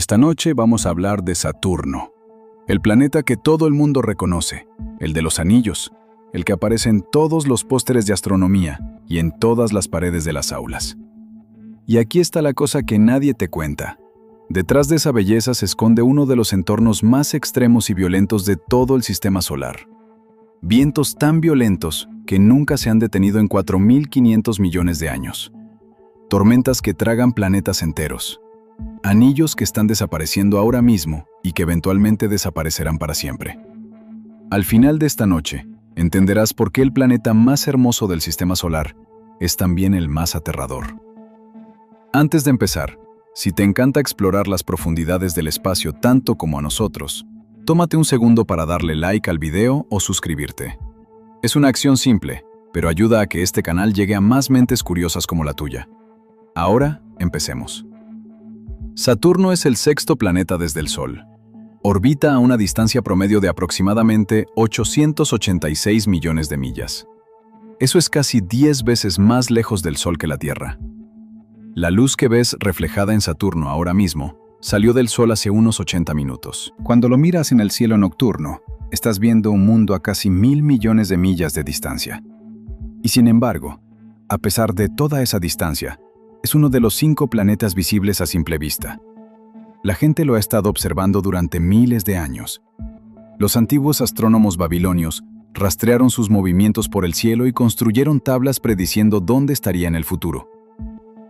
Esta noche vamos a hablar de Saturno, el planeta que todo el mundo reconoce, el de los anillos, el que aparece en todos los pósteres de astronomía y en todas las paredes de las aulas. Y aquí está la cosa que nadie te cuenta. Detrás de esa belleza se esconde uno de los entornos más extremos y violentos de todo el sistema solar. Vientos tan violentos que nunca se han detenido en 4.500 millones de años. Tormentas que tragan planetas enteros. Anillos que están desapareciendo ahora mismo y que eventualmente desaparecerán para siempre. Al final de esta noche, entenderás por qué el planeta más hermoso del sistema solar es también el más aterrador. Antes de empezar, si te encanta explorar las profundidades del espacio tanto como a nosotros, tómate un segundo para darle like al video o suscribirte. Es una acción simple, pero ayuda a que este canal llegue a más mentes curiosas como la tuya. Ahora, empecemos. Saturno es el sexto planeta desde el Sol. Orbita a una distancia promedio de aproximadamente 886 millones de millas. Eso es casi 10 veces más lejos del Sol que la Tierra. La luz que ves reflejada en Saturno ahora mismo salió del Sol hace unos 80 minutos. Cuando lo miras en el cielo nocturno, estás viendo un mundo a casi 1.000 millones de millas de distancia. Y sin embargo, a pesar de toda esa distancia, es uno de los 5 planetas visibles a simple vista. La gente lo ha estado observando durante miles de años. Los antiguos astrónomos babilonios rastrearon sus movimientos por el cielo y construyeron tablas prediciendo dónde estaría en el futuro.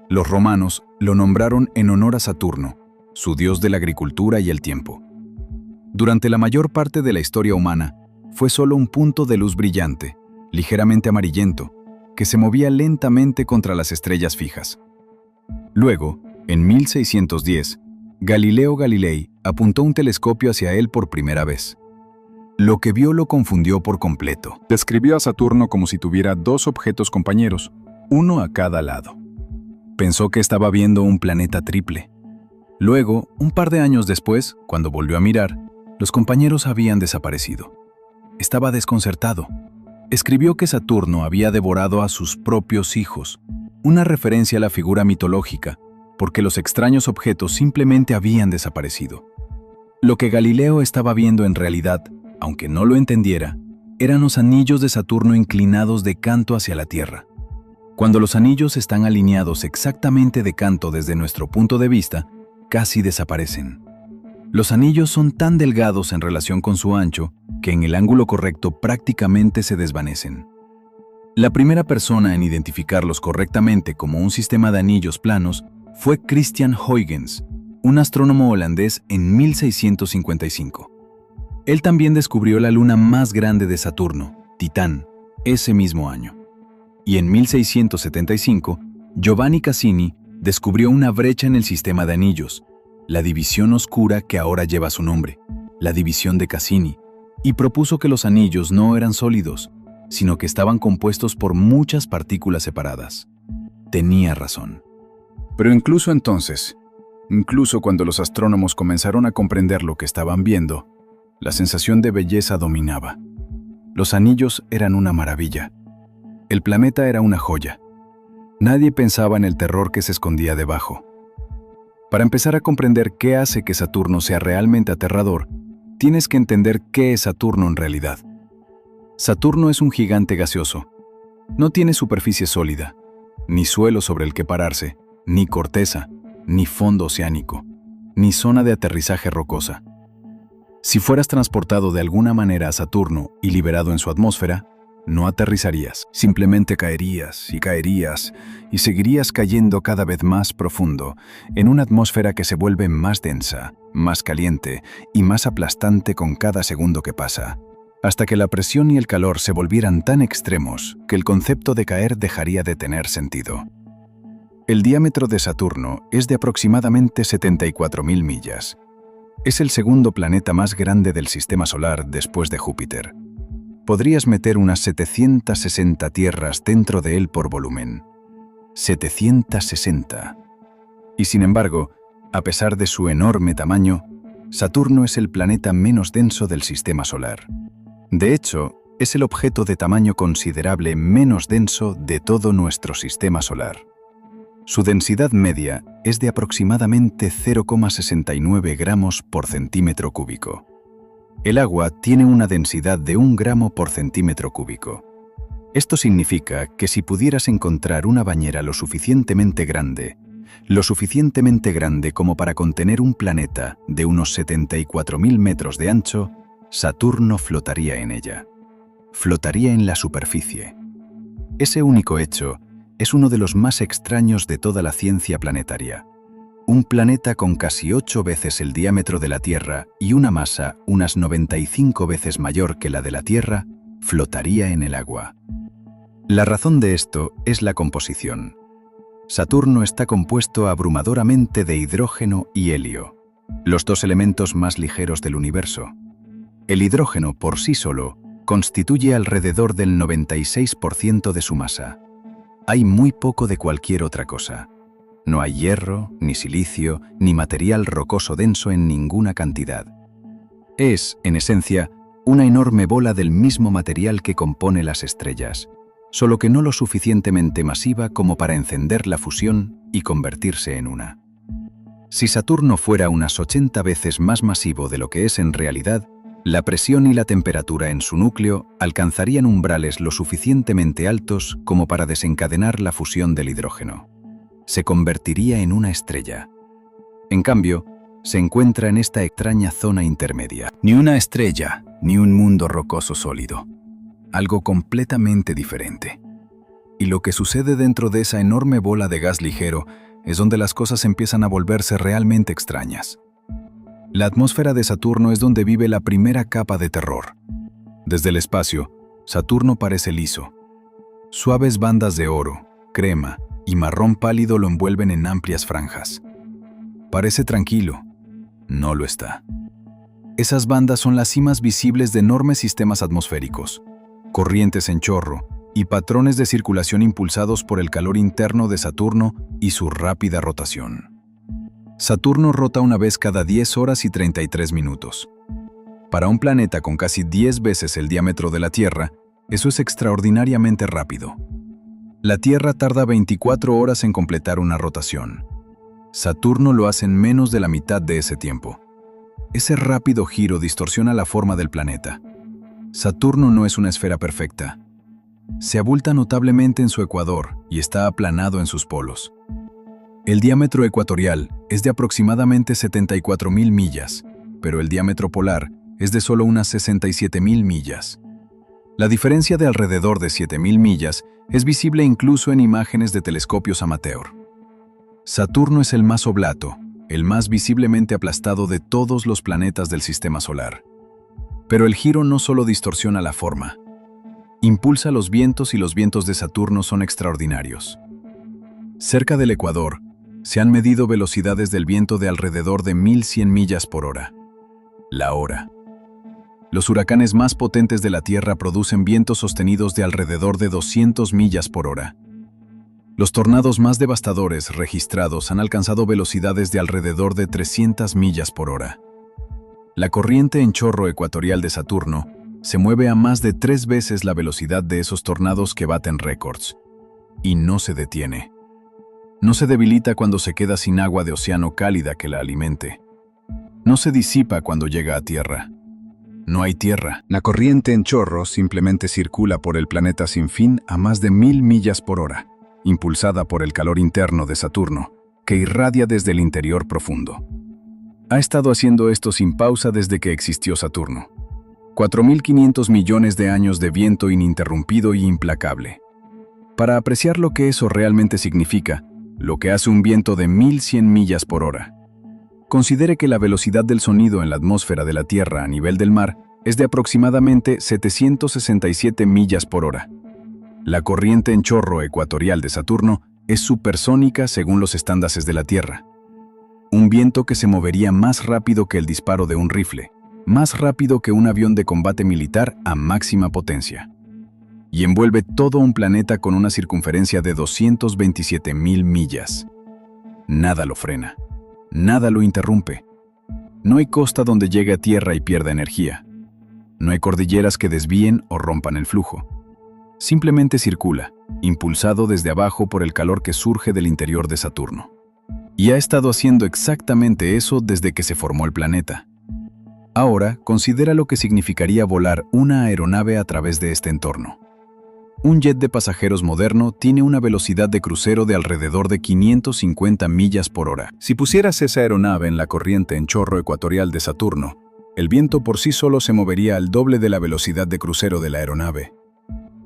Los romanos lo nombraron en honor a Saturno, su dios de la agricultura y el tiempo. Durante la mayor parte de la historia humana, fue solo un punto de luz brillante, ligeramente amarillento, que se movía lentamente contra las estrellas fijas. Luego, en 1610, Galileo Galilei apuntó un telescopio hacia él por primera vez. Lo que vio lo confundió por completo. Describió a Saturno como si tuviera 2 objetos compañeros, uno a cada lado. Pensó que estaba viendo un planeta triple. Luego, un par de años después, cuando volvió a mirar, los compañeros habían desaparecido. Estaba desconcertado. Escribió que Saturno había devorado a sus propios hijos, una referencia a la figura mitológica, porque los extraños objetos simplemente habían desaparecido. Lo que Galileo estaba viendo en realidad, aunque no lo entendiera, eran los anillos de Saturno inclinados de canto hacia la Tierra. Cuando los anillos están alineados exactamente de canto desde nuestro punto de vista, casi desaparecen. Los anillos son tan delgados en relación con su ancho que en el ángulo correcto prácticamente se desvanecen. La primera persona en identificarlos correctamente como un sistema de anillos planos fue Christian Huygens, un astrónomo holandés en 1655. Él también descubrió la luna más grande de Saturno, Titán, ese mismo año. Y en 1675, Giovanni Cassini descubrió una brecha en el sistema de anillos, la división oscura que ahora lleva su nombre, la división de Cassini, y propuso que los anillos no eran sólidos, sino que estaban compuestos por muchas partículas separadas. Tenía razón. Pero incluso entonces, incluso cuando los astrónomos comenzaron a comprender lo que estaban viendo, la sensación de belleza dominaba. Los anillos eran una maravilla. El planeta era una joya. Nadie pensaba en el terror que se escondía debajo. Para empezar a comprender qué hace que Saturno sea realmente aterrador, tienes que entender qué es Saturno en realidad. Saturno es un gigante gaseoso. No tiene superficie sólida, ni suelo sobre el que pararse, ni corteza, ni fondo oceánico, ni zona de aterrizaje rocosa. Si fueras transportado de alguna manera a Saturno y liberado en su atmósfera, no aterrizarías. Simplemente caerías y seguirías cayendo cada vez más profundo en una atmósfera que se vuelve más densa, más caliente y más aplastante con cada segundo que pasa, hasta que la presión y el calor se volvieran tan extremos que el concepto de caer dejaría de tener sentido. El diámetro de Saturno es de aproximadamente 74.000 millas. Es el segundo planeta más grande del sistema solar después de Júpiter. Podrías meter unas 760 tierras dentro de él por volumen. 760. Y sin embargo, a pesar de su enorme tamaño, Saturno es el planeta menos denso del sistema solar. De hecho, es el objeto de tamaño considerable menos denso de todo nuestro sistema solar. Su densidad media es de aproximadamente 0,69 gramos por centímetro cúbico. El agua tiene una densidad de 1 gramo por centímetro cúbico. Esto significa que si pudieras encontrar una bañera lo suficientemente grande como para contener un planeta de unos 74.000 metros de ancho, Saturno flotaría en ella. Flotaría en la superficie. Ese único hecho es uno de los más extraños de toda la ciencia planetaria. Un planeta con casi 8 veces el diámetro de la Tierra y una masa unas 95 veces mayor que la de la Tierra, flotaría en el agua. La razón de esto es la composición. Saturno está compuesto abrumadoramente de hidrógeno y helio, los dos elementos más ligeros del universo. El hidrógeno por sí solo constituye alrededor del 96% de su masa. Hay muy poco de cualquier otra cosa. No hay hierro, ni silicio, ni material rocoso denso en ninguna cantidad. Es, en esencia, una enorme bola del mismo material que compone las estrellas, solo que no lo suficientemente masiva como para encender la fusión y convertirse en una. Si Saturno fuera unas 80 veces más masivo de lo que es en realidad, la presión y la temperatura en su núcleo alcanzarían umbrales lo suficientemente altos como para desencadenar la fusión del hidrógeno. Se convertiría en una estrella. En cambio, se encuentra en esta extraña zona intermedia. Ni una estrella, ni un mundo rocoso sólido. Algo completamente diferente. Y lo que sucede dentro de esa enorme bola de gas ligero es donde las cosas empiezan a volverse realmente extrañas. La atmósfera de Saturno es donde vive la primera capa de terror. Desde el espacio, Saturno parece liso. Suaves bandas de oro, crema y marrón pálido lo envuelven en amplias franjas. Parece tranquilo. No lo está. Esas bandas son las cimas visibles de enormes sistemas atmosféricos, corrientes en chorro y patrones de circulación impulsados por el calor interno de Saturno y su rápida rotación. Saturno rota una vez cada 10 horas y 33 minutos. Para un planeta con casi 10 veces el diámetro de la Tierra, eso es extraordinariamente rápido. La Tierra tarda 24 horas en completar una rotación. Saturno lo hace en menos de la mitad de ese tiempo. Ese rápido giro distorsiona la forma del planeta. Saturno no es una esfera perfecta. Se abulta notablemente en su ecuador y está aplanado en sus polos. El diámetro ecuatorial es de aproximadamente 74.000 millas, pero el diámetro polar es de solo unas 67.000 millas. La diferencia de alrededor de 7.000 millas es visible incluso en imágenes de telescopios amateur. Saturno es el más oblato, el más visiblemente aplastado de todos los planetas del sistema solar. Pero el giro no solo distorsiona la forma. Impulsa los vientos y los vientos de Saturno son extraordinarios. Cerca del ecuador, se han medido velocidades del viento de alrededor de 1.100 millas por hora. La hora. Los huracanes más potentes de la Tierra producen vientos sostenidos de alrededor de 200 millas por hora. Los tornados más devastadores registrados han alcanzado velocidades de alrededor de 300 millas por hora. La corriente en chorro ecuatorial de Saturno se mueve a más de 3 veces la velocidad de esos tornados que baten récords. Y no se detiene. No se debilita cuando se queda sin agua de océano cálida que la alimente. No se disipa cuando llega a tierra. No hay tierra. La corriente en chorro simplemente circula por el planeta sin fin a más de 1.000 millas por hora, impulsada por el calor interno de Saturno, que irradia desde el interior profundo. Ha estado haciendo esto sin pausa desde que existió Saturno. 4.500 millones de años de viento ininterrumpido y implacable. Para apreciar lo que eso realmente significa, lo que hace un viento de 1.100 millas por hora. Considere que la velocidad del sonido en la atmósfera de la Tierra a nivel del mar es de aproximadamente 767 millas por hora. La corriente en chorro ecuatorial de Saturno es supersónica según los estándares de la Tierra. Un viento que se movería más rápido que el disparo de un rifle, más rápido que un avión de combate militar a máxima potencia. Y envuelve todo un planeta con una circunferencia de 227.000 millas. Nada lo frena. Nada lo interrumpe. No hay costa donde llegue a tierra y pierda energía. No hay cordilleras que desvíen o rompan el flujo. Simplemente circula, impulsado desde abajo por el calor que surge del interior de Saturno. Y ha estado haciendo exactamente eso desde que se formó el planeta. Ahora, considera lo que significaría volar una aeronave a través de este entorno. Un jet de pasajeros moderno tiene una velocidad de crucero de alrededor de 550 millas por hora. Si pusieras esa aeronave en la corriente en chorro ecuatorial de Saturno, el viento por sí solo se movería al doble de la velocidad de crucero de la aeronave.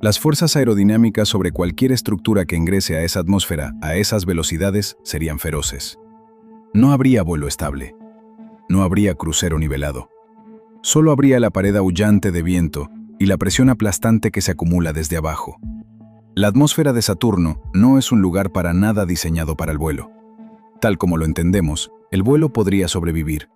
Las fuerzas aerodinámicas sobre cualquier estructura que ingrese a esa atmósfera a esas velocidades serían feroces. No habría vuelo estable. No habría crucero nivelado. Solo habría la pared aullante de viento y la presión aplastante que se acumula desde abajo. La atmósfera de Saturno no es un lugar para nada diseñado para el vuelo. Tal como lo entendemos, el vuelo podría sobrevivir.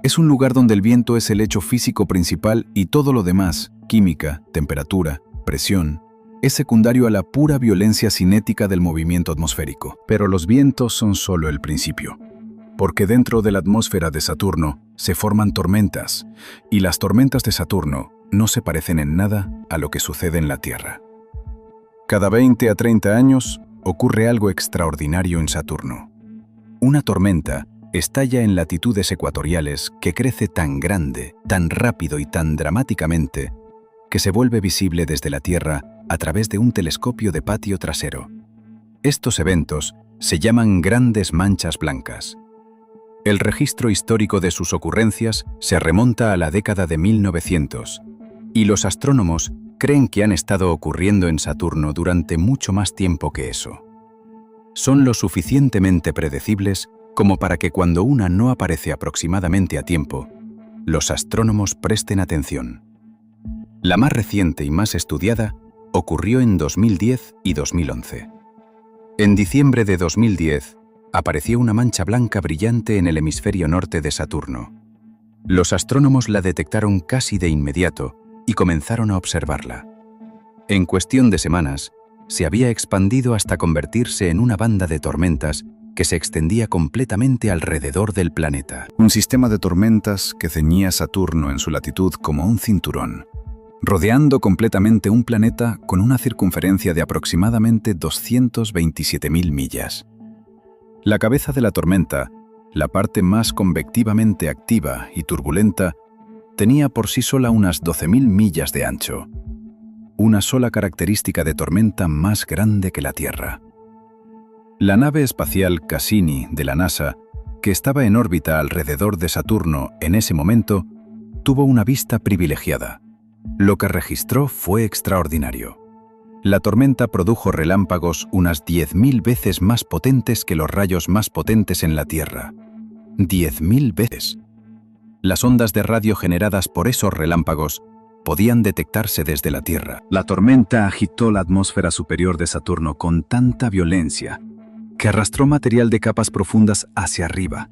Es un lugar donde el viento es el hecho físico principal y todo lo demás, química, temperatura, presión, es secundario a la pura violencia cinética del movimiento atmosférico. Pero los vientos son solo el principio. Porque dentro de la atmósfera de Saturno se forman tormentas, y las tormentas de Saturno no se parecen en nada a lo que sucede en la Tierra. Cada 20 a 30 años ocurre algo extraordinario en Saturno. Una tormenta estalla en latitudes ecuatoriales que crece tan grande, tan rápido y tan dramáticamente que se vuelve visible desde la Tierra a través de un telescopio de patio trasero. Estos eventos se llaman grandes manchas blancas. El registro histórico de sus ocurrencias se remonta a la década de 1900, y los astrónomos creen que han estado ocurriendo en Saturno durante mucho más tiempo que eso. Son lo suficientemente predecibles como para que cuando una no aparece aproximadamente a tiempo, los astrónomos presten atención. La más reciente y más estudiada ocurrió en 2010 y 2011. En diciembre de 2010, apareció una mancha blanca brillante en el hemisferio norte de Saturno. Los astrónomos la detectaron casi de inmediato y comenzaron a observarla. En cuestión de semanas, se había expandido hasta convertirse en una banda de tormentas que se extendía completamente alrededor del planeta. Un sistema de tormentas que ceñía Saturno en su latitud como un cinturón, rodeando completamente un planeta con una circunferencia de aproximadamente 227.000 millas. La cabeza de la tormenta, la parte más convectivamente activa y turbulenta, tenía por sí sola unas 12.000 millas de ancho. Una sola característica de tormenta más grande que la Tierra. La nave espacial Cassini de la NASA, que estaba en órbita alrededor de Saturno en ese momento, tuvo una vista privilegiada. Lo que registró fue extraordinario. La tormenta produjo relámpagos unas 10.000 veces más potentes que los rayos más potentes en la Tierra. 10.000 veces. Las ondas de radio generadas por esos relámpagos podían detectarse desde la Tierra. La tormenta agitó la atmósfera superior de Saturno con tanta violencia que arrastró material de capas profundas hacia arriba,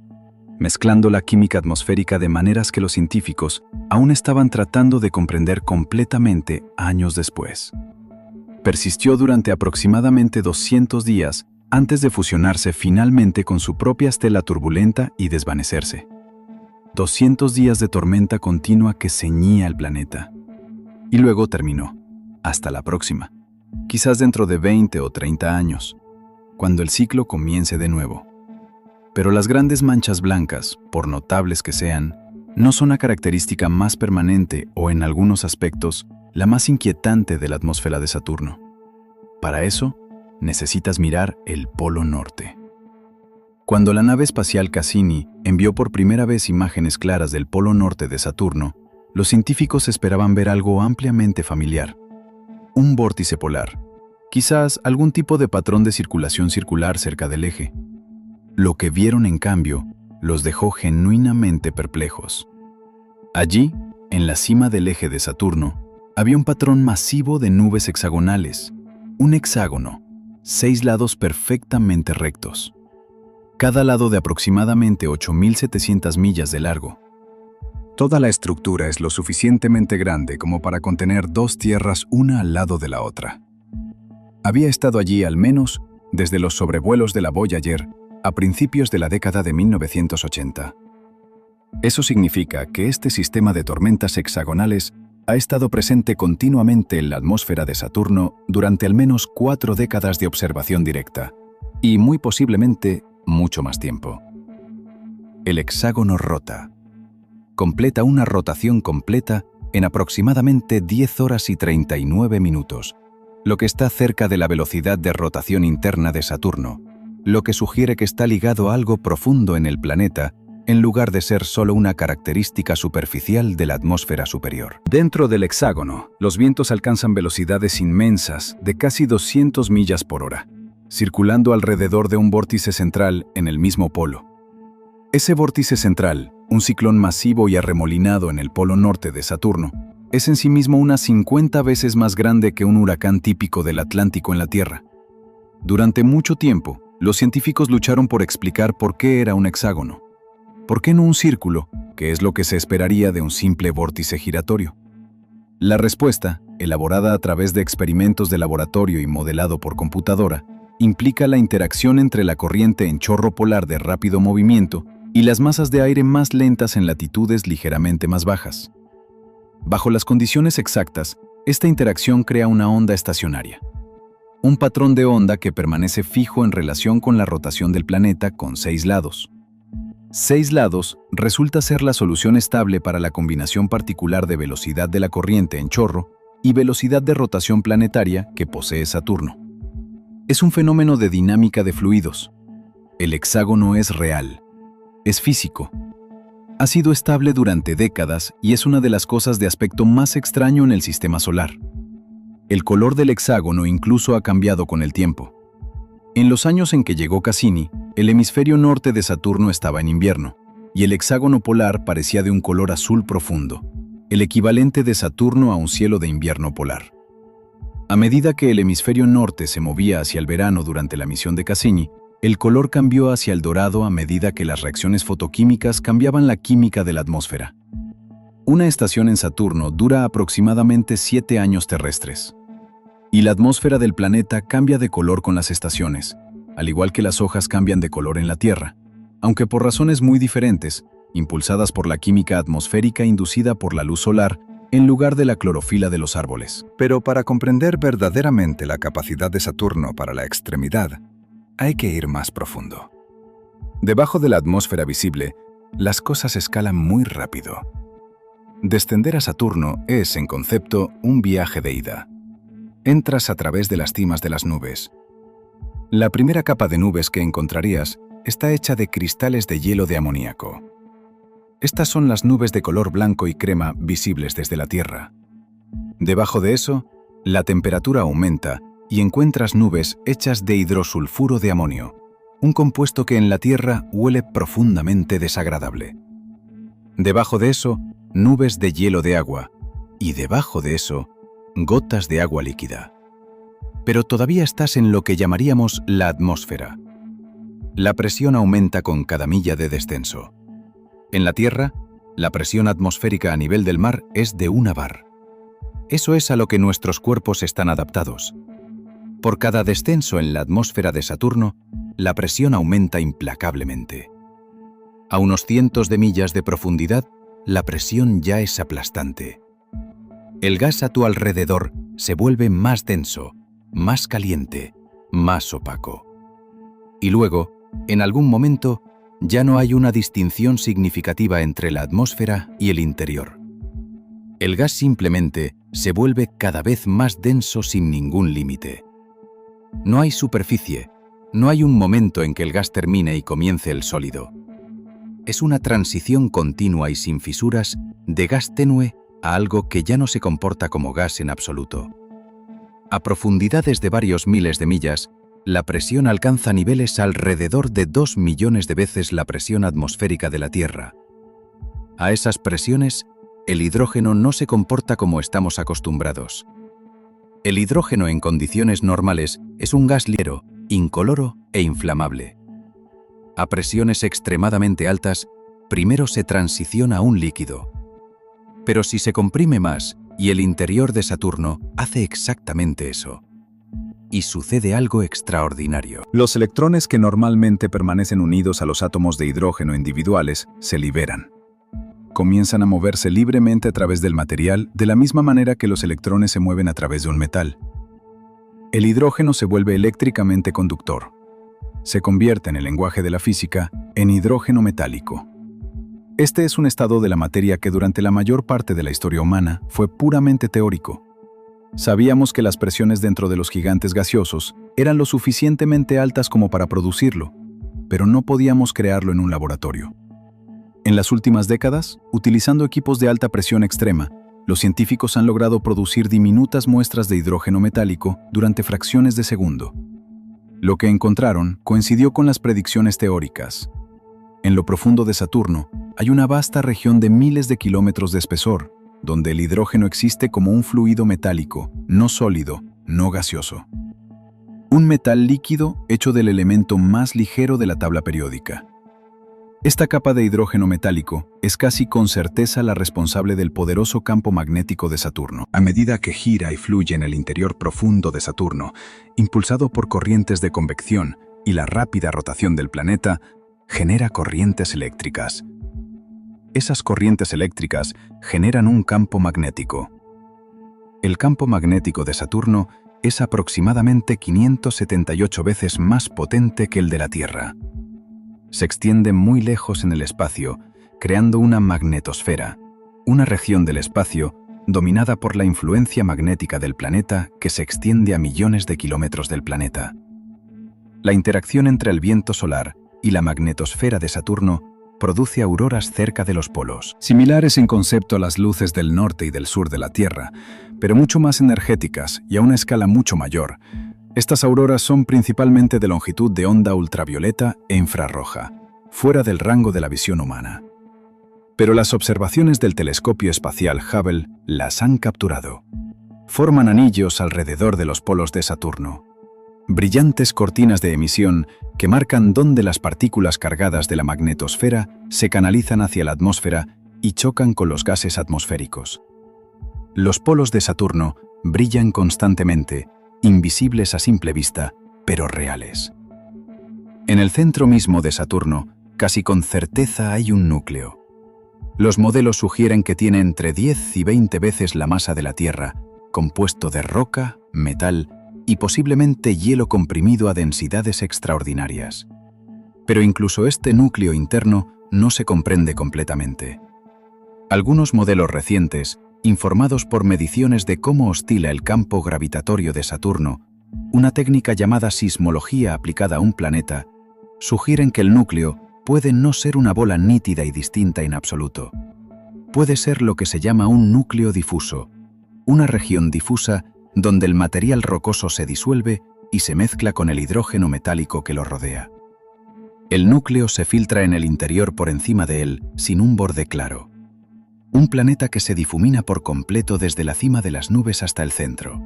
mezclando la química atmosférica de maneras que los científicos aún estaban tratando de comprender completamente años después. Persistió durante aproximadamente 200 días antes de fusionarse finalmente con su propia estela turbulenta y desvanecerse. 200 días de tormenta continua que ceñía el planeta. Y luego terminó. Hasta la próxima. Quizás dentro de 20 o 30 años, cuando el ciclo comience de nuevo. Pero las grandes manchas blancas, por notables que sean, no son la característica más permanente o, en algunos aspectos, la más inquietante de la atmósfera de Saturno. Para eso, necesitas mirar el Polo Norte. Cuando la nave espacial Cassini envió por primera vez imágenes claras del Polo Norte de Saturno, los científicos esperaban ver algo ampliamente familiar. Un vórtice polar, quizás algún tipo de patrón de circulación circular cerca del eje. Lo que vieron, en cambio, los dejó genuinamente perplejos. Allí, en la cima del eje de Saturno, había un patrón masivo de nubes hexagonales, un hexágono, 6 lados perfectamente rectos. Cada lado de aproximadamente 8.700 millas de largo. Toda la estructura es lo suficientemente grande como para contener 2 tierras una al lado de la otra. Había estado allí al menos desde los sobrevuelos de la Voyager a principios de la década de 1980. Eso significa que este sistema de tormentas hexagonales ha estado presente continuamente en la atmósfera de Saturno durante al menos 4 décadas de observación directa, y muy posiblemente mucho más tiempo. El hexágono rota. Completa una rotación completa en aproximadamente 10 horas y 39 minutos, lo que está cerca de la velocidad de rotación interna de Saturno, lo que sugiere que está ligado a algo profundo en el planeta, en lugar de ser solo una característica superficial de la atmósfera superior. Dentro del hexágono, los vientos alcanzan velocidades inmensas de casi 200 millas por hora, circulando alrededor de un vórtice central en el mismo polo. Ese vórtice central, un ciclón masivo y arremolinado en el polo norte de Saturno, es en sí mismo unas 50 veces más grande que un huracán típico del Atlántico en la Tierra. Durante mucho tiempo, los científicos lucharon por explicar por qué era un hexágono. ¿Por qué no un círculo, que es lo que se esperaría de un simple vórtice giratorio? La respuesta, elaborada a través de experimentos de laboratorio y modelado por computadora, implica la interacción entre la corriente en chorro polar de rápido movimiento y las masas de aire más lentas en latitudes ligeramente más bajas. Bajo las condiciones exactas, esta interacción crea una onda estacionaria. Un patrón de onda que permanece fijo en relación con la rotación del planeta con 6 lados. 6 lados resulta ser la solución estable para la combinación particular de velocidad de la corriente en chorro y velocidad de rotación planetaria que posee Saturno. Es un fenómeno de dinámica de fluidos. El hexágono es real. Es físico. Ha sido estable durante décadas y es una de las cosas de aspecto más extraño en el sistema solar. El color del hexágono incluso ha cambiado con el tiempo. En los años en que llegó Cassini, el hemisferio norte de Saturno estaba en invierno, y el hexágono polar parecía de un color azul profundo, el equivalente de Saturno a un cielo de invierno polar. A medida que el hemisferio norte se movía hacia el verano durante la misión de Cassini, el color cambió hacia el dorado a medida que las reacciones fotoquímicas cambiaban la química de la atmósfera. Una estación en Saturno dura aproximadamente 7 años terrestres. Y la atmósfera del planeta cambia de color con las estaciones, al igual que las hojas cambian de color en la Tierra, aunque por razones muy diferentes, impulsadas por la química atmosférica inducida por la luz solar en lugar de la clorofila de los árboles. Pero para comprender verdaderamente la capacidad de Saturno para la extremidad, hay que ir más profundo. Debajo de la atmósfera visible, las cosas escalan muy rápido. Descender a Saturno es, en concepto, un viaje de ida. Entras a través de las cimas de las nubes. La primera capa de nubes que encontrarías está hecha de cristales de hielo de amoníaco. Estas son las nubes de color blanco y crema visibles desde la Tierra. Debajo de eso, la temperatura aumenta y encuentras nubes hechas de hidrosulfuro de amonio, un compuesto que en la Tierra huele profundamente desagradable. Debajo de eso, nubes de hielo de agua, y debajo de eso, gotas de agua líquida. Pero todavía estás en lo que llamaríamos la atmósfera. La presión aumenta con cada milla de descenso. En la Tierra, la presión atmosférica a nivel del mar es de 1 bar. Eso es a lo que nuestros cuerpos están adaptados. Por cada descenso en la atmósfera de Saturno, la presión aumenta implacablemente. A unos cientos de millas de profundidad, la presión ya es aplastante. El gas a tu alrededor se vuelve más denso, más caliente, más opaco. Y luego, en algún momento, ya no hay una distinción significativa entre la atmósfera y el interior. El gas simplemente se vuelve cada vez más denso sin ningún límite. No hay superficie, no hay un momento en que el gas termine y comience el sólido. Es una transición continua y sin fisuras de gas tenue a algo que ya no se comporta como gas en absoluto. A profundidades de varios miles de millas, la presión alcanza niveles alrededor de 2 millones de veces la presión atmosférica de la Tierra. A esas presiones, el hidrógeno no se comporta como estamos acostumbrados. El hidrógeno en condiciones normales es un gas ligero, incoloro e inflamable. A presiones extremadamente altas, primero se transiciona a un líquido. Pero si se comprime más, y el interior de Saturno hace exactamente eso. Y sucede algo extraordinario. Los electrones que normalmente permanecen unidos a los átomos de hidrógeno individuales se liberan. comienzan a moverse libremente a través del material de la misma manera que los electrones se mueven a través de un metal. El hidrógeno se vuelve eléctricamente conductor. Se convierte en el lenguaje de la física en hidrógeno metálico. Este es un estado de la materia que durante la mayor parte de la historia humana fue puramente teórico. Sabíamos que las presiones dentro de los gigantes gaseosos eran lo suficientemente altas como para producirlo, pero no podíamos crearlo en un laboratorio. En las últimas décadas, utilizando equipos de alta presión extrema, los científicos han logrado producir diminutas muestras de hidrógeno metálico durante fracciones de segundo. Lo que encontraron coincidió con las predicciones teóricas. En lo profundo de Saturno hay una vasta región de miles de kilómetros de espesor, donde el hidrógeno existe como un fluido metálico, no sólido, no gaseoso. Un metal líquido hecho del elemento más ligero de la tabla periódica. Esta capa de hidrógeno metálico es casi con certeza la responsable del poderoso campo magnético de Saturno. A medida que gira y fluye en el interior profundo de Saturno, impulsado por corrientes de convección y la rápida rotación del planeta, genera corrientes eléctricas. Esas corrientes eléctricas generan un campo magnético. El campo magnético de Saturno es aproximadamente 578 veces más potente que el de la Tierra. Se extiende muy lejos en el espacio, creando una magnetosfera, una región del espacio dominada por la influencia magnética del planeta que se extiende a millones de kilómetros del planeta. La interacción entre el viento solar y la magnetosfera de Saturno produce auroras cerca de los polos, similares en concepto a las luces del norte y del sur de la Tierra, pero mucho más energéticas y a una escala mucho mayor. Estas auroras son principalmente de longitud de onda ultravioleta e infrarroja, fuera del rango de la visión humana. Pero las observaciones del telescopio espacial Hubble las han capturado. Forman anillos alrededor de los polos de Saturno. Brillantes cortinas de emisión que marcan dónde las partículas cargadas de la magnetosfera se canalizan hacia la atmósfera y chocan con los gases atmosféricos. Los polos de Saturno brillan constantemente, invisibles a simple vista, pero reales. En el centro mismo de Saturno, casi con certeza hay un núcleo. Los modelos sugieren que tiene entre 10 y 20 veces la masa de la Tierra, compuesto de roca, metal y posiblemente hielo comprimido a densidades extraordinarias. Pero incluso este núcleo interno no se comprende completamente. Algunos modelos recientes, informados por mediciones de cómo oscila el campo gravitatorio de Saturno, una técnica llamada sismología aplicada a un planeta, sugieren que el núcleo puede no ser una bola nítida y distinta en absoluto. Puede ser lo que se llama un núcleo difuso, una región difusa donde el material rocoso se disuelve y se mezcla con el hidrógeno metálico que lo rodea. El núcleo se filtra en el interior por encima de él, sin un borde claro. Un planeta que se difumina por completo desde la cima de las nubes hasta el centro.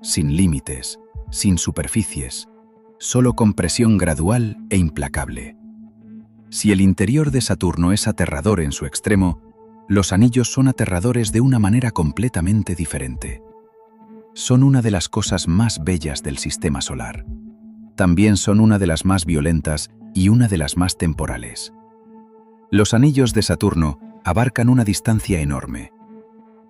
Sin límites, sin superficies, solo con presión gradual e implacable. Si el interior de Saturno es aterrador en su extremo, los anillos son aterradores de una manera completamente diferente. Son una de las cosas más bellas del sistema solar. También son una de las más violentas y una de las más temporales. Los anillos de Saturno abarcan una distancia enorme.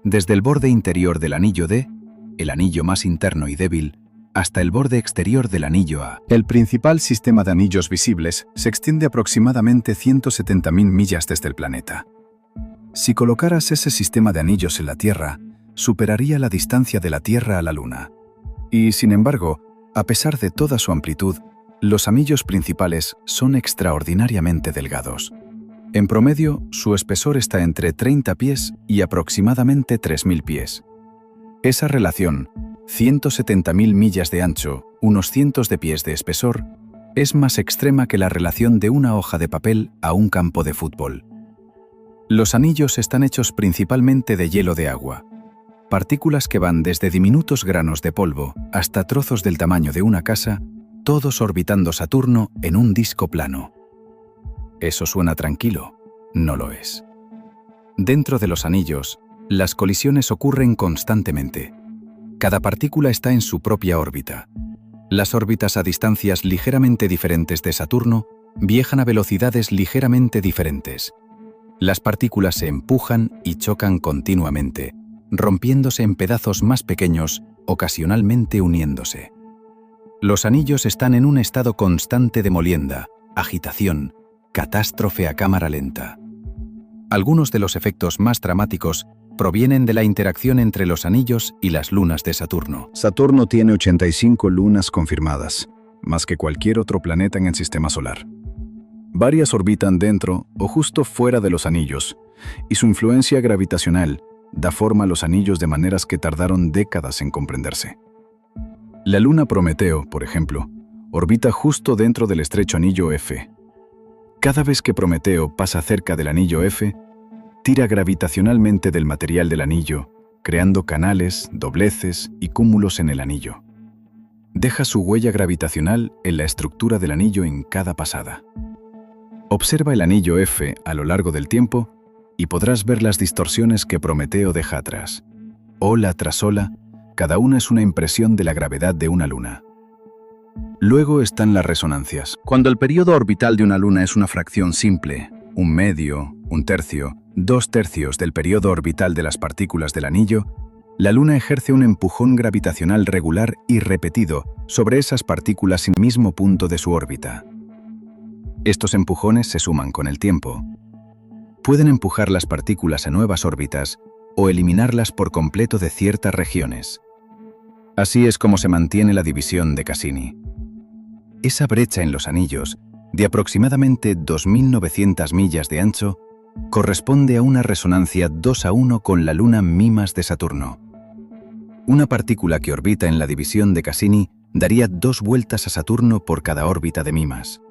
Desde el borde interior del anillo D, el anillo más interno y débil, hasta el borde exterior del anillo A. El principal sistema de anillos visibles se extiende aproximadamente 170.000 millas desde el planeta. Si colocaras ese sistema de anillos en la Tierra, superaría la distancia de la Tierra a la Luna. Y, sin embargo, a pesar de toda su amplitud, los anillos principales son extraordinariamente delgados. En promedio, su espesor está entre 30 pies y aproximadamente 3.000 pies. Esa relación, 170.000 millas de ancho, unos cientos de pies de espesor, es más extrema que la relación de una hoja de papel a un campo de fútbol. Los anillos están hechos principalmente de hielo de agua, partículas que van desde diminutos granos de polvo hasta trozos del tamaño de una casa, todos orbitando Saturno en un disco plano. Eso suena tranquilo, no lo es. Dentro de los anillos, las colisiones ocurren constantemente. Cada partícula está en su propia órbita. Las órbitas a distancias ligeramente diferentes de Saturno viajan a velocidades ligeramente diferentes. Las partículas se empujan y chocan continuamente, rompiéndose en pedazos más pequeños, ocasionalmente uniéndose. Los anillos están en un estado constante de molienda, agitación, catástrofe a cámara lenta. Algunos de los efectos más dramáticos provienen de la interacción entre los anillos y las lunas de Saturno. Saturno tiene 85 lunas confirmadas, más que cualquier otro planeta en el sistema solar. Varias orbitan dentro o justo fuera de los anillos, y su influencia gravitacional da forma a los anillos de maneras que tardaron décadas en comprenderse. La luna Prometeo, por ejemplo, orbita justo dentro del estrecho anillo F. Cada vez que Prometeo pasa cerca del anillo F, tira gravitacionalmente del material del anillo, creando canales, dobleces y cúmulos en el anillo. Deja su huella gravitacional en la estructura del anillo en cada pasada. Observa el anillo F a lo largo del tiempo y podrás ver las distorsiones que Prometeo deja atrás. Ola tras ola, cada una es una impresión de la gravedad de una luna. Luego están las resonancias. Cuando el período orbital de una luna es una fracción simple, un medio, un tercio, 2/3 del período orbital de las partículas del anillo, la luna ejerce un empujón gravitacional regular y repetido sobre esas partículas en el mismo punto de su órbita. Estos empujones se suman con el tiempo. Pueden empujar las partículas a nuevas órbitas o eliminarlas por completo de ciertas regiones. Así es como se mantiene la división de Cassini. Esa brecha en los anillos, de aproximadamente 2.900 millas de ancho, corresponde a una resonancia 2:1 con la luna Mimas de Saturno. Una partícula que orbita en la división de Cassini daría 2 vueltas a Saturno por cada órbita de Mimas.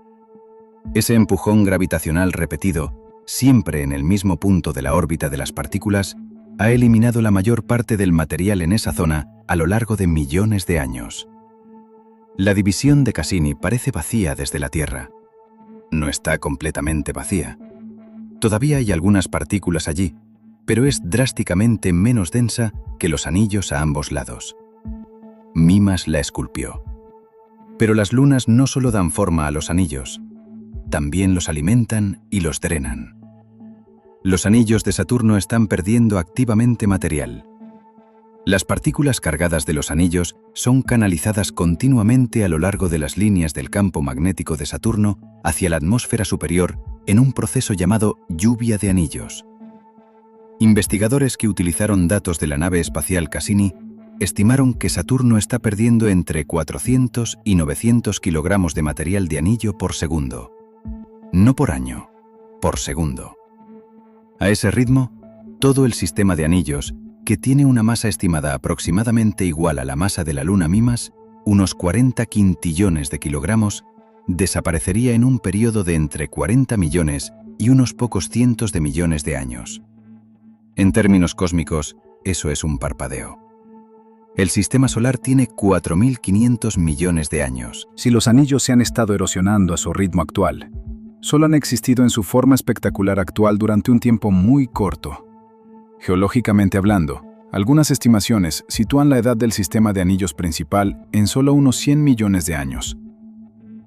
Ese empujón gravitacional repetido, siempre en el mismo punto de la órbita de las partículas, ha eliminado la mayor parte del material en esa zona a lo largo de millones de años. La división de Cassini parece vacía desde la Tierra. No está completamente vacía. Todavía hay algunas partículas allí, pero es drásticamente menos densa que los anillos a ambos lados. Mimas la esculpió. Pero las lunas no solo dan forma a los anillos, también los alimentan y los drenan. Los anillos de Saturno están perdiendo activamente material. Las partículas cargadas de los anillos son canalizadas continuamente a lo largo de las líneas del campo magnético de Saturno hacia la atmósfera superior en un proceso llamado lluvia de anillos. Investigadores que utilizaron datos de la nave espacial Cassini estimaron que Saturno está perdiendo entre 400 y 900 kilogramos de material de anillo por segundo. No por año, por segundo. A ese ritmo, todo el sistema de anillos, que tiene una masa estimada aproximadamente igual a la masa de la luna Mimas, unos 40 quintillones de kilogramos, desaparecería en un periodo de entre 40 millones y unos pocos cientos de millones de años. En términos cósmicos, eso es un parpadeo. El sistema solar tiene 4.500 millones de años. Si los anillos se han estado erosionando a su ritmo actual, solo han existido en su forma espectacular actual durante un tiempo muy corto. Geológicamente hablando, algunas estimaciones sitúan la edad del sistema de anillos principal en solo unos 100 millones de años.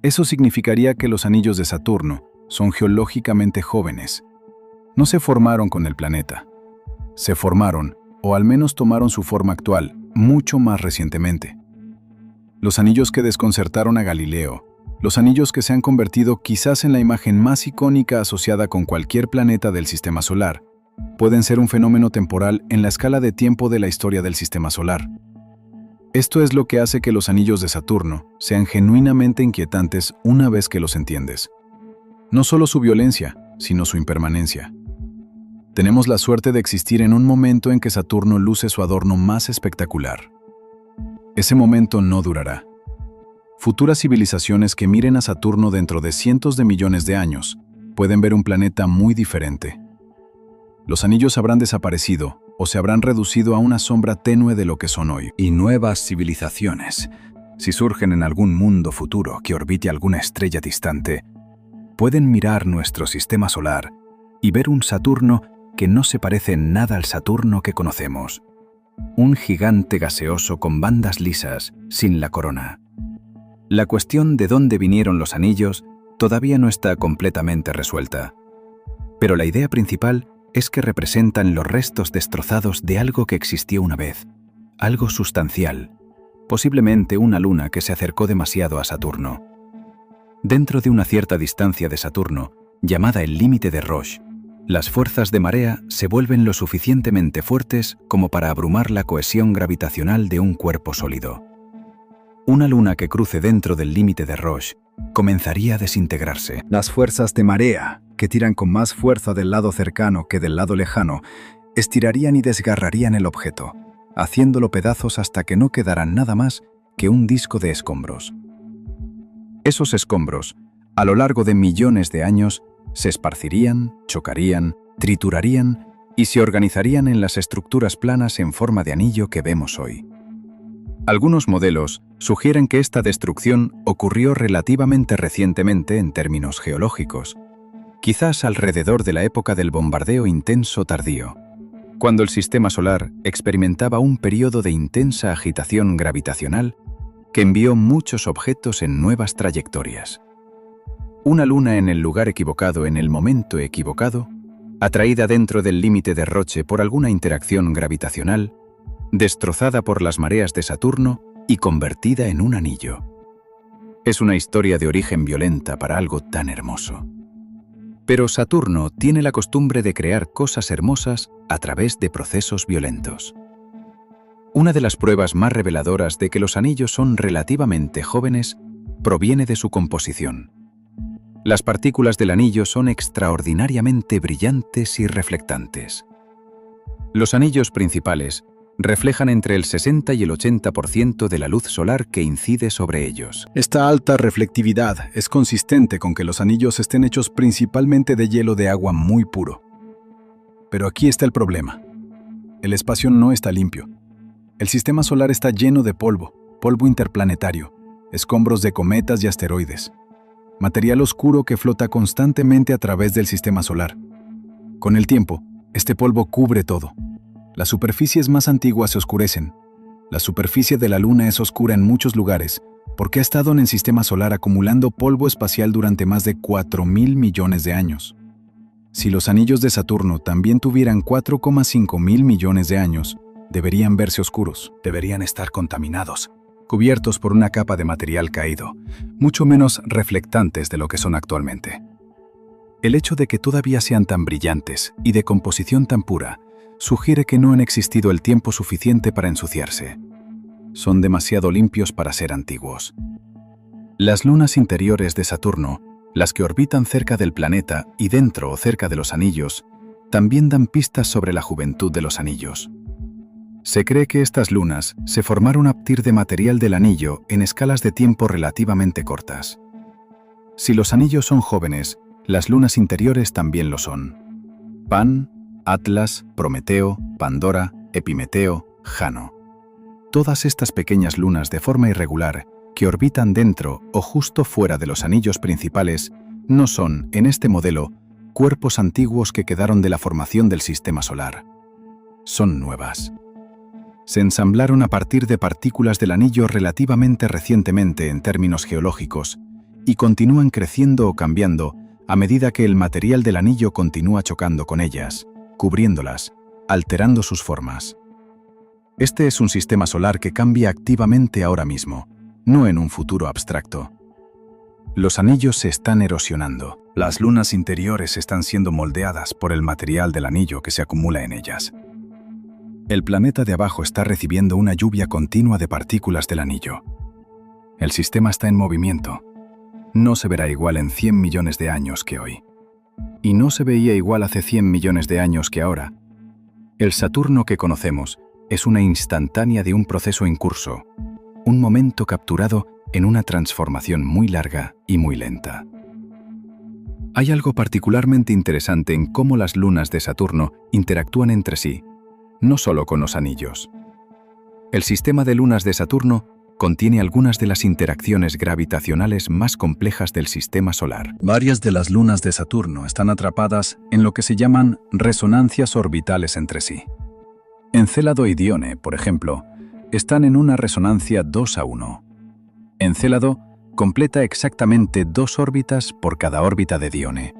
Eso significaría que los anillos de Saturno son geológicamente jóvenes. No se formaron con el planeta. Se formaron, o al menos tomaron su forma actual, mucho más recientemente. Los anillos que desconcertaron a Galileo, los anillos que se han convertido quizás en la imagen más icónica asociada con cualquier planeta del sistema solar, pueden ser un fenómeno temporal en la escala de tiempo de la historia del sistema solar. Esto es lo que hace que los anillos de Saturno sean genuinamente inquietantes una vez que los entiendes. No solo su violencia, sino su impermanencia. Tenemos la suerte de existir en un momento en que Saturno luce su adorno más espectacular. Ese momento no durará. Futuras civilizaciones que miren a Saturno dentro de cientos de millones de años pueden ver un planeta muy diferente. Los anillos habrán desaparecido o se habrán reducido a una sombra tenue de lo que son hoy. Y nuevas civilizaciones, si surgen en algún mundo futuro que orbite alguna estrella distante, pueden mirar nuestro sistema solar y ver un Saturno que no se parece en nada al Saturno que conocemos. Un gigante gaseoso con bandas lisas, sin la corona. La cuestión de dónde vinieron los anillos todavía no está completamente resuelta. Pero la idea principal es que representan los restos destrozados de algo que existió una vez, algo sustancial, posiblemente una luna que se acercó demasiado a Saturno. Dentro de una cierta distancia de Saturno, llamada el límite de Roche, las fuerzas de marea se vuelven lo suficientemente fuertes como para abrumar la cohesión gravitacional de un cuerpo sólido. Una luna que cruce dentro del límite de Roche comenzaría a desintegrarse. Las fuerzas de marea, que tiran con más fuerza del lado cercano que del lado lejano, estirarían y desgarrarían el objeto, haciéndolo pedazos hasta que no quedaran nada más que un disco de escombros. Esos escombros, a lo largo de millones de años, se esparcirían, chocarían, triturarían y se organizarían en las estructuras planas en forma de anillo que vemos hoy. Algunos modelos sugieren que esta destrucción ocurrió relativamente recientemente en términos geológicos, quizás alrededor de la época del bombardeo intenso tardío, cuando el sistema solar experimentaba un periodo de intensa agitación gravitacional que envió muchos objetos en nuevas trayectorias. Una luna en el lugar equivocado en el momento equivocado, atraída dentro del límite de Roche por alguna interacción gravitacional, destrozada por las mareas de Saturno y convertida en un anillo. Es una historia de origen violenta para algo tan hermoso. Pero Saturno tiene la costumbre de crear cosas hermosas a través de procesos violentos. Una de las pruebas más reveladoras de que los anillos son relativamente jóvenes proviene de su composición. Las partículas del anillo son extraordinariamente brillantes y reflectantes. Los anillos principales reflejan entre el 60 y el 80% de la luz solar que incide sobre ellos. Esta alta reflectividad es consistente con que los anillos estén hechos principalmente de hielo de agua muy puro. Pero aquí está el problema. El espacio no está limpio. El sistema solar está lleno de polvo interplanetario, escombros de cometas y asteroides, material oscuro que flota constantemente a través del sistema solar. Con el tiempo, este polvo cubre todo. Las superficies más antiguas se oscurecen. La superficie de la Luna es oscura en muchos lugares porque ha estado en el sistema solar acumulando polvo espacial durante más de 4.000 millones de años. Si los anillos de Saturno también tuvieran 4,5 mil millones de años, deberían verse oscuros, deberían estar contaminados, cubiertos por una capa de material caído, mucho menos reflectantes de lo que son actualmente. El hecho de que todavía sean tan brillantes y de composición tan pura sugiere que no han existido el tiempo suficiente para ensuciarse. Son demasiado limpios para ser antiguos. Las lunas interiores de Saturno, las que orbitan cerca del planeta y dentro o cerca de los anillos, también dan pistas sobre la juventud de los anillos. Se cree que estas lunas se formaron a partir de material del anillo en escalas de tiempo relativamente cortas. Si los anillos son jóvenes, las lunas interiores también lo son. Pan, Atlas, Prometeo, Pandora, Epimeteo, Jano. Todas estas pequeñas lunas de forma irregular que orbitan dentro o justo fuera de los anillos principales no son, en este modelo, cuerpos antiguos que quedaron de la formación del sistema solar. Son nuevas. Se ensamblaron a partir de partículas del anillo relativamente recientemente en términos geológicos y continúan creciendo o cambiando a medida que el material del anillo continúa chocando con ellas, cubriéndolas, alterando sus formas. Este es un sistema solar que cambia activamente ahora mismo, no en un futuro abstracto. Los anillos se están erosionando. Las lunas interiores están siendo moldeadas por el material del anillo que se acumula en ellas. El planeta de abajo está recibiendo una lluvia continua de partículas del anillo. El sistema está en movimiento. No se verá igual en 100 millones de años que hoy. Y no se veía igual hace 100 millones de años que ahora. El Saturno que conocemos es una instantánea de un proceso en curso, un momento capturado en una transformación muy larga y muy lenta. Hay algo particularmente interesante en cómo las lunas de Saturno interactúan entre sí, no solo con los anillos. El sistema de lunas de Saturno contiene algunas de las interacciones gravitacionales más complejas del sistema solar. Varias de las lunas de Saturno están atrapadas en lo que se llaman resonancias orbitales entre sí. Encélado y Dione, por ejemplo, están en una resonancia 2:1. Encélado completa exactamente 2 órbitas por cada órbita de Dione.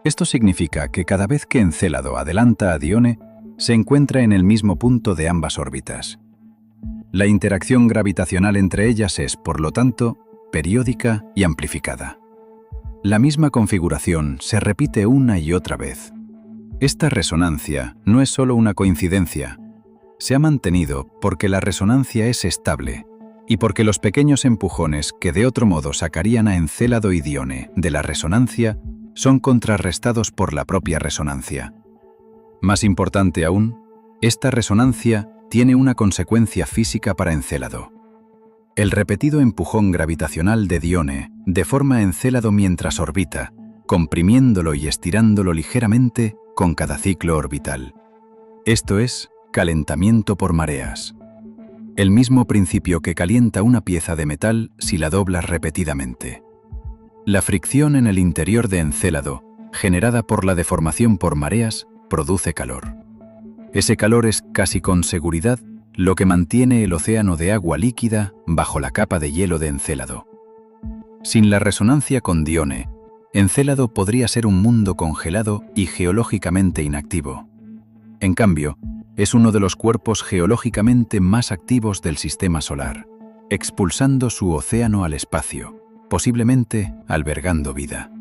Esto significa que cada vez que Encélado adelanta a Dione, se encuentra en el mismo punto de ambas órbitas. La interacción gravitacional entre ellas es, por lo tanto, periódica y amplificada. La misma configuración se repite una y otra vez. Esta resonancia no es solo una coincidencia. Se ha mantenido porque la resonancia es estable y porque los pequeños empujones que de otro modo sacarían a Encélado y Dione de la resonancia son contrarrestados por la propia resonancia. Más importante aún, esta resonancia tiene una consecuencia física para Encélado. El repetido empujón gravitacional de Dione deforma a Encélado mientras orbita, comprimiéndolo y estirándolo ligeramente con cada ciclo orbital. Esto es calentamiento por mareas. El mismo principio que calienta una pieza de metal si la doblas repetidamente. La fricción en el interior de Encélado, generada por la deformación por mareas, produce calor. Ese calor es casi con seguridad lo que mantiene el océano de agua líquida bajo la capa de hielo de Encélado. Sin la resonancia con Dione, Encélado podría ser un mundo congelado y geológicamente inactivo. En cambio, es uno de los cuerpos geológicamente más activos del sistema solar, expulsando su océano al espacio, posiblemente albergando vida.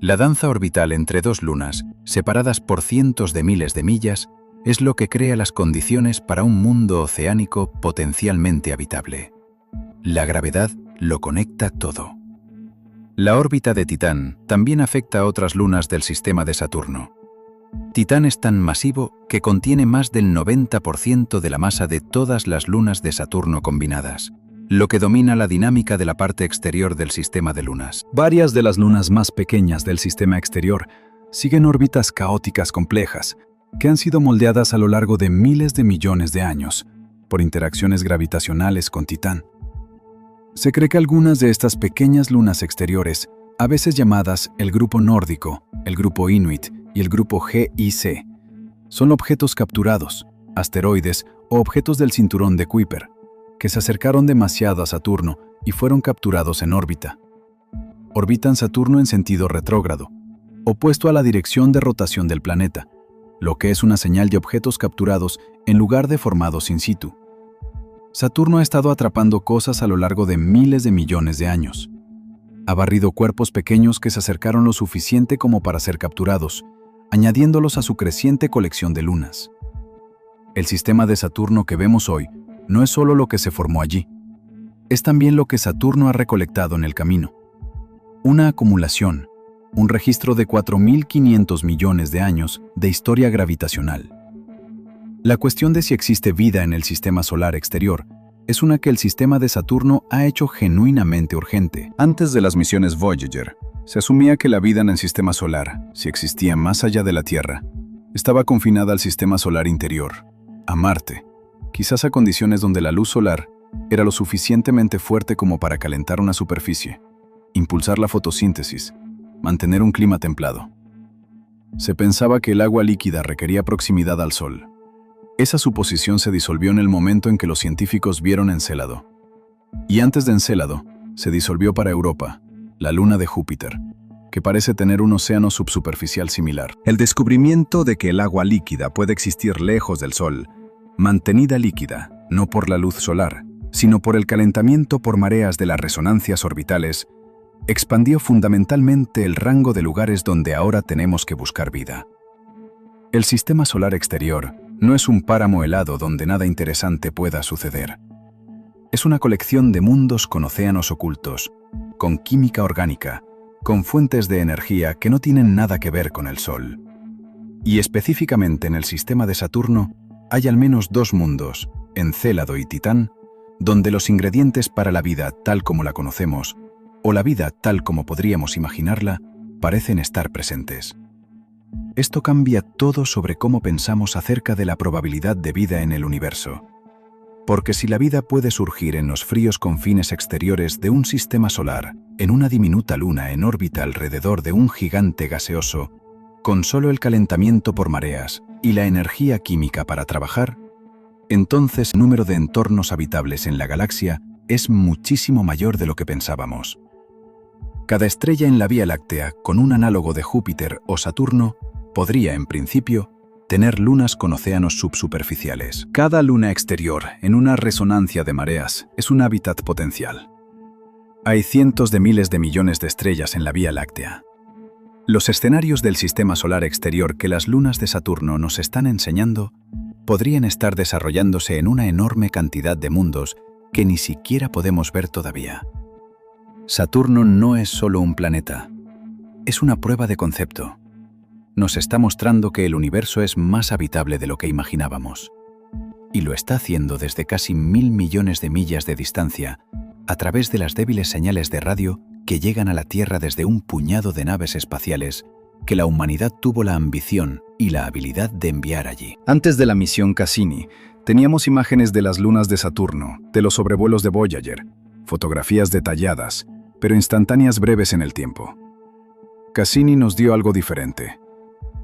La danza orbital entre dos lunas, separadas por cientos de miles de millas, es lo que crea las condiciones para un mundo oceánico potencialmente habitable. La gravedad lo conecta todo. La órbita de Titán también afecta a otras lunas del sistema de Saturno. Titán es tan masivo que contiene más del 90% de la masa de todas las lunas de Saturno combinadas, lo que domina la dinámica de la parte exterior del sistema de lunas. Varias de las lunas más pequeñas del sistema exterior siguen órbitas caóticas complejas, que han sido moldeadas a lo largo de miles de millones de años por interacciones gravitacionales con Titán. Se cree que algunas de estas pequeñas lunas exteriores, a veces llamadas el grupo nórdico, el grupo Inuit y el grupo GIC, son objetos capturados, asteroides o objetos del cinturón de Kuiper, que se acercaron demasiado a Saturno y fueron capturados en órbita. Orbitan Saturno en sentido retrógrado, opuesto a la dirección de rotación del planeta, lo que es una señal de objetos capturados en lugar de formados in situ. Saturno ha estado atrapando cosas a lo largo de miles de millones de años. Ha barrido cuerpos pequeños que se acercaron lo suficiente como para ser capturados, añadiéndolos a su creciente colección de lunas. El sistema de Saturno que vemos hoy no es solo lo que se formó allí, es también lo que Saturno ha recolectado en el camino. Una acumulación, un registro de 4.500 millones de años de historia gravitacional. La cuestión de si existe vida en el sistema solar exterior es una que el sistema de Saturno ha hecho genuinamente urgente. Antes de las misiones Voyager, se asumía que la vida en el sistema solar, si existía más allá de la Tierra, estaba confinada al sistema solar interior, a Marte, quizás a condiciones donde la luz solar era lo suficientemente fuerte como para calentar una superficie, impulsar la fotosíntesis, mantener un clima templado. Se pensaba que el agua líquida requería proximidad al Sol. Esa suposición se disolvió en el momento en que los científicos vieron Encélado. Y antes de Encélado, se disolvió para Europa, la luna de Júpiter, que parece tener un océano subsuperficial similar. El descubrimiento de que el agua líquida puede existir lejos del Sol, mantenida líquida, no por la luz solar, sino por el calentamiento por mareas de las resonancias orbitales, expandió fundamentalmente el rango de lugares donde ahora tenemos que buscar vida. El sistema solar exterior no es un páramo helado donde nada interesante pueda suceder. Es una colección de mundos con océanos ocultos, con química orgánica, con fuentes de energía que no tienen nada que ver con el Sol. Y específicamente en el sistema de Saturno hay al menos dos mundos, Encélado y Titán, donde los ingredientes para la vida tal como la conocemos, o la vida tal como podríamos imaginarla, parecen estar presentes. Esto cambia todo sobre cómo pensamos acerca de la probabilidad de vida en el universo. Porque si la vida puede surgir en los fríos confines exteriores de un sistema solar, en una diminuta luna en órbita alrededor de un gigante gaseoso, con solo el calentamiento por mareas y la energía química para trabajar, entonces el número de entornos habitables en la galaxia es muchísimo mayor de lo que pensábamos. Cada estrella en la Vía Láctea, con un análogo de Júpiter o Saturno, podría, en principio, tener lunas con océanos subsuperficiales. Cada luna exterior, en una resonancia de mareas, es un hábitat potencial. Hay cientos de miles de millones de estrellas en la Vía Láctea. Los escenarios del sistema solar exterior que las lunas de Saturno nos están enseñando podrían estar desarrollándose en una enorme cantidad de mundos que ni siquiera podemos ver todavía. Saturno no es solo un planeta, es una prueba de concepto. Nos está mostrando que el universo es más habitable de lo que imaginábamos. Y lo está haciendo desde casi 1.000 millones de millas de distancia, a través de las débiles señales de radio que llegan a la Tierra desde un puñado de naves espaciales que la humanidad tuvo la ambición y la habilidad de enviar allí. Antes de la misión Cassini, teníamos imágenes de las lunas de Saturno, de los sobrevuelos de Voyager, fotografías detalladas, pero instantáneas breves en el tiempo. Cassini nos dio algo diferente.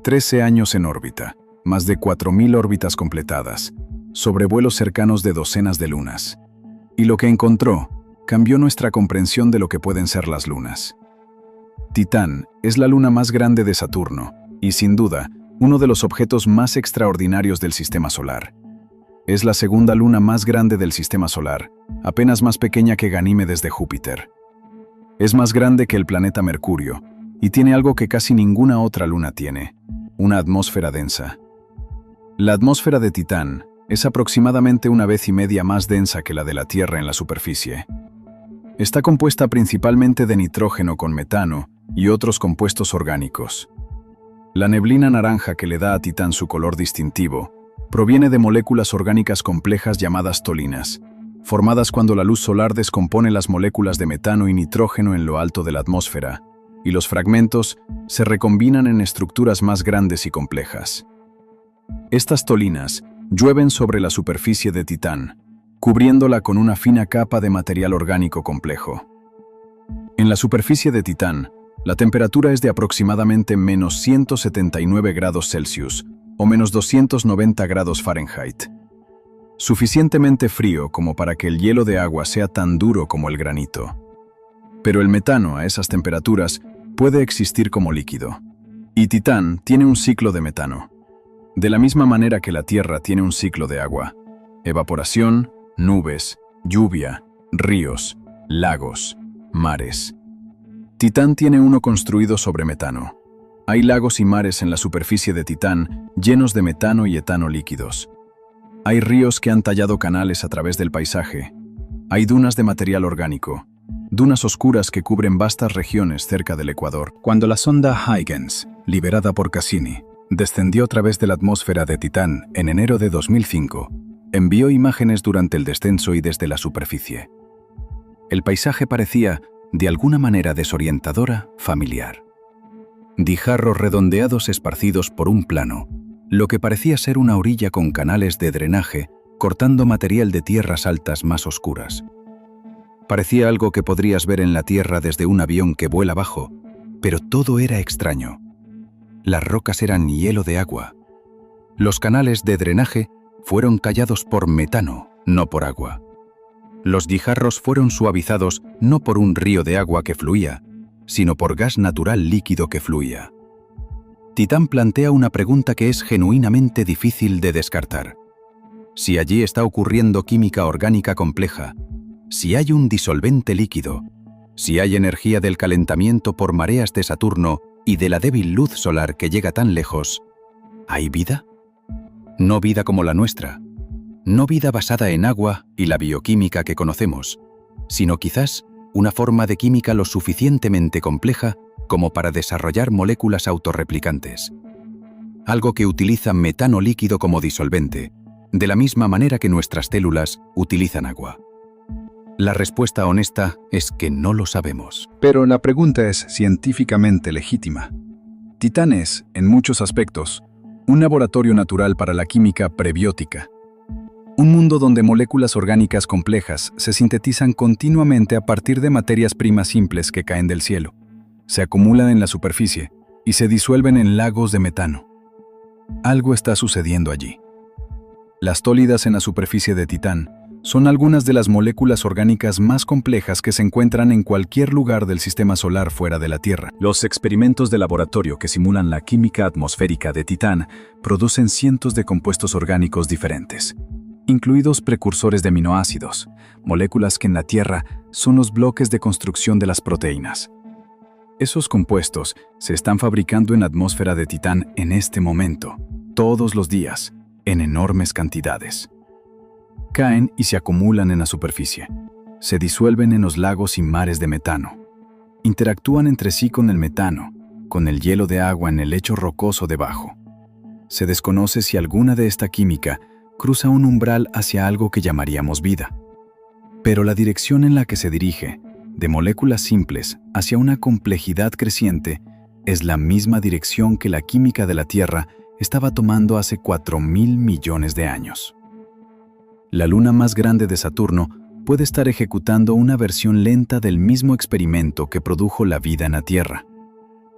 13 años en órbita, más de 4.000 órbitas completadas, sobrevuelos cercanos de docenas de lunas. Y lo que encontró cambió nuestra comprensión de lo que pueden ser las lunas. Titán es la luna más grande de Saturno y, sin duda, uno de los objetos más extraordinarios del sistema solar. Es la segunda luna más grande del sistema solar, apenas más pequeña que Ganímedes de Júpiter. Es más grande que el planeta Mercurio y tiene algo que casi ninguna otra luna tiene: una atmósfera densa. La atmósfera de Titán es aproximadamente 1,5 veces más densa que la de la Tierra en la superficie. Está compuesta principalmente de nitrógeno con metano y otros compuestos orgánicos. La neblina naranja que le da a Titán su color distintivo proviene de moléculas orgánicas complejas llamadas tolinas, formadas cuando la luz solar descompone las moléculas de metano y nitrógeno en lo alto de la atmósfera, y los fragmentos se recombinan en estructuras más grandes y complejas. Estas tolinas llueven sobre la superficie de Titán, cubriéndola con una fina capa de material orgánico complejo. En la superficie de Titán, la temperatura es de aproximadamente menos 179 grados Celsius o menos 290 grados Fahrenheit. Suficientemente frío como para que el hielo de agua sea tan duro como el granito. Pero el metano a esas temperaturas puede existir como líquido. Y Titán tiene un ciclo de metano. De la misma manera que la Tierra tiene un ciclo de agua: evaporación, nubes, lluvia, ríos, lagos, mares. Titán tiene uno construido sobre metano. Hay lagos y mares en la superficie de Titán llenos de metano y etano líquidos. Hay ríos que han tallado canales a través del paisaje. Hay dunas de material orgánico, dunas oscuras que cubren vastas regiones cerca del Ecuador. Cuando la sonda Huygens, liberada por Cassini, descendió a través de la atmósfera de Titán en enero de 2005, envió imágenes durante el descenso y desde la superficie. El paisaje parecía, de alguna manera desorientadora, familiar. Guijarros redondeados esparcidos por un plano, lo que parecía ser una orilla con canales de drenaje cortando material de tierras altas más oscuras. Parecía algo que podrías ver en la Tierra desde un avión que vuela bajo, pero todo era extraño. Las rocas eran hielo de agua. Los canales de drenaje fueron callados por metano, no por agua. Los guijarros fueron suavizados no por un río de agua que fluía, sino por gas natural líquido que fluía. Titán plantea una pregunta que es genuinamente difícil de descartar. Si allí está ocurriendo química orgánica compleja, si hay un disolvente líquido, si hay energía del calentamiento por mareas de Saturno y de la débil luz solar que llega tan lejos, ¿hay vida? No vida como la nuestra, no vida basada en agua y la bioquímica que conocemos, sino quizás una forma de química lo suficientemente compleja como para desarrollar moléculas autorreplicantes. Algo que utiliza metano líquido como disolvente, de la misma manera que nuestras células utilizan agua. La respuesta honesta es que no lo sabemos. Pero la pregunta es científicamente legítima. Titán es, en muchos aspectos, un laboratorio natural para la química prebiótica. Un mundo donde moléculas orgánicas complejas se sintetizan continuamente a partir de materias primas simples que caen del cielo, se acumulan en la superficie y se disuelven en lagos de metano. Algo está sucediendo allí. Las tólidas en la superficie de Titán Son algunas de las moléculas orgánicas más complejas que se encuentran en cualquier lugar del sistema solar fuera de la Tierra. Los experimentos de laboratorio que simulan la química atmosférica de Titán producen cientos de compuestos orgánicos diferentes, incluidos precursores de aminoácidos, moléculas que en la Tierra son los bloques de construcción de las proteínas. Esos compuestos se están fabricando en la atmósfera de Titán en este momento, todos los días, en enormes cantidades. Caen y se acumulan en la superficie. Se disuelven en los lagos y mares de metano. Interactúan entre sí con el metano, con el hielo de agua en el lecho rocoso debajo. Se desconoce si alguna de esta química cruza un umbral hacia algo que llamaríamos vida. Pero la dirección en la que se dirige, de moléculas simples hacia una complejidad creciente, es la misma dirección que la química de la Tierra estaba tomando hace 4.000 millones de años. La luna más grande de Saturno puede estar ejecutando una versión lenta del mismo experimento que produjo la vida en la Tierra,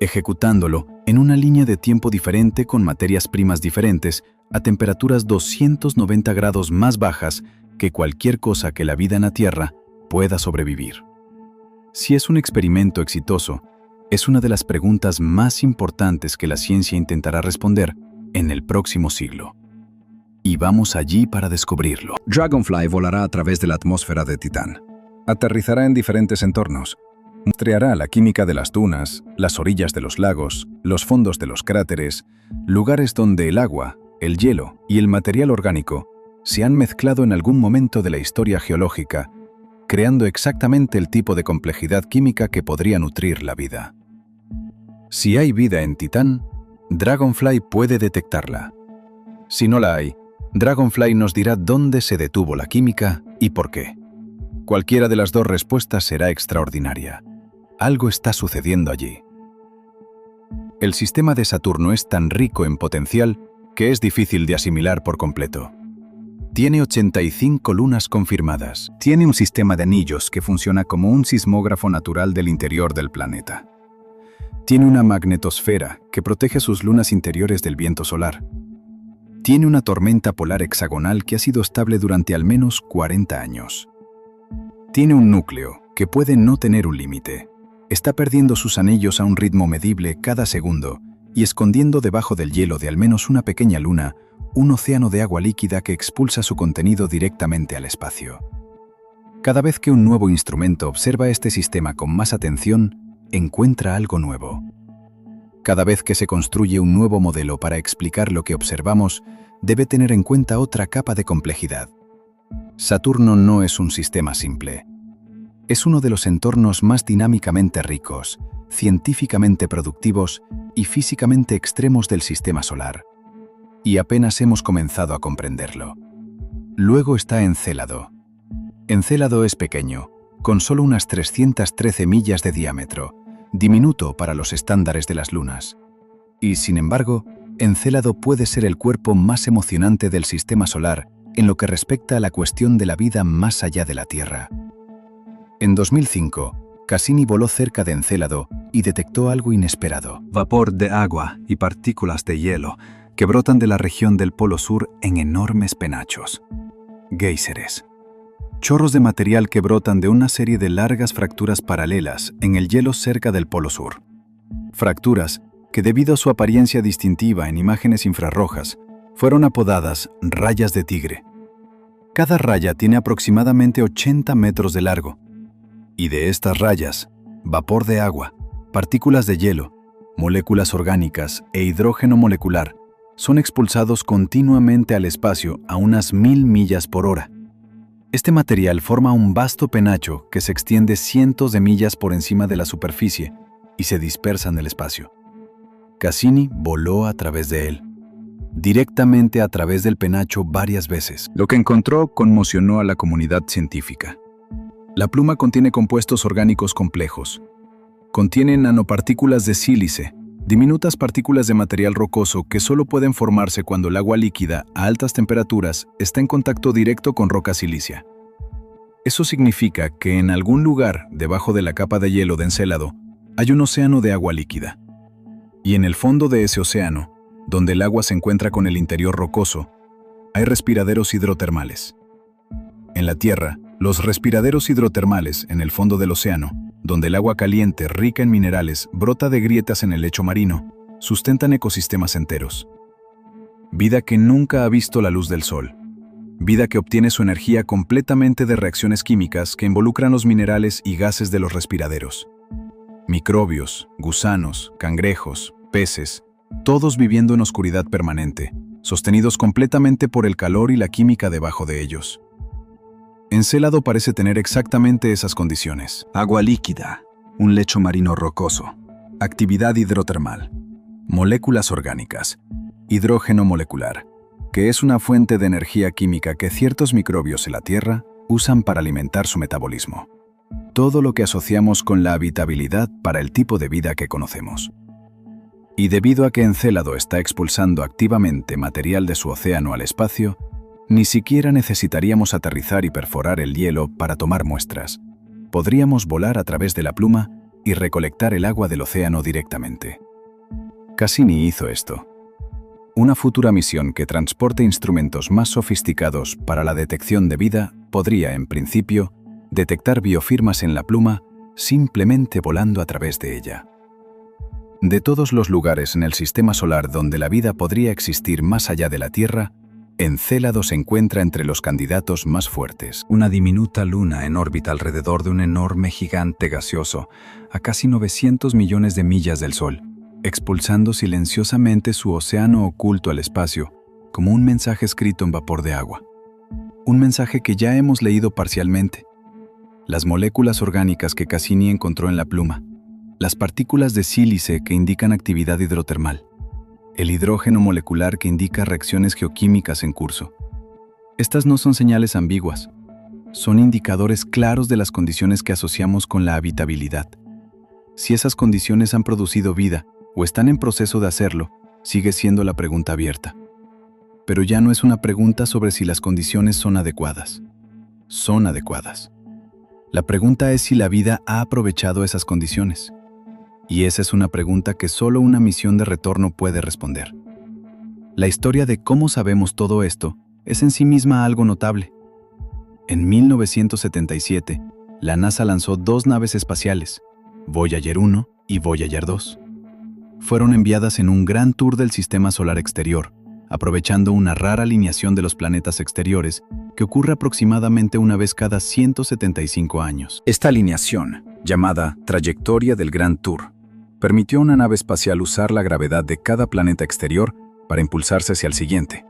ejecutándolo en una línea de tiempo diferente con materias primas diferentes a temperaturas 290 grados más bajas que cualquier cosa que la vida en la Tierra pueda sobrevivir. Si es un experimento exitoso, es una de las preguntas más importantes que la ciencia intentará responder en el próximo siglo. Y vamos allí para descubrirlo. Dragonfly volará a través de la atmósfera de Titán. Aterrizará en diferentes entornos. Muestreará la química de las dunas, las orillas de los lagos, los fondos de los cráteres, lugares donde el agua, el hielo y el material orgánico se han mezclado en algún momento de la historia geológica, creando exactamente el tipo de complejidad química que podría nutrir la vida. Si hay vida en Titán, Dragonfly puede detectarla. Si no la hay, Dragonfly nos dirá dónde se detuvo la química y por qué. Cualquiera de las dos respuestas será extraordinaria. Algo está sucediendo allí. El sistema de Saturno es tan rico en potencial que es difícil de asimilar por completo. Tiene 85 lunas confirmadas. Tiene un sistema de anillos que funciona como un sismógrafo natural del interior del planeta. Tiene una magnetosfera que protege sus lunas interiores del viento solar. Tiene una tormenta polar hexagonal que ha sido estable durante al menos 40 años. Tiene un núcleo que puede no tener un límite. Está perdiendo sus anillos a un ritmo medible cada segundo y escondiendo debajo del hielo de al menos una pequeña luna un océano de agua líquida que expulsa su contenido directamente al espacio. Cada vez que un nuevo instrumento observa este sistema con más atención, encuentra algo nuevo. Cada vez que se construye un nuevo modelo para explicar lo que observamos, debe tener en cuenta otra capa de complejidad. Saturno no es un sistema simple. Es uno de los entornos más dinámicamente ricos, científicamente productivos y físicamente extremos del sistema solar. Y apenas hemos comenzado a comprenderlo. Luego está Encélado. Encélado es pequeño, con solo unas 313 millas de diámetro, diminuto para los estándares de las lunas. Y, sin embargo, Encélado puede ser el cuerpo más emocionante del sistema solar en lo que respecta a la cuestión de la vida más allá de la Tierra. En 2005, Cassini voló cerca de Encélado y detectó algo inesperado. Vapor de agua y partículas de hielo que brotan de la región del Polo Sur en enormes penachos. Géiseres. Chorros de material que brotan de una serie de largas fracturas paralelas en el hielo cerca del Polo Sur. Fracturas que, debido a su apariencia distintiva en imágenes infrarrojas, fueron apodadas rayas de tigre. Cada raya tiene aproximadamente 80 metros de largo. Y de estas rayas, vapor de agua, partículas de hielo, moléculas orgánicas e hidrógeno molecular son expulsados continuamente al espacio a unas 1000 millas por hora. Este material forma un vasto penacho que se extiende cientos de millas por encima de la superficie y se dispersa en el espacio. Cassini voló a través de él, directamente a través del penacho varias veces. Lo que encontró conmocionó a la comunidad científica. La pluma contiene compuestos orgánicos complejos. Contiene nanopartículas de sílice, diminutas partículas de material rocoso que solo pueden formarse cuando el agua líquida a altas temperaturas está en contacto directo con roca silicia. Eso significa que en algún lugar debajo de la capa de hielo de Encélado hay un océano de agua líquida. Y en el fondo de ese océano, donde el agua se encuentra con el interior rocoso, hay respiraderos hidrotermales. En la Tierra, los respiraderos hidrotermales en el fondo del océano, donde el agua caliente, rica en minerales, brota de grietas en el lecho marino, sustentan ecosistemas enteros. Vida que nunca ha visto la luz del sol. Vida que obtiene su energía completamente de reacciones químicas que involucran los minerales y gases de los respiraderos. Microbios, gusanos, cangrejos, peces, todos viviendo en oscuridad permanente, sostenidos completamente por el calor y la química debajo de ellos. Encélado parece tener exactamente esas condiciones. Agua líquida, un lecho marino rocoso, actividad hidrotermal, Moléculas orgánicas, hidrógeno molecular, que es una fuente de energía química que ciertos microbios en la Tierra usan para alimentar su metabolismo. Todo lo que asociamos con la habitabilidad para el tipo de vida que conocemos. Y debido a que Encélado está expulsando activamente material de su océano al espacio, ni siquiera necesitaríamos aterrizar y perforar el hielo para tomar muestras. Podríamos volar a través de la pluma y recolectar el agua del océano directamente. Cassini hizo esto. Una futura misión que transporte instrumentos más sofisticados para la detección de vida podría, en principio, detectar biofirmas en la pluma simplemente volando a través de ella. De todos los lugares en el sistema solar donde la vida podría existir más allá de la Tierra, Encélado se encuentra entre los candidatos más fuertes. Una diminuta luna en órbita alrededor de un enorme gigante gaseoso, a casi 900 millones de millas del Sol, expulsando silenciosamente su océano oculto al espacio, como un mensaje escrito en vapor de agua. Un mensaje que ya hemos leído parcialmente. Las moléculas orgánicas que Cassini encontró en la pluma, las partículas de sílice que indican actividad hidrotermal, el hidrógeno molecular que indica reacciones geoquímicas en curso. Estas no son señales ambiguas, son indicadores claros de las condiciones que asociamos con la habitabilidad. Si esas condiciones han producido vida o están en proceso de hacerlo, sigue siendo la pregunta abierta. Pero ya no es una pregunta sobre si las condiciones son adecuadas. Son adecuadas. La pregunta es si la vida ha aprovechado esas condiciones. Y esa es una pregunta que solo una misión de retorno puede responder. La historia de cómo sabemos todo esto es en sí misma algo notable. En 1977, la NASA lanzó 2 naves espaciales, Voyager 1 y Voyager 2. Fueron enviadas en un gran tour del sistema solar exterior, aprovechando una rara alineación de los planetas exteriores que ocurre aproximadamente una vez cada 175 años. Esta alineación, llamada trayectoria del Gran Tour, permitió a una nave espacial usar la gravedad de cada planeta exterior para impulsarse hacia el siguiente,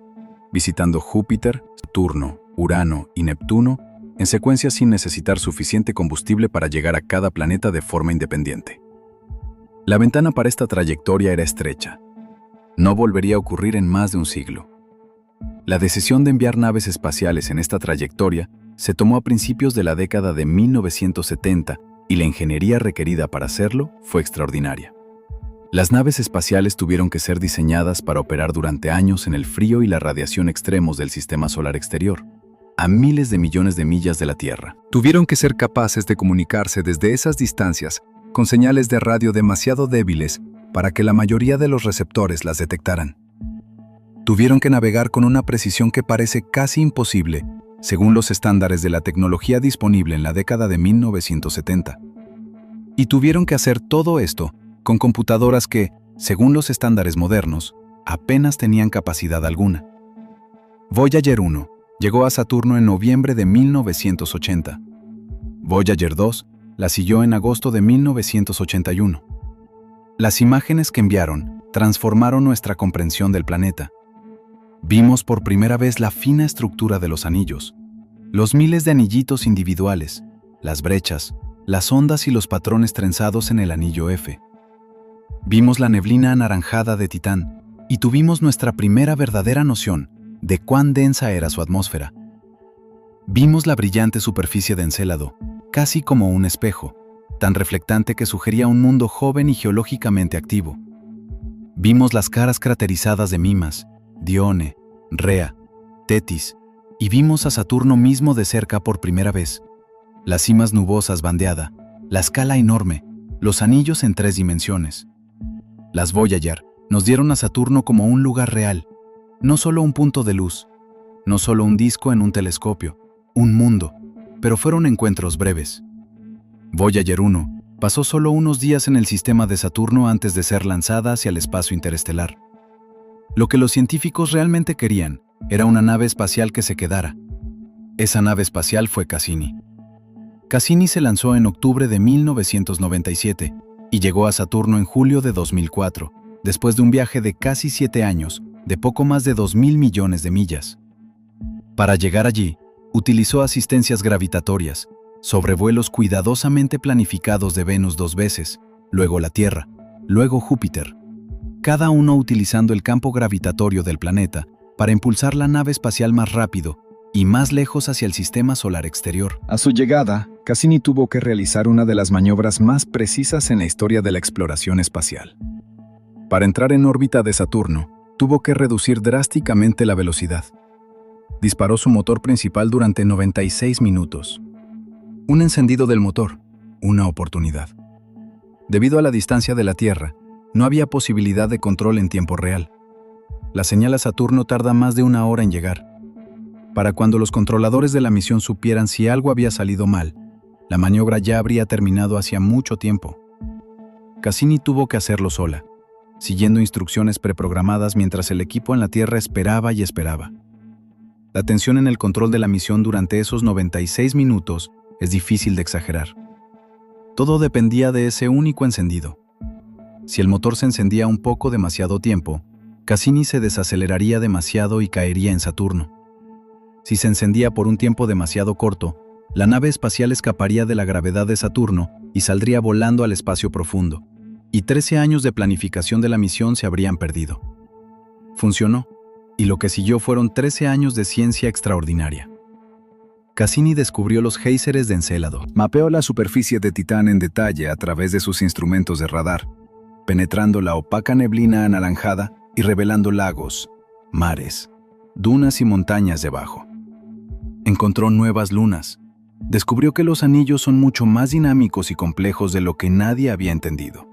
visitando Júpiter, Saturno, Urano y Neptuno en secuencia sin necesitar suficiente combustible para llegar a cada planeta de forma independiente. La ventana para esta trayectoria era estrecha. No volvería a ocurrir en más de un siglo. La decisión de enviar naves espaciales en esta trayectoria se tomó a principios de la década de 1970 y la ingeniería requerida para hacerlo fue extraordinaria. Las naves espaciales tuvieron que ser diseñadas para operar durante años en el frío y la radiación extremos del sistema solar exterior, a miles de millones de millas de la Tierra. Tuvieron que ser capaces de comunicarse desde esas distancias con señales de radio demasiado débiles para que la mayoría de los receptores las detectaran. Tuvieron que navegar con una precisión que parece casi imposible, según los estándares de la tecnología disponible en la década de 1970. Y tuvieron que hacer todo esto con computadoras que, según los estándares modernos, apenas tenían capacidad alguna. Voyager 1 llegó a Saturno en noviembre de 1980. Voyager 2 la siguió en agosto de 1981. Las imágenes que enviaron transformaron nuestra comprensión del planeta. Vimos por primera vez la fina estructura de los anillos, los miles de anillitos individuales, las brechas, las ondas y los patrones trenzados en el anillo F. Vimos la neblina anaranjada de Titán y tuvimos nuestra primera verdadera noción de cuán densa era su atmósfera. Vimos la brillante superficie de Encélado, casi como un espejo, tan reflectante que sugería un mundo joven y geológicamente activo. Vimos las caras craterizadas de Mimas, Dione, Rea, Tetis, y vimos a Saturno mismo de cerca por primera vez. Las cimas nubosas bandeada, la escala enorme, los anillos en 3 dimensiones. Las Voyager nos dieron a Saturno como un lugar real, no solo un punto de luz, no solo un disco en un telescopio, un mundo, pero fueron encuentros breves. Voyager 1 pasó solo unos días en el sistema de Saturno antes de ser lanzada hacia el espacio interestelar. Lo que los científicos realmente querían era una nave espacial que se quedara. Esa nave espacial fue Cassini. Cassini se lanzó en octubre de 1997 y llegó a Saturno en julio de 2004, después de un viaje de casi 7 años, de poco más de 2.000 millones de millas. Para llegar allí, utilizó asistencias gravitatorias, sobrevuelos cuidadosamente planificados de Venus 2 veces, luego la Tierra, luego Júpiter, cada uno utilizando el campo gravitatorio del planeta para impulsar la nave espacial más rápido y más lejos hacia el sistema solar exterior. A su llegada, Cassini tuvo que realizar una de las maniobras más precisas en la historia de la exploración espacial. Para entrar en órbita de Saturno, tuvo que reducir drásticamente la velocidad. Disparó su motor principal durante 96 minutos. Un encendido del motor, una oportunidad. Debido a la distancia de la Tierra, no había posibilidad de control en tiempo real. La señal a Saturno tarda más de 1 hora en llegar. Para cuando los controladores de la misión supieran si algo había salido mal, la maniobra ya habría terminado hacía mucho tiempo. Cassini tuvo que hacerlo sola, siguiendo instrucciones preprogramadas mientras el equipo en la Tierra esperaba y esperaba. La tensión en el control de la misión durante esos 96 minutos es difícil de exagerar. Todo dependía de ese único encendido. Si el motor se encendía un poco demasiado tiempo, Cassini se desaceleraría demasiado y caería en Saturno. Si se encendía por un tiempo demasiado corto, la nave espacial escaparía de la gravedad de Saturno y saldría volando al espacio profundo, y 13 años de planificación de la misión se habrían perdido. Funcionó, y lo que siguió fueron 13 años de ciencia extraordinaria. Cassini descubrió los géiseres de Encélado. Mapeó la superficie de Titán en detalle a través de sus instrumentos de radar, penetrando la opaca neblina anaranjada y revelando lagos, mares, dunas y montañas debajo. Encontró nuevas lunas. Descubrió que los anillos son mucho más dinámicos y complejos de lo que nadie había entendido.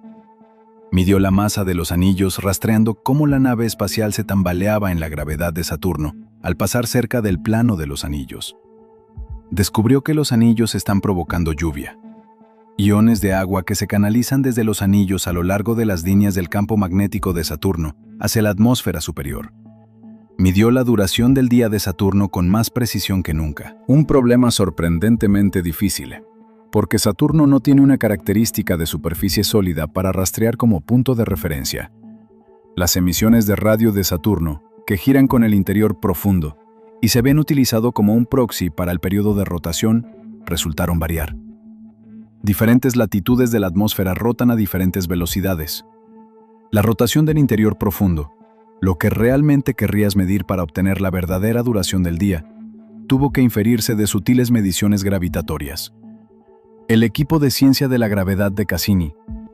Midió la masa de los anillos rastreando cómo la nave espacial se tambaleaba en la gravedad de Saturno al pasar cerca del plano de los anillos. Descubrió que los anillos están provocando lluvia. Iones de agua que se canalizan desde los anillos a lo largo de las líneas del campo magnético de Saturno hacia la atmósfera superior. Midió la duración del día de Saturno con más precisión que nunca. Un problema sorprendentemente difícil, porque Saturno no tiene una característica de superficie sólida para rastrear como punto de referencia. Las emisiones de radio de Saturno, que giran con el interior profundo y se ven utilizado como un proxy para el periodo de rotación, resultaron variar. Diferentes latitudes de la atmósfera rotan a diferentes velocidades. La rotación del interior profundo, lo que realmente querrías medir para obtener la verdadera duración del día, tuvo que inferirse de sutiles mediciones gravitatorias. El equipo de ciencia de la gravedad de Cassini,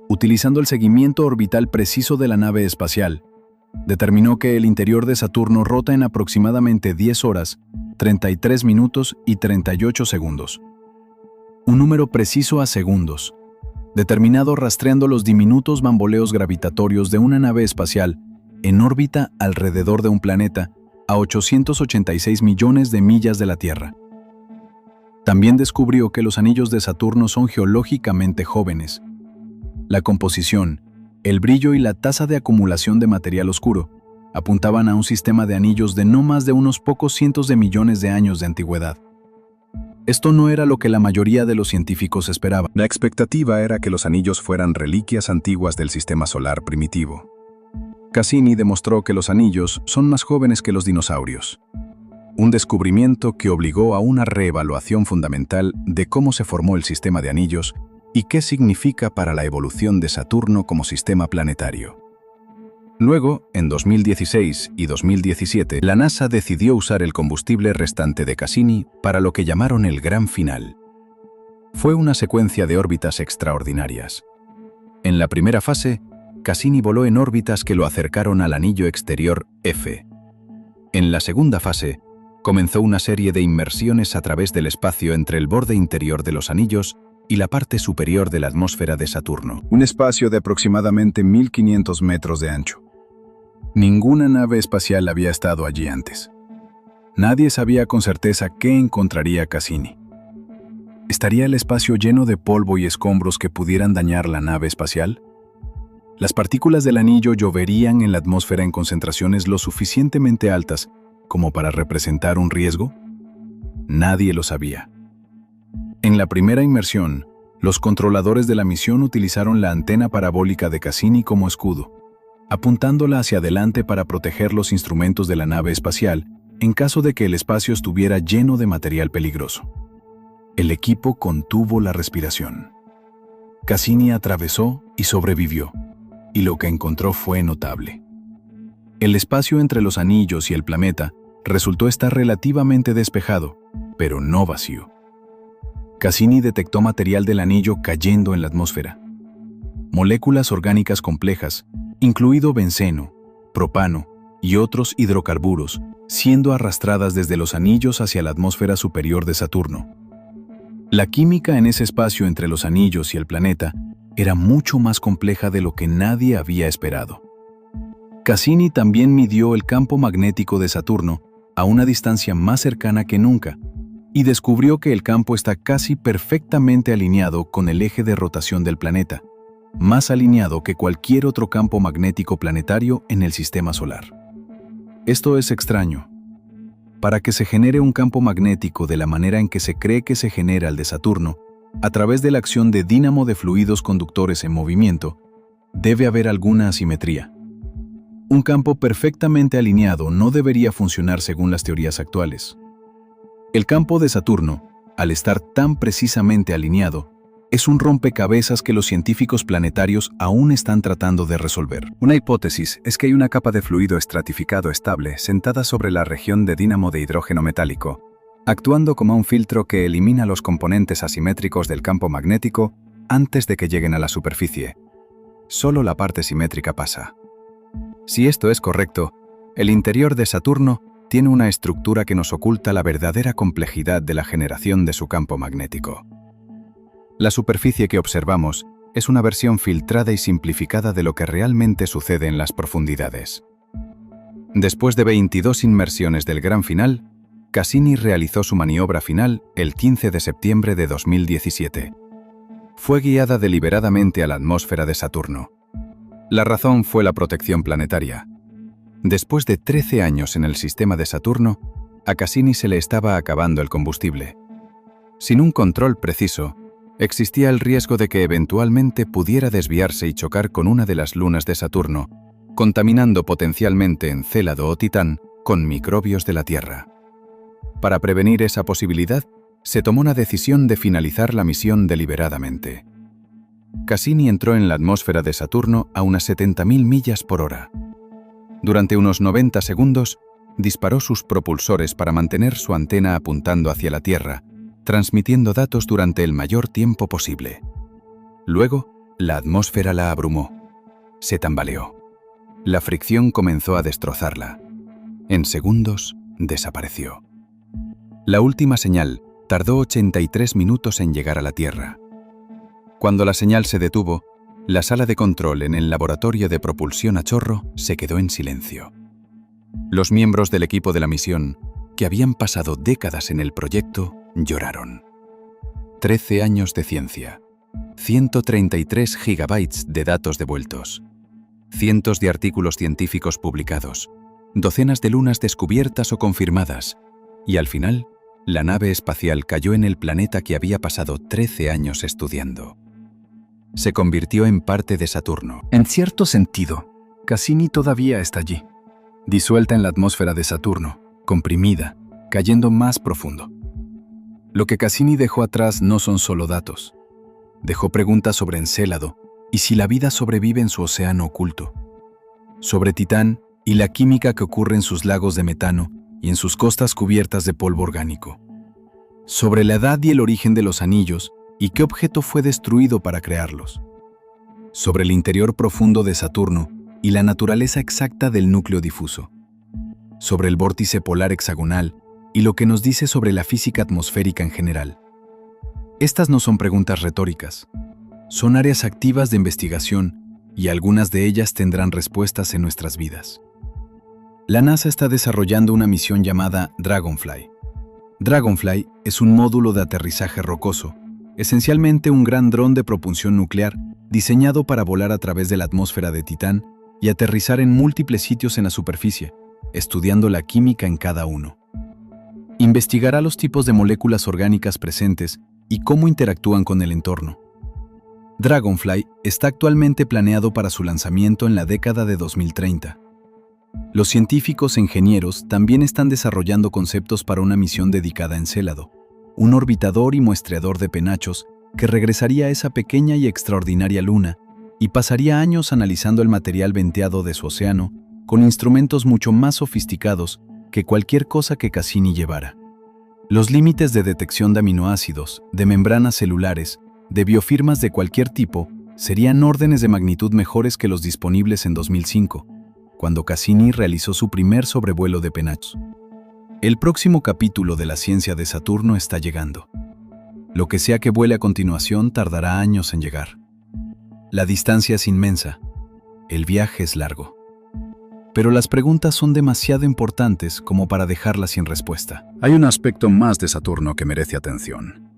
utilizando el seguimiento orbital preciso de la nave espacial, determinó que el interior de Saturno rota en aproximadamente 10 horas, 33 minutos y 38 segundos. Un número preciso a segundos, determinado rastreando los diminutos bamboleos gravitatorios de una nave espacial en órbita alrededor de un planeta a 886 millones de millas de la Tierra. También descubrió que los anillos de Saturno son geológicamente jóvenes. La composición, el brillo y la tasa de acumulación de material oscuro apuntaban a un sistema de anillos de no más de unos pocos cientos de millones de años de antigüedad. Esto no era lo que la mayoría de los científicos esperaban. La expectativa era que los anillos fueran reliquias antiguas del sistema solar primitivo. Cassini demostró que los anillos son más jóvenes que los dinosaurios. Un descubrimiento que obligó a una reevaluación fundamental de cómo se formó el sistema de anillos y qué significa para la evolución de Saturno como sistema planetario. Luego, en 2016 y 2017, la NASA decidió usar el combustible restante de Cassini para lo que llamaron el Gran Final. Fue una secuencia de órbitas extraordinarias. En la primera fase, Cassini voló en órbitas que lo acercaron al anillo exterior F. En la segunda fase, comenzó una serie de inmersiones a través del espacio entre el borde interior de los anillos y la parte superior de la atmósfera de Saturno. Un espacio de aproximadamente 1.500 metros de ancho. Ninguna nave espacial había estado allí antes. Nadie sabía con certeza qué encontraría Cassini. ¿Estaría el espacio lleno de polvo y escombros que pudieran dañar la nave espacial? ¿Las partículas del anillo lloverían en la atmósfera en concentraciones lo suficientemente altas como para representar un riesgo? Nadie lo sabía. En la primera inmersión, los controladores de la misión utilizaron la antena parabólica de Cassini como escudo, apuntándola hacia adelante para proteger los instrumentos de la nave espacial en caso de que el espacio estuviera lleno de material peligroso. El equipo contuvo la respiración. Cassini atravesó y sobrevivió, y lo que encontró fue notable. El espacio entre los anillos y el planeta resultó estar relativamente despejado, pero no vacío. Cassini detectó material del anillo cayendo en la atmósfera. Moléculas orgánicas complejas, incluido benceno, propano y otros hidrocarburos, siendo arrastradas desde los anillos hacia la atmósfera superior de Saturno. La química en ese espacio entre los anillos y el planeta era mucho más compleja de lo que nadie había esperado. Cassini también midió el campo magnético de Saturno a una distancia más cercana que nunca y descubrió que el campo está casi perfectamente alineado con el eje de rotación del planeta, más alineado que cualquier otro campo magnético planetario en el sistema solar. Esto es extraño. Para que se genere un campo magnético de la manera en que se cree que se genera el de Saturno, a través de la acción de dínamo de fluidos conductores en movimiento, debe haber alguna asimetría. Un campo perfectamente alineado no debería funcionar según las teorías actuales. El campo de Saturno, al estar tan precisamente alineado, es un rompecabezas que los científicos planetarios aún están tratando de resolver. Una hipótesis es que hay una capa de fluido estratificado estable sentada sobre la región de dínamo de hidrógeno metálico, actuando como un filtro que elimina los componentes asimétricos del campo magnético antes de que lleguen a la superficie. Solo la parte simétrica pasa. Si esto es correcto, el interior de Saturno tiene una estructura que nos oculta la verdadera complejidad de la generación de su campo magnético. La superficie que observamos es una versión filtrada y simplificada de lo que realmente sucede en las profundidades. Después de 22 inmersiones del gran final, Cassini realizó su maniobra final el 15 de septiembre de 2017. Fue guiada deliberadamente a la atmósfera de Saturno. La razón fue la protección planetaria. Después de 13 años en el sistema de Saturno, a Cassini se le estaba acabando el combustible. Sin un control preciso, existía el riesgo de que eventualmente pudiera desviarse y chocar con una de las lunas de Saturno, contaminando potencialmente Encélado o Titán con microbios de la Tierra. Para prevenir esa posibilidad, se tomó una decisión de finalizar la misión deliberadamente. Cassini entró en la atmósfera de Saturno a unas 70.000 millas por hora. Durante unos 90 segundos, disparó sus propulsores para mantener su antena apuntando hacia la Tierra, transmitiendo datos durante el mayor tiempo posible. Luego, la atmósfera la abrumó. Se tambaleó. La fricción comenzó a destrozarla. En segundos, desapareció. La última señal tardó 83 minutos en llegar a la Tierra. Cuando la señal se detuvo, la sala de control en el laboratorio de propulsión a chorro se quedó en silencio. Los miembros del equipo de la misión, que habían pasado décadas en el proyecto, lloraron. 13 años de ciencia, 133 gigabytes de datos devueltos, cientos de artículos científicos publicados, docenas de lunas descubiertas o confirmadas, y al final, la nave espacial cayó en el planeta que había pasado 13 años estudiando. Se convirtió en parte de Saturno. En cierto sentido, Cassini todavía está allí, disuelta en la atmósfera de Saturno, comprimida, cayendo más profundo. Lo que Cassini dejó atrás no son solo datos. Dejó preguntas sobre Encélado y si la vida sobrevive en su océano oculto, sobre Titán y la química que ocurre en sus lagos de metano y en sus costas cubiertas de polvo orgánico, sobre la edad y el origen de los anillos y qué objeto fue destruido para crearlos, sobre el interior profundo de Saturno y la naturaleza exacta del núcleo difuso, sobre el vórtice polar hexagonal y lo que nos dice sobre la física atmosférica en general. Estas no son preguntas retóricas, son áreas activas de investigación y algunas de ellas tendrán respuestas en nuestras vidas. La NASA está desarrollando una misión llamada Dragonfly. Dragonfly es un módulo de aterrizaje rocoso, esencialmente un gran dron de propulsión nuclear diseñado para volar a través de la atmósfera de Titán y aterrizar en múltiples sitios en la superficie, estudiando la química en cada uno. Investigará los tipos de moléculas orgánicas presentes y cómo interactúan con el entorno. Dragonfly está actualmente planeado para su lanzamiento en la década de 2030. Los científicos e ingenieros también están desarrollando conceptos para una misión dedicada a Encélado, un orbitador y muestreador de penachos que regresaría a esa pequeña y extraordinaria luna y pasaría años analizando el material venteado de su océano con instrumentos mucho más sofisticados que cualquier cosa que Cassini llevara. Los límites de detección de aminoácidos, de membranas celulares, de biofirmas de cualquier tipo, serían órdenes de magnitud mejores que los disponibles en 2005, cuando Cassini realizó su primer sobrevuelo de penachos. El próximo capítulo de la ciencia de Saturno está llegando. Lo que sea que vuele a continuación tardará años en llegar. La distancia es inmensa, el viaje es largo. Pero las preguntas son demasiado importantes como para dejarlas sin respuesta. Hay un aspecto más de Saturno que merece atención.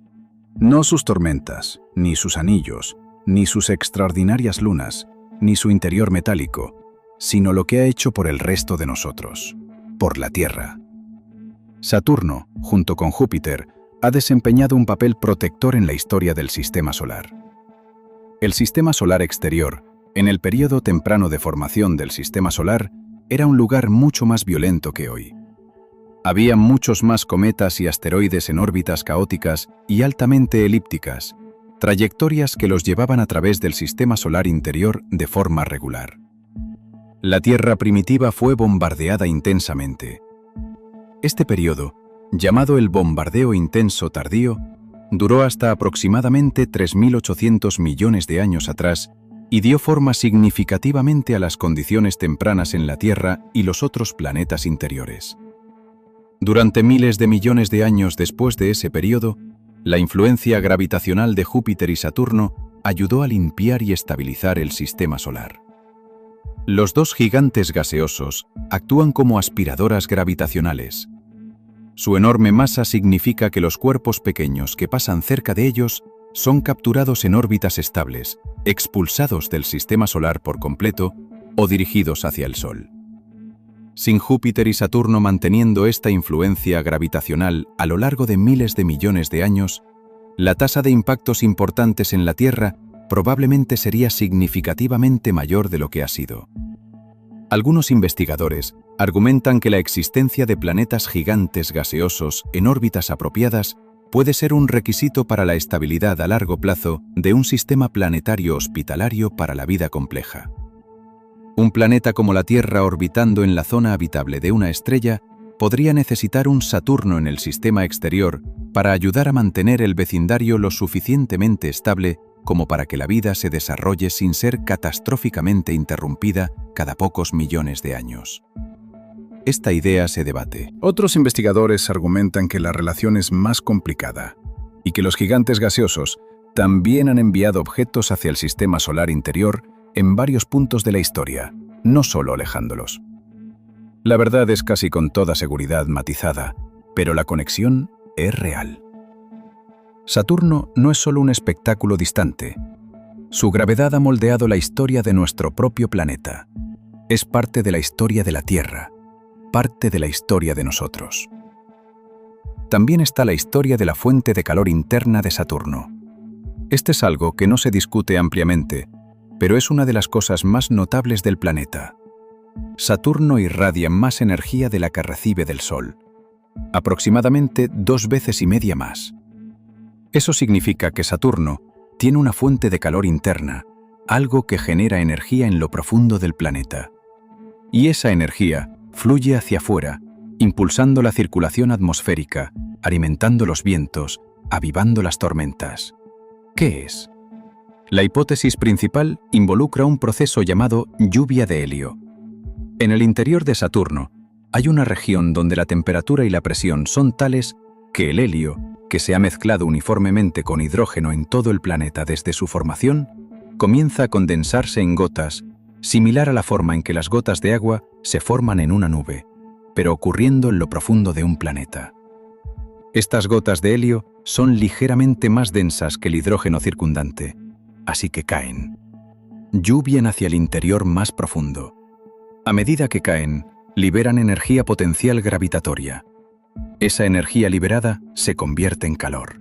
No sus tormentas, ni sus anillos, ni sus extraordinarias lunas, ni su interior metálico, sino lo que ha hecho por el resto de nosotros, por la Tierra. Saturno, junto con Júpiter, ha desempeñado un papel protector en la historia del Sistema Solar. El Sistema Solar exterior, en el período temprano de formación del Sistema Solar, era un lugar mucho más violento que hoy. Había muchos más cometas y asteroides en órbitas caóticas y altamente elípticas, trayectorias que los llevaban a través del Sistema Solar interior de forma regular. La Tierra primitiva fue bombardeada intensamente. Este periodo, llamado el bombardeo intenso tardío, duró hasta aproximadamente 3.800 millones de años atrás y dio forma significativamente a las condiciones tempranas en la Tierra y los otros planetas interiores. Durante miles de millones de años después de ese periodo, la influencia gravitacional de Júpiter y Saturno ayudó a limpiar y estabilizar el Sistema Solar. Los dos gigantes gaseosos actúan como aspiradoras gravitacionales. Su enorme masa significa que los cuerpos pequeños que pasan cerca de ellos son capturados en órbitas estables, expulsados del Sistema Solar por completo o dirigidos hacia el Sol. Sin Júpiter y Saturno manteniendo esta influencia gravitacional a lo largo de miles de millones de años, la tasa de impactos importantes en la Tierra probablemente sería significativamente mayor de lo que ha sido. Algunos investigadores argumentan que la existencia de planetas gigantes gaseosos en órbitas apropiadas puede ser un requisito para la estabilidad a largo plazo de un sistema planetario hospitalario para la vida compleja. Un planeta como la Tierra orbitando en la zona habitable de una estrella podría necesitar un Saturno en el sistema exterior para ayudar a mantener el vecindario lo suficientemente estable como para que la vida se desarrolle sin ser catastróficamente interrumpida cada pocos millones de años. Esta idea se debate. Otros investigadores argumentan que la relación es más complicada y que los gigantes gaseosos también han enviado objetos hacia el Sistema Solar interior en varios puntos de la historia, no solo alejándolos. La verdad es casi con toda seguridad matizada, pero la conexión es real. Saturno no es solo un espectáculo distante. Su gravedad ha moldeado la historia de nuestro propio planeta. Es parte de la historia de la Tierra, parte de la historia de nosotros. También está la historia de la fuente de calor interna de Saturno. Este es algo que no se discute ampliamente, pero es una de las cosas más notables del planeta. Saturno irradia más energía de la que recibe del Sol, aproximadamente 2,5 veces más. Eso significa que Saturno tiene una fuente de calor interna, algo que genera energía en lo profundo del planeta. Y esa energía fluye hacia afuera, impulsando la circulación atmosférica, alimentando los vientos, avivando las tormentas. ¿Qué es? La hipótesis principal involucra un proceso llamado lluvia de helio. En el interior de Saturno hay una región donde la temperatura y la presión son tales que el helio, que se ha mezclado uniformemente con hidrógeno en todo el planeta desde su formación, comienza a condensarse en gotas similar a la forma en que las gotas de agua se forman en una nube, pero ocurriendo en lo profundo de un planeta. Estas gotas de helio son ligeramente más densas que el hidrógeno circundante, así que caen. Lluvian hacia el interior más profundo. A medida que caen, liberan energía potencial gravitatoria. Esa energía liberada se convierte en calor.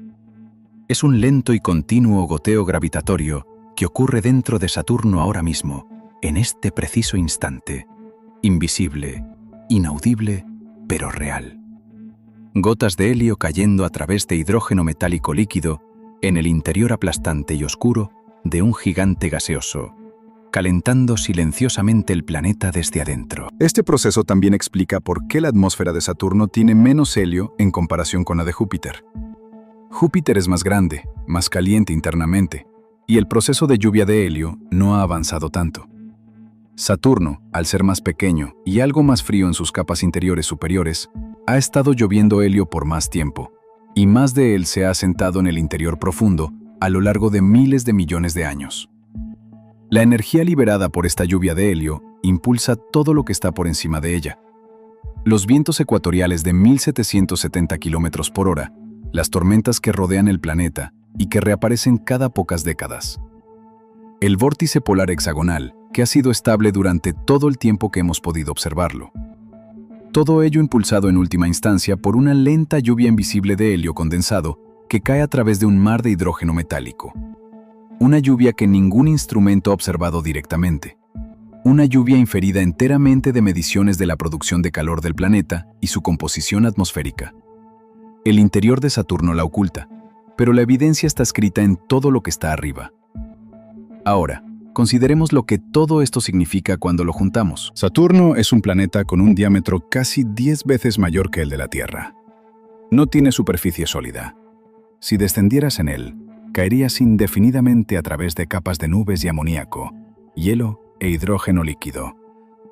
Es un lento y continuo goteo gravitatorio que ocurre dentro de Saturno ahora mismo, en este preciso instante, invisible, inaudible, pero real. Gotas de helio cayendo a través de hidrógeno metálico líquido en el interior aplastante y oscuro de un gigante gaseoso, calentando silenciosamente el planeta desde adentro. Este proceso también explica por qué la atmósfera de Saturno tiene menos helio en comparación con la de Júpiter. Júpiter es más grande, más caliente internamente, y el proceso de lluvia de helio no ha avanzado tanto. Saturno, al ser más pequeño y algo más frío en sus capas interiores superiores, ha estado lloviendo helio por más tiempo, y más de él se ha asentado en el interior profundo a lo largo de miles de millones de años. La energía liberada por esta lluvia de helio impulsa todo lo que está por encima de ella. Los vientos ecuatoriales de 1770 km por hora, las tormentas que rodean el planeta y que reaparecen cada pocas décadas. El vórtice polar hexagonal, que ha sido estable durante todo el tiempo que hemos podido observarlo. Todo ello impulsado en última instancia por una lenta lluvia invisible de helio condensado que cae a través de un mar de hidrógeno metálico. Una lluvia que ningún instrumento ha observado directamente. Una lluvia inferida enteramente de mediciones de la producción de calor del planeta y su composición atmosférica. El interior de Saturno la oculta, pero la evidencia está escrita en todo lo que está arriba. Ahora, consideremos lo que todo esto significa cuando lo juntamos. Saturno es un planeta con un diámetro casi 10 veces mayor que el de la Tierra. No tiene superficie sólida. Si descendieras en él, caerías indefinidamente a través de capas de nubes y amoníaco, hielo e hidrógeno líquido,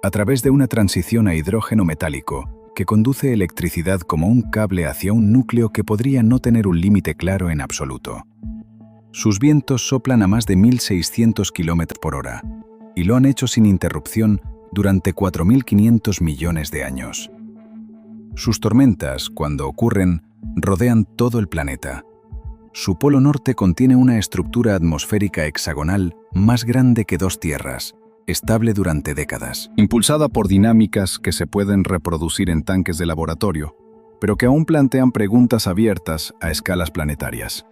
a través de una transición a hidrógeno metálico que conduce electricidad como un cable hacia un núcleo que podría no tener un límite claro en absoluto. Sus vientos soplan a más de 1.600 km por hora, y lo han hecho sin interrupción durante 4.500 millones de años. Sus tormentas, cuando ocurren, rodean todo el planeta. Su polo norte contiene una estructura atmosférica hexagonal más grande que 2 tierras, estable durante décadas. Impulsada por dinámicas que se pueden reproducir en tanques de laboratorio, pero que aún plantean preguntas abiertas a escalas planetarias.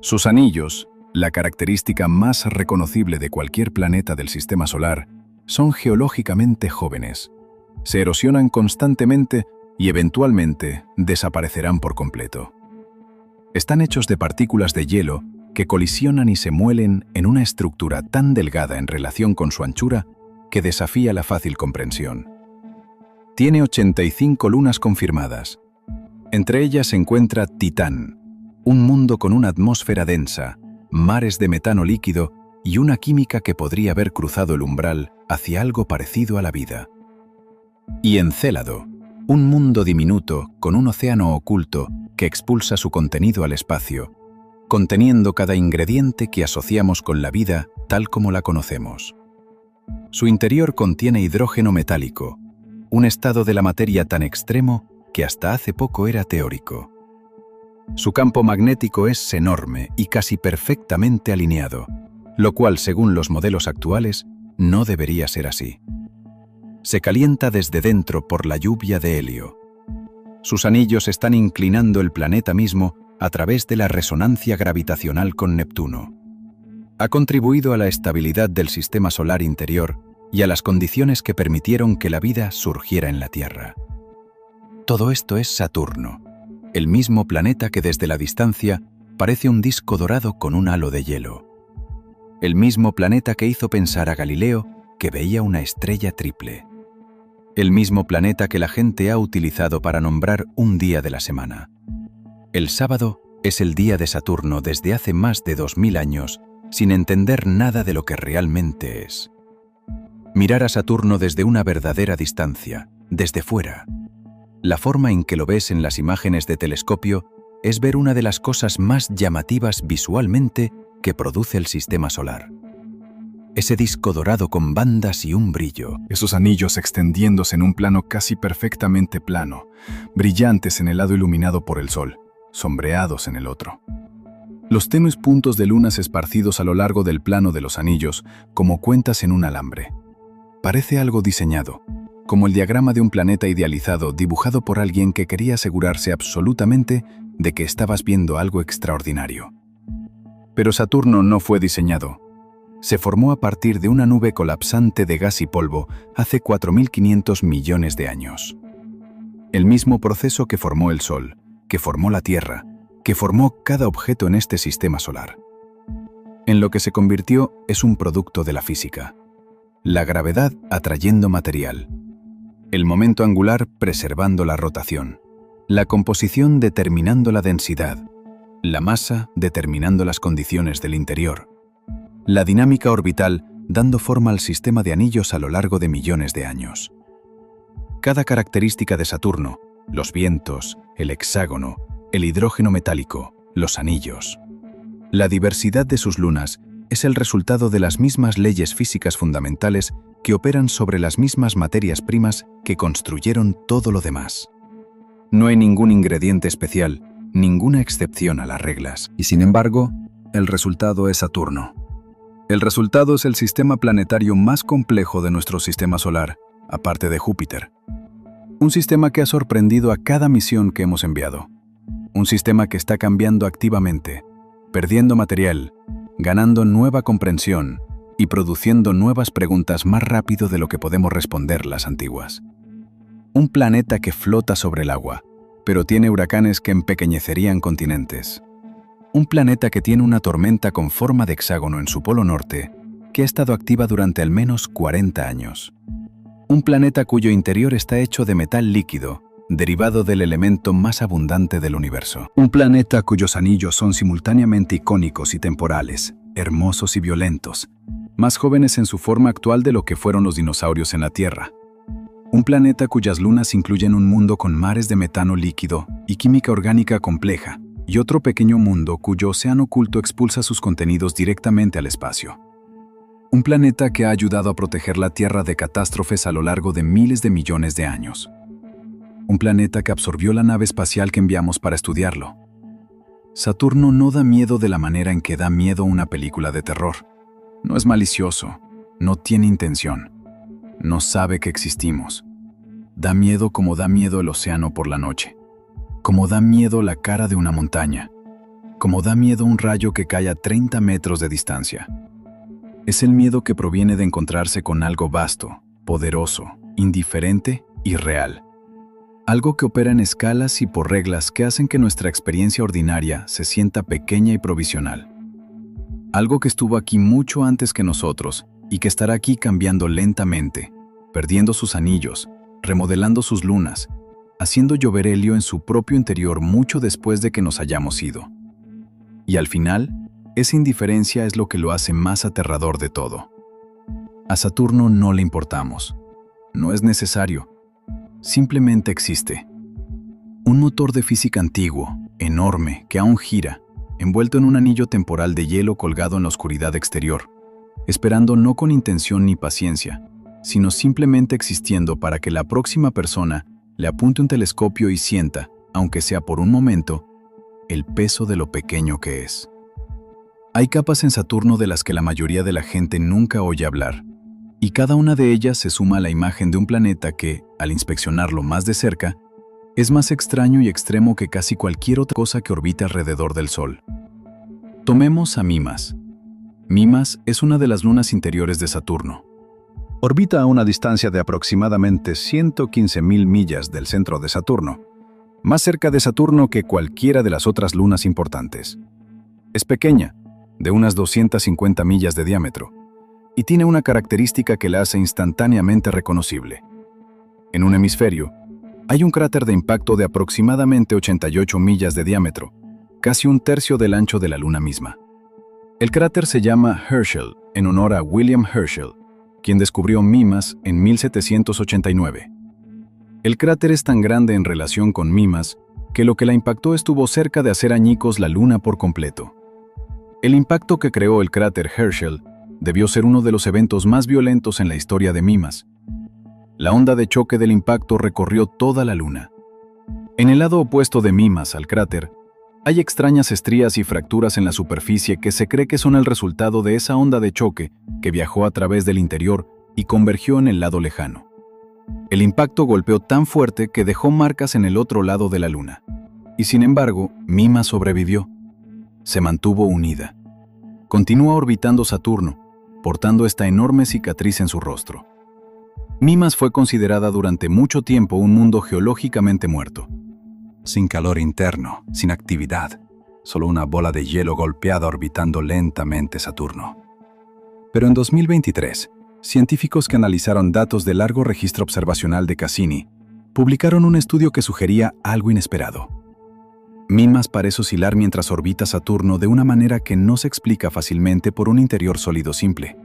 Sus anillos, la característica más reconocible de cualquier planeta del sistema solar, son geológicamente jóvenes. Se erosionan constantemente y eventualmente desaparecerán por completo. Están hechos de partículas de hielo que colisionan y se muelen en una estructura tan delgada en relación con su anchura que desafía la fácil comprensión. Tiene 85 lunas confirmadas. Entre ellas se encuentra Titán, un mundo con una atmósfera densa, mares de metano líquido y una química que podría haber cruzado el umbral hacia algo parecido a la vida. Y Encélado, un mundo diminuto con un océano oculto que expulsa su contenido al espacio, conteniendo cada ingrediente que asociamos con la vida tal como la conocemos. Su interior contiene hidrógeno metálico, un estado de la materia tan extremo que hasta hace poco era teórico. Su campo magnético es enorme y casi perfectamente alineado, lo cual, según los modelos actuales, no debería ser así. Se calienta desde dentro por la lluvia de helio. Sus anillos están inclinando el planeta mismo a través de la resonancia gravitacional con Neptuno. Ha contribuido a la estabilidad del sistema solar interior y a las condiciones que permitieron que la vida surgiera en la Tierra. Todo esto es Saturno, el mismo planeta que desde la distancia parece un disco dorado con un halo de hielo. El mismo planeta que hizo pensar a Galileo que veía una estrella triple. El mismo planeta que la gente ha utilizado para nombrar un día de la semana. El sábado es el día de Saturno desde hace más de 2000 años, sin entender nada de lo que realmente es. Mirar a Saturno desde una verdadera distancia, desde fuera. La forma en que lo ves en las imágenes de telescopio es ver una de las cosas más llamativas visualmente que produce el sistema solar. ese disco dorado con bandas y un brillo. Esos anillos extendiéndose en un plano casi perfectamente plano, brillantes en el lado iluminado por el sol, sombreados en el otro. Los tenues puntos de lunas esparcidos a lo largo del plano de los anillos, como cuentas en un alambre. Parece algo diseñado, como el diagrama de un planeta idealizado dibujado por alguien que quería asegurarse absolutamente de que estabas viendo algo extraordinario. Pero Saturno no fue diseñado. Se formó a partir de una nube colapsante de gas y polvo hace 4.500 millones de años. El mismo proceso que formó el Sol, que formó la Tierra, que formó cada objeto en este sistema solar. En lo que se convirtió es un producto de la física. La gravedad atrayendo material. El momento angular preservando la rotación. La composición determinando la densidad. La masa determinando las condiciones del interior. La dinámica orbital dando forma al sistema de anillos a lo largo de millones de años. Cada característica de Saturno, los vientos, el hexágono, el hidrógeno metálico, los anillos. La diversidad de sus lunas es el resultado de las mismas leyes físicas fundamentales que operan sobre las mismas materias primas que construyeron todo lo demás. No hay ningún ingrediente especial, ninguna excepción a las reglas. Y sin embargo, el resultado es Saturno. El resultado es el sistema planetario más complejo de nuestro sistema solar, aparte de Júpiter. Un sistema que ha sorprendido a cada misión que hemos enviado. Un sistema que está cambiando activamente, perdiendo material, ganando nueva comprensión y produciendo nuevas preguntas más rápido de lo que podemos responder las antiguas. Un planeta que flota sobre el agua, pero tiene huracanes que empequeñecerían continentes. Un planeta que tiene una tormenta con forma de hexágono en su polo norte, que ha estado activa durante al menos 40 años. Un planeta cuyo interior está hecho de metal líquido, derivado del elemento más abundante del universo. Un planeta cuyos anillos son simultáneamente icónicos y temporales, hermosos y violentos, más jóvenes en su forma actual de lo que fueron los dinosaurios en la Tierra. Un planeta cuyas lunas incluyen un mundo con mares de metano líquido y química orgánica compleja, y otro pequeño mundo cuyo océano oculto expulsa sus contenidos directamente al espacio. Un planeta que ha ayudado a proteger la Tierra de catástrofes a lo largo de miles de millones de años. Un planeta que absorbió la nave espacial que enviamos para estudiarlo. Saturno no da miedo de la manera en que da miedo una película de terror. No es malicioso, no tiene intención, no sabe que existimos. Da miedo como da miedo el océano por la noche, como da miedo la cara de una montaña, como da miedo un rayo que cae a 30 metros de distancia. Es el miedo que proviene de encontrarse con algo vasto, poderoso, indiferente y real. Algo que opera en escalas y por reglas que hacen que nuestra experiencia ordinaria se sienta pequeña y provisional. Algo que estuvo aquí mucho antes que nosotros y que estará aquí cambiando lentamente, perdiendo sus anillos, remodelando sus lunas, haciendo llover helio en su propio interior mucho después de que nos hayamos ido. Y al final, esa indiferencia es lo que lo hace más aterrador de todo. A Saturno no le importamos. No es necesario. Simplemente existe. Un motor de física antiguo, enorme, que aún gira, envuelto en un anillo temporal de hielo colgado en la oscuridad exterior, esperando no con intención ni paciencia, sino simplemente existiendo para que la próxima persona le apunte un telescopio y sienta, aunque sea por un momento, el peso de lo pequeño que es. Hay capas en Saturno de las que la mayoría de la gente nunca oye hablar, y cada una de ellas se suma a la imagen de un planeta que, al inspeccionarlo más de cerca, es más extraño y extremo que casi cualquier otra cosa que orbita alrededor del Sol. Tomemos a Mimas. Mimas es una de las lunas interiores de Saturno. Orbita a una distancia de aproximadamente 115.000 millas del centro de Saturno, más cerca de Saturno que cualquiera de las otras lunas importantes. Es pequeña, de unas 250 millas de diámetro, y tiene una característica que la hace instantáneamente reconocible. En un hemisferio, hay un cráter de impacto de aproximadamente 88 millas de diámetro, casi un tercio del ancho de la Luna misma. El cráter se llama Herschel, en honor a William Herschel, quien descubrió Mimas en 1789. El cráter es tan grande en relación con Mimas que lo que la impactó estuvo cerca de hacer añicos la Luna por completo. El impacto que creó el cráter Herschel debió ser uno de los eventos más violentos en la historia de Mimas. La onda de choque del impacto recorrió toda la Luna. En el lado opuesto de Mimas al cráter, hay extrañas estrías y fracturas en la superficie que se cree que son el resultado de esa onda de choque que viajó a través del interior y convergió en el lado lejano. El impacto golpeó tan fuerte que dejó marcas en el otro lado de la Luna. Y sin embargo, Mimas sobrevivió. Se mantuvo unida. Continúa orbitando Saturno, portando esta enorme cicatriz en su rostro. Mimas fue considerada durante mucho tiempo un mundo geológicamente muerto. Sin calor interno, sin actividad, solo una bola de hielo golpeada orbitando lentamente Saturno. Pero en 2023, científicos que analizaron datos del largo registro observacional de Cassini publicaron un estudio que sugería algo inesperado. Mimas parece oscilar mientras orbita Saturno de una manera que no se explica fácilmente por un interior sólido simple.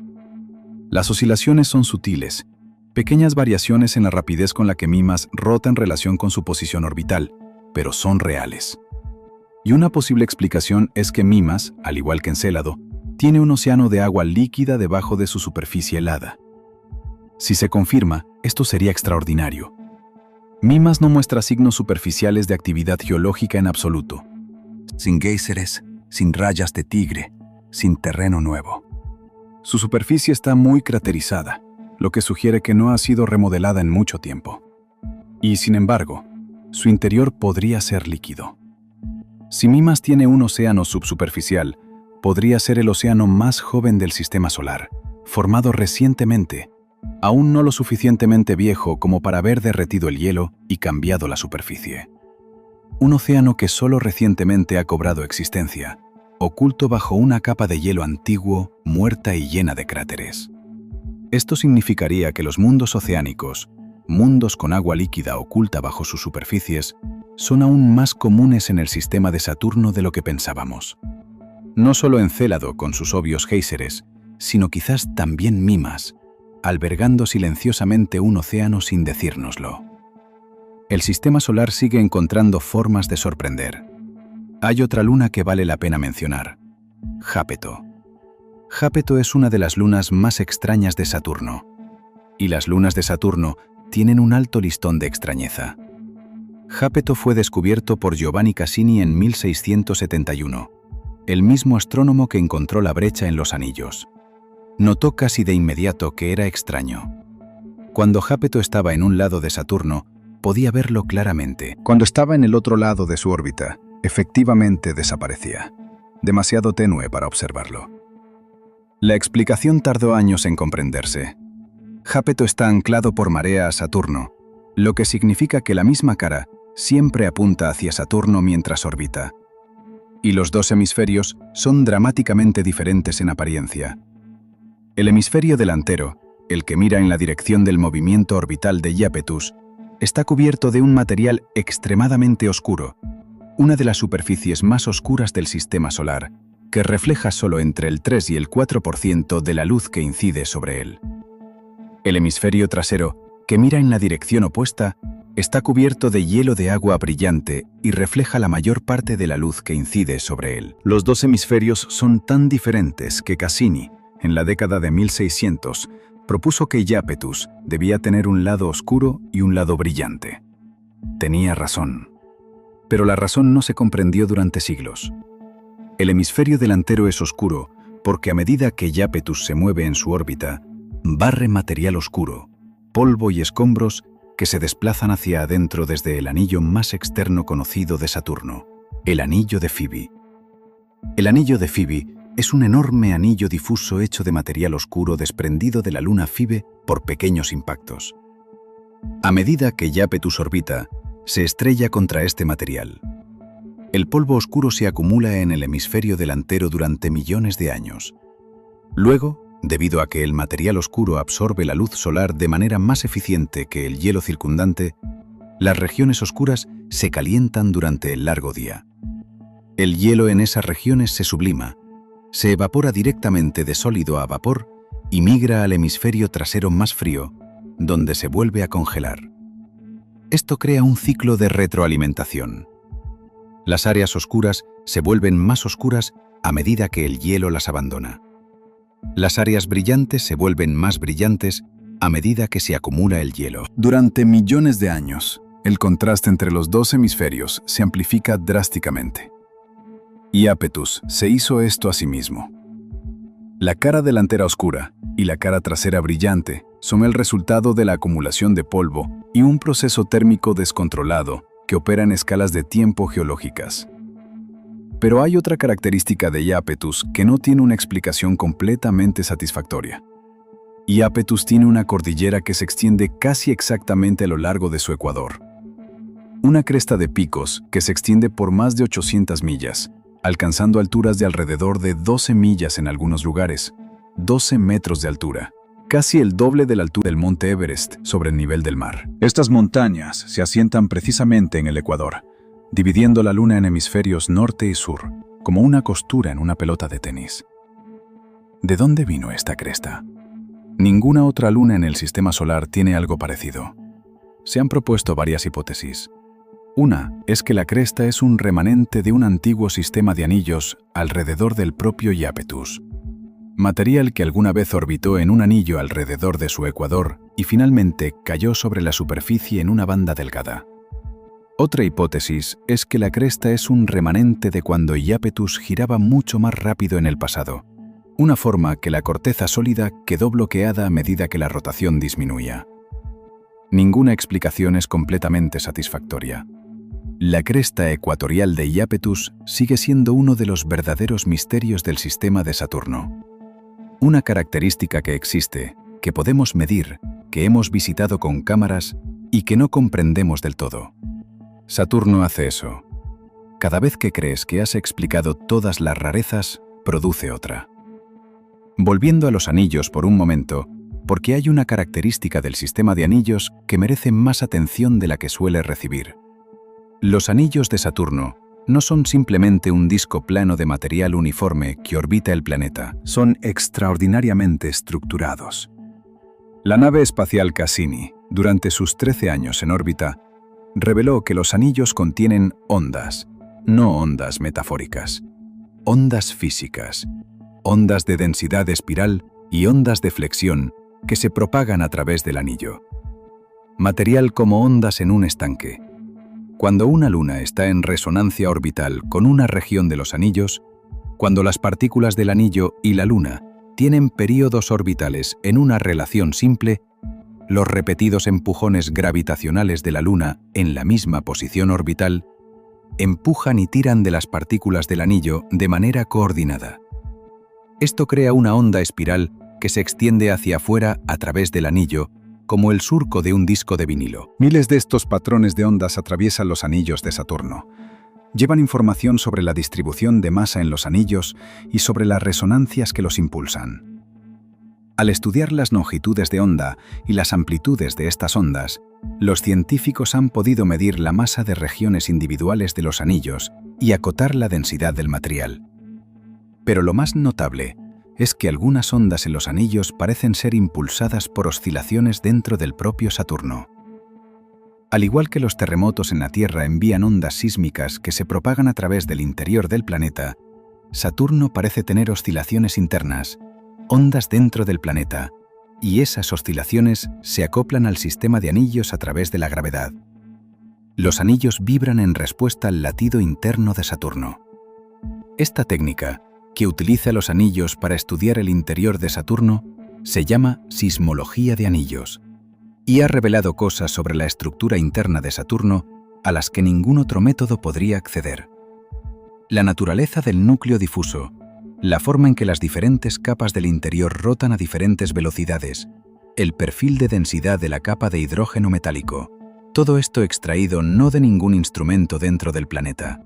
Las oscilaciones son sutiles, pequeñas variaciones en la rapidez con la que Mimas rota en relación con su posición orbital, pero son reales. Y una posible explicación es que Mimas, al igual que Encélado, tiene un océano de agua líquida debajo de su superficie helada. Si se confirma, esto sería extraordinario. Mimas no muestra signos superficiales de actividad geológica en absoluto. Sin géiseres, sin rayas de tigre, sin terreno nuevo. Su superficie está muy craterizada, lo que sugiere que no ha sido remodelada en mucho tiempo. Y sin embargo, su interior podría ser líquido. Si Mimas tiene un océano subsuperficial, podría ser el océano más joven del sistema solar, formado recientemente, aún no lo suficientemente viejo como para haber derretido el hielo y cambiado la superficie. Un océano que solo recientemente ha cobrado existencia, oculto bajo una capa de hielo antiguo, muerta y llena de cráteres. Esto significaría que los mundos oceánicos, mundos con agua líquida oculta bajo sus superficies, son aún más comunes en el sistema de Saturno de lo que pensábamos. No solo Encélado con sus obvios géiseres, sino quizás también Mimas, albergando silenciosamente un océano sin decírnoslo. El sistema solar sigue encontrando formas de sorprender. Hay otra luna que vale la pena mencionar: Jápeto. Jápeto es una de las lunas más extrañas de Saturno. Y las lunas de Saturno tienen un alto listón de extrañeza. Jápeto fue descubierto por Giovanni Cassini en 1671, el mismo astrónomo que encontró la brecha en los anillos. Notó casi de inmediato que era extraño. Cuando Jápeto estaba en un lado de Saturno, podía verlo claramente. Cuando estaba en el otro lado de su órbita, efectivamente desaparecía, demasiado tenue para observarlo. La explicación tardó años en comprenderse. Jápeto está anclado por marea a Saturno, lo que significa que la misma cara siempre apunta hacia Saturno mientras orbita. Y los dos hemisferios son dramáticamente diferentes en apariencia. El hemisferio delantero, el que mira en la dirección del movimiento orbital de Iapetus, está cubierto de un material extremadamente oscuro, una de las superficies más oscuras del sistema solar, que refleja solo entre el 3 y el 4% de la luz que incide sobre él. El hemisferio trasero, que mira en la dirección opuesta, está cubierto de hielo de agua brillante y refleja la mayor parte de la luz que incide sobre él. Los dos hemisferios son tan diferentes que Cassini, en la década de 1600, propuso que Iapetus debía tener un lado oscuro y un lado brillante. Tenía razón. Pero la razón no se comprendió durante siglos. El hemisferio delantero es oscuro porque a medida que Iapetus se mueve en su órbita, barre material oscuro, polvo y escombros que se desplazan hacia adentro desde el anillo más externo conocido de Saturno, el anillo de Fibi. El anillo de Fibi es un enorme anillo difuso hecho de material oscuro desprendido de la luna Fibe por pequeños impactos. A medida que Iapetus orbita, se estrella contra este material. El polvo oscuro se acumula en el hemisferio delantero durante millones de años. Luego, debido a que el material oscuro absorbe la luz solar de manera más eficiente que el hielo circundante, las regiones oscuras se calientan durante el largo día. El hielo en esas regiones se sublima, se evapora directamente de sólido a vapor y migra al hemisferio trasero más frío, donde se vuelve a congelar. Esto crea un ciclo de retroalimentación. Las áreas oscuras se vuelven más oscuras a medida que el hielo las abandona. Las áreas brillantes se vuelven más brillantes a medida que se acumula el hielo. Durante millones de años, el contraste entre los dos hemisferios se amplifica drásticamente. Iapetus se hizo esto a sí mismo. La cara delantera oscura y la cara trasera brillante son el resultado de la acumulación de polvo y un proceso térmico descontrolado que opera en escalas de tiempo geológicas. Pero hay otra característica de Iapetus que no tiene una explicación completamente satisfactoria. Iapetus tiene una cordillera que se extiende casi exactamente a lo largo de su ecuador. Una cresta de picos que se extiende por más de 800 millas, alcanzando alturas de alrededor de 12 millas en algunos lugares, 12 metros de altura, casi el doble de la altura del monte Everest sobre el nivel del mar. Estas montañas se asientan precisamente en el ecuador, dividiendo la luna en hemisferios norte y sur, como una costura en una pelota de tenis. ¿De dónde vino esta cresta? Ninguna otra luna en el sistema solar tiene algo parecido. Se han propuesto varias hipótesis. Una es que la cresta es un remanente de un antiguo sistema de anillos alrededor del propio Iapetus, material que alguna vez orbitó en un anillo alrededor de su ecuador y finalmente cayó sobre la superficie en una banda delgada. Otra hipótesis es que la cresta es un remanente de cuando Iapetus giraba mucho más rápido en el pasado, una forma que la corteza sólida quedó bloqueada a medida que la rotación disminuía. Ninguna explicación es completamente satisfactoria. La cresta ecuatorial de Iapetus sigue siendo uno de los verdaderos misterios del sistema de Saturno. Una característica que existe, que podemos medir, que hemos visitado con cámaras y que no comprendemos del todo. Saturno hace eso. Cada vez que crees que has explicado todas las rarezas, produce otra. Volviendo a los anillos por un momento, porque hay una característica del sistema de anillos que merece más atención de la que suele recibir. Los anillos de Saturno no son simplemente un disco plano de material uniforme que orbita el planeta. Son extraordinariamente estructurados. La nave espacial Cassini, durante sus 13 años en órbita, reveló que los anillos contienen ondas, no ondas metafóricas, ondas físicas, ondas de densidad espiral y ondas de flexión que se propagan a través del anillo. Material como ondas en un estanque. Cuando una luna está en resonancia orbital con una región de los anillos, cuando las partículas del anillo y la luna tienen períodos orbitales en una relación simple, los repetidos empujones gravitacionales de la luna en la misma posición orbital empujan y tiran de las partículas del anillo de manera coordinada. Esto crea una onda espiral que se extiende hacia afuera a través del anillo, como el surco de un disco de vinilo. Miles de estos patrones de ondas atraviesan los anillos de Saturno. Llevan información sobre la distribución de masa en los anillos y sobre las resonancias que los impulsan. Al estudiar las longitudes de onda y las amplitudes de estas ondas, los científicos han podido medir la masa de regiones individuales de los anillos y acotar la densidad del material. Pero lo más notable es que algunas ondas en los anillos parecen ser impulsadas por oscilaciones dentro del propio Saturno. Al igual que los terremotos en la Tierra envían ondas sísmicas que se propagan a través del interior del planeta, Saturno parece tener oscilaciones internas, ondas dentro del planeta, y esas oscilaciones se acoplan al sistema de anillos a través de la gravedad. Los anillos vibran en respuesta al latido interno de Saturno. Esta técnica, que utiliza los anillos para estudiar el interior de Saturno, se llama sismología de anillos, y ha revelado cosas sobre la estructura interna de Saturno a las que ningún otro método podría acceder. La naturaleza del núcleo difuso, la forma en que las diferentes capas del interior rotan a diferentes velocidades, el perfil de densidad de la capa de hidrógeno metálico, todo esto extraído no de ningún instrumento dentro del planeta.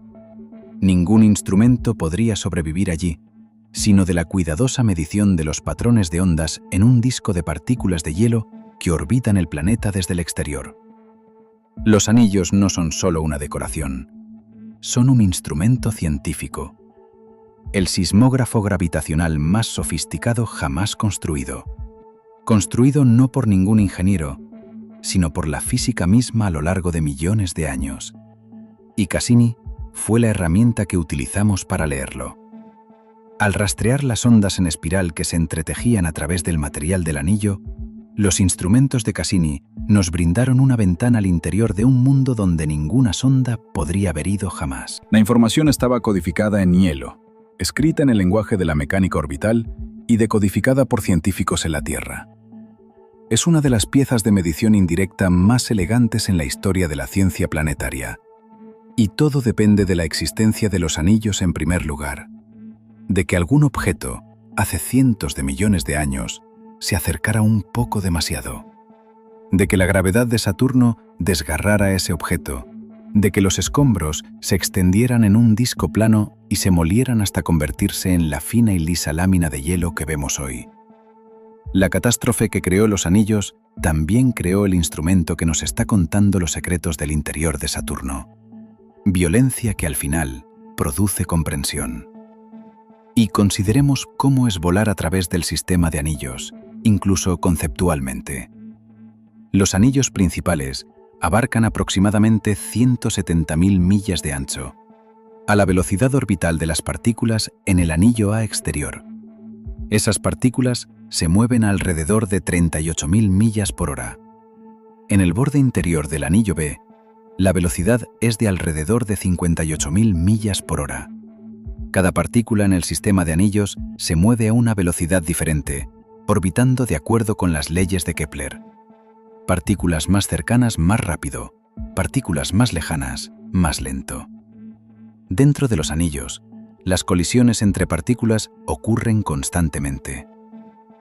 Ningún instrumento podría sobrevivir allí, sino de la cuidadosa medición de los patrones de ondas en un disco de partículas de hielo que orbitan el planeta desde el exterior. Los anillos no son solo una decoración, son un instrumento científico. El sismógrafo gravitacional más sofisticado jamás construido. Construido no por ningún ingeniero, sino por la física misma a lo largo de millones de años. Y Cassini fue la herramienta que utilizamos para leerlo. Al rastrear las ondas en espiral que se entretejían a través del material del anillo, los instrumentos de Cassini nos brindaron una ventana al interior de un mundo donde ninguna sonda podría haber ido jamás. La información estaba codificada en hielo, escrita en el lenguaje de la mecánica orbital y decodificada por científicos en la Tierra. Es una de las piezas de medición indirecta más elegantes en la historia de la ciencia planetaria. Y todo depende de la existencia de los anillos en primer lugar, de que algún objeto, hace cientos de millones de años, se acercara un poco demasiado, de que la gravedad de Saturno desgarrara ese objeto, de que los escombros se extendieran en un disco plano y se molieran hasta convertirse en la fina y lisa lámina de hielo que vemos hoy. La catástrofe que creó los anillos también creó el instrumento que nos está contando los secretos del interior de Saturno. Violencia que al final produce comprensión. Y consideremos cómo es volar a través del sistema de anillos, incluso conceptualmente. Los anillos principales abarcan aproximadamente 170.000 millas de ancho, a la velocidad orbital de las partículas en el anillo A exterior. Esas partículas se mueven a alrededor de 38.000 millas por hora. En el borde interior del anillo B, la velocidad es de alrededor de 58.000 millas por hora. Cada partícula en el sistema de anillos se mueve a una velocidad diferente, orbitando de acuerdo con las leyes de Kepler. Partículas más cercanas más rápido, partículas más lejanas más lento. Dentro de los anillos, las colisiones entre partículas ocurren constantemente.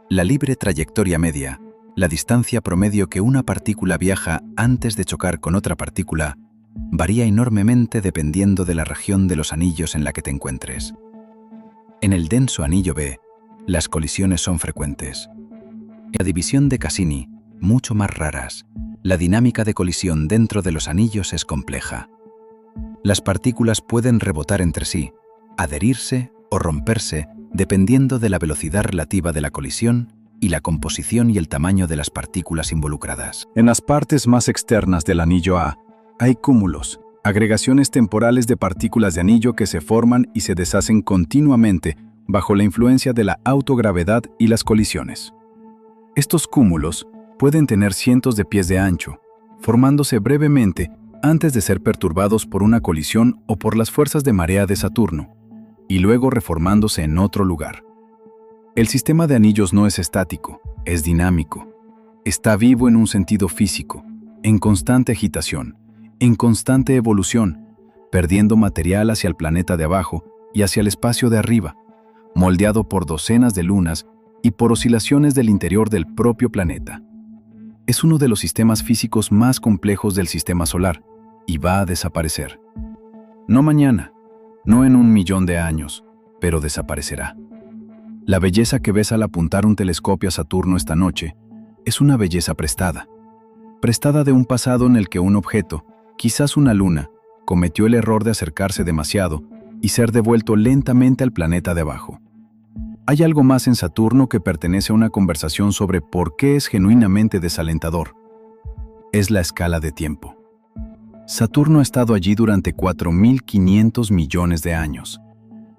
La libre trayectoria media, la distancia promedio que una partícula viaja antes de chocar con otra partícula, varía enormemente dependiendo de la región de los anillos en la que te encuentres. En el denso anillo B, las colisiones son frecuentes. En la división de Cassini, mucho más raras, la dinámica de colisión dentro de los anillos es compleja. Las partículas pueden rebotar entre sí, adherirse o romperse dependiendo de la velocidad relativa de la colisión y la composición y el tamaño de las partículas involucradas. En las partes más externas del anillo A, hay cúmulos, agregaciones temporales de partículas de anillo que se forman y se deshacen continuamente bajo la influencia de la autogravedad y las colisiones. Estos cúmulos pueden tener cientos de pies de ancho, formándose brevemente antes de ser perturbados por una colisión o por las fuerzas de marea de Saturno, y luego reformándose en otro lugar. El sistema de anillos no es estático, es dinámico. Está vivo en un sentido físico, en constante agitación, en constante evolución, perdiendo material hacia el planeta de abajo y hacia el espacio de arriba, moldeado por docenas de lunas y por oscilaciones del interior del propio planeta. Es uno de los sistemas físicos más complejos del sistema solar y va a desaparecer. No mañana, no en 1.000.000 de años, pero desaparecerá. La belleza que ves al apuntar un telescopio a Saturno esta noche es una belleza prestada de un pasado en el que un objeto, quizás una luna, cometió el error de acercarse demasiado y ser devuelto lentamente al planeta de abajo. Hay algo más en Saturno que pertenece a una conversación sobre por qué es genuinamente desalentador. Es la escala de tiempo. Saturno ha estado allí durante 4.500 millones de años.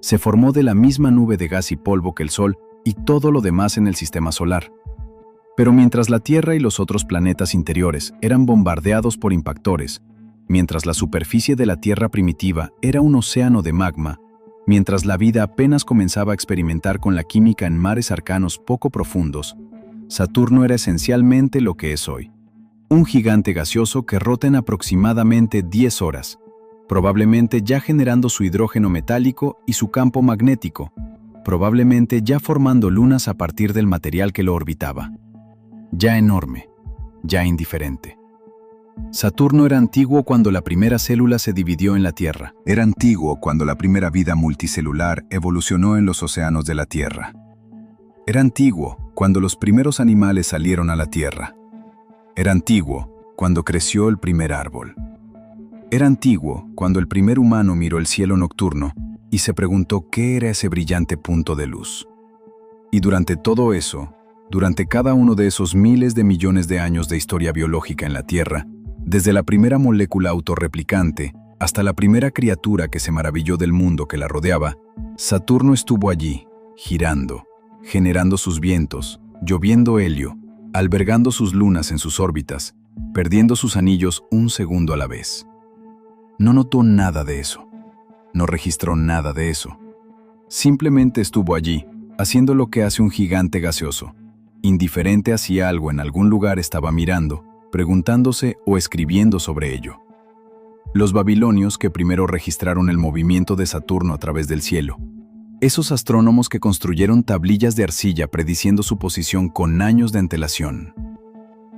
Se formó de la misma nube de gas y polvo que el Sol y todo lo demás en el sistema solar. Pero mientras la Tierra y los otros planetas interiores eran bombardeados por impactores, mientras la superficie de la Tierra primitiva era un océano de magma, mientras la vida apenas comenzaba a experimentar con la química en mares arcanos poco profundos, Saturno era esencialmente lo que es hoy. Un gigante gaseoso que rota en aproximadamente 10 horas, probablemente ya generando su hidrógeno metálico y su campo magnético, probablemente ya formando lunas a partir del material que lo orbitaba. Ya enorme, ya indiferente. Saturno era antiguo cuando la primera célula se dividió en la Tierra. Era antiguo cuando la primera vida multicelular evolucionó en los océanos de la Tierra. Era antiguo cuando los primeros animales salieron a la Tierra. Era antiguo cuando creció el primer árbol. Era antiguo cuando el primer humano miró el cielo nocturno y se preguntó qué era ese brillante punto de luz. Y durante todo eso, durante cada uno de esos miles de millones de años de historia biológica en la Tierra, desde la primera molécula autorreplicante hasta la primera criatura que se maravilló del mundo que la rodeaba, Saturno estuvo allí, girando, generando sus vientos, lloviendo helio, albergando sus lunas en sus órbitas, perdiendo sus anillos un segundo a la vez. No notó nada de eso. No registró nada de eso. Simplemente estuvo allí, haciendo lo que hace un gigante gaseoso. Indiferente a si algo en algún lugar estaba mirando, preguntándose o escribiendo sobre ello. Los babilonios que primero registraron el movimiento de Saturno a través del cielo. Esos astrónomos que construyeron tablillas de arcilla prediciendo su posición con años de antelación.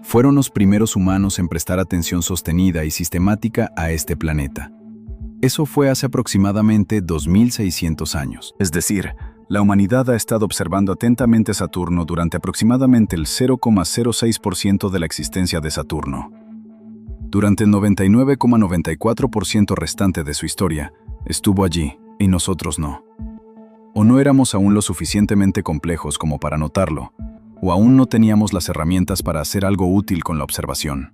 Fueron los primeros humanos en prestar atención sostenida y sistemática a este planeta. Eso fue hace aproximadamente 2600 años. Es decir, la humanidad ha estado observando atentamente Saturno durante aproximadamente el 0,06% de la existencia de Saturno. Durante el 99,94% restante de su historia, estuvo allí, y nosotros no. O no éramos aún lo suficientemente complejos como para notarlo, o aún no teníamos las herramientas para hacer algo útil con la observación.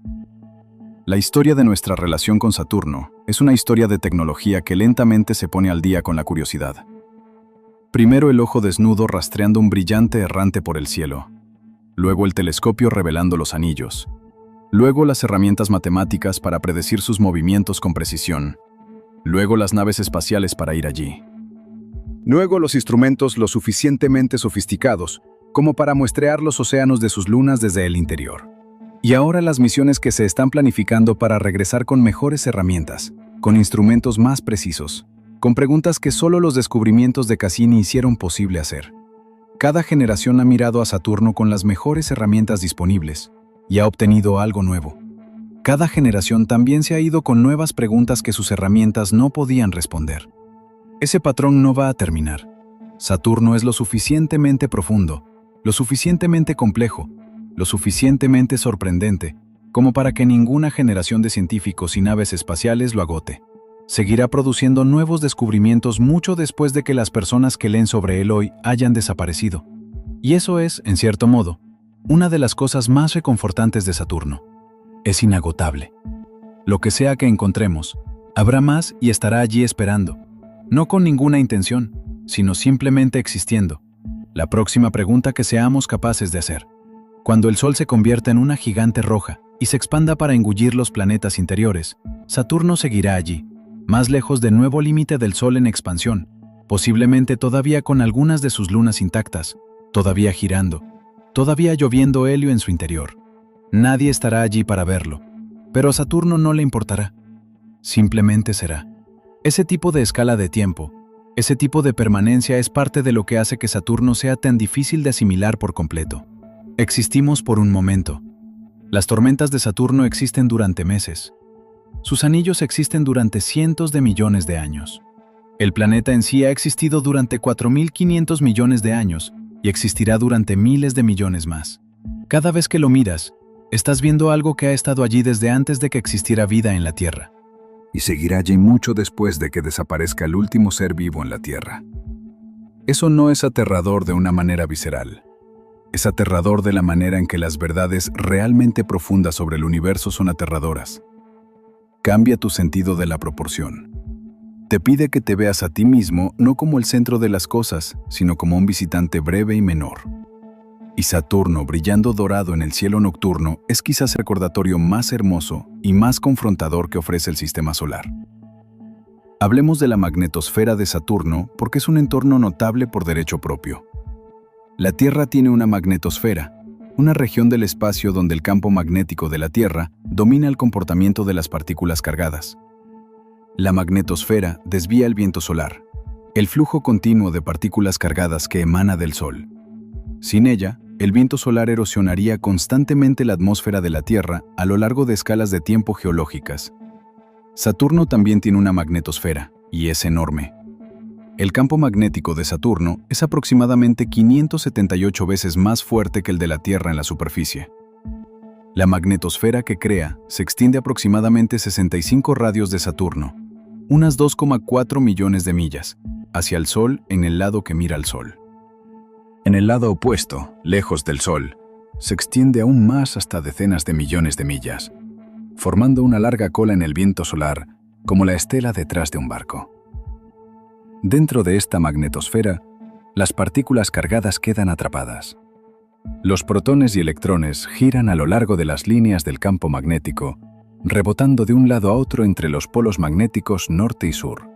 La historia de nuestra relación con Saturno es una historia de tecnología que lentamente se pone al día con la curiosidad. Primero el ojo desnudo rastreando un brillante errante por el cielo, luego el telescopio revelando los anillos, luego las herramientas matemáticas para predecir sus movimientos con precisión, luego las naves espaciales para ir allí. Luego los instrumentos lo suficientemente sofisticados como para muestrear los océanos de sus lunas desde el interior. Y ahora las misiones que se están planificando para regresar con mejores herramientas, con instrumentos más precisos, con preguntas que solo los descubrimientos de Cassini hicieron posible hacer. Cada generación ha mirado a Saturno con las mejores herramientas disponibles y ha obtenido algo nuevo. Cada generación también se ha ido con nuevas preguntas que sus herramientas no podían responder. Ese patrón no va a terminar. Saturno es lo suficientemente profundo, lo suficientemente complejo, lo suficientemente sorprendente, como para que ninguna generación de científicos y naves espaciales lo agote. Seguirá produciendo nuevos descubrimientos mucho después de que las personas que leen sobre él hoy hayan desaparecido. Y eso es, en cierto modo, una de las cosas más reconfortantes de Saturno. Es inagotable. Lo que sea que encontremos, habrá más y estará allí esperando. No con ninguna intención, sino simplemente existiendo. La próxima pregunta que seamos capaces de hacer. Cuando el Sol se convierta en una gigante roja y se expanda para engullir los planetas interiores, Saturno seguirá allí, más lejos del nuevo límite del Sol en expansión, posiblemente todavía con algunas de sus lunas intactas, todavía girando, todavía lloviendo helio en su interior. Nadie estará allí para verlo, pero a Saturno no le importará. Simplemente será. Ese tipo de escala de tiempo, ese tipo de permanencia es parte de lo que hace que Saturno sea tan difícil de asimilar por completo. Existimos por un momento. Las tormentas de Saturno existen durante meses. Sus anillos existen durante cientos de millones de años. El planeta en sí ha existido durante 4.500 millones de años y existirá durante miles de millones más. Cada vez que lo miras, estás viendo algo que ha estado allí desde antes de que existiera vida en la Tierra. Y seguirá allí mucho después de que desaparezca el último ser vivo en la Tierra. Eso no es aterrador de una manera visceral. Es aterrador de la manera en que las verdades realmente profundas sobre el universo son aterradoras. Cambia tu sentido de la proporción. Te pide que te veas a ti mismo no como el centro de las cosas, sino como un visitante breve y menor. Y Saturno brillando dorado en el cielo nocturno es quizás el recordatorio más hermoso y más confrontador que ofrece el sistema solar. Hablemos de la magnetosfera de Saturno porque es un entorno notable por derecho propio. La Tierra tiene una magnetosfera, una región del espacio donde el campo magnético de la Tierra domina el comportamiento de las partículas cargadas. La magnetosfera desvía el viento solar, el flujo continuo de partículas cargadas que emana del Sol. Sin ella, el viento solar erosionaría constantemente la atmósfera de la Tierra a lo largo de escalas de tiempo geológicas. Saturno también tiene una magnetosfera, y es enorme. El campo magnético de Saturno es aproximadamente 578 veces más fuerte que el de la Tierra en la superficie. La magnetosfera que crea se extiende aproximadamente 65 radios de Saturno, unas 2,4 millones de millas, hacia el Sol en el lado que mira al Sol. En el lado opuesto, lejos del Sol, se extiende aún más hasta decenas de millones de millas, formando una larga cola en el viento solar, como la estela detrás de un barco. Dentro de esta magnetosfera, las partículas cargadas quedan atrapadas. Los protones y electrones giran a lo largo de las líneas del campo magnético, rebotando de un lado a otro entre los polos magnéticos norte y sur.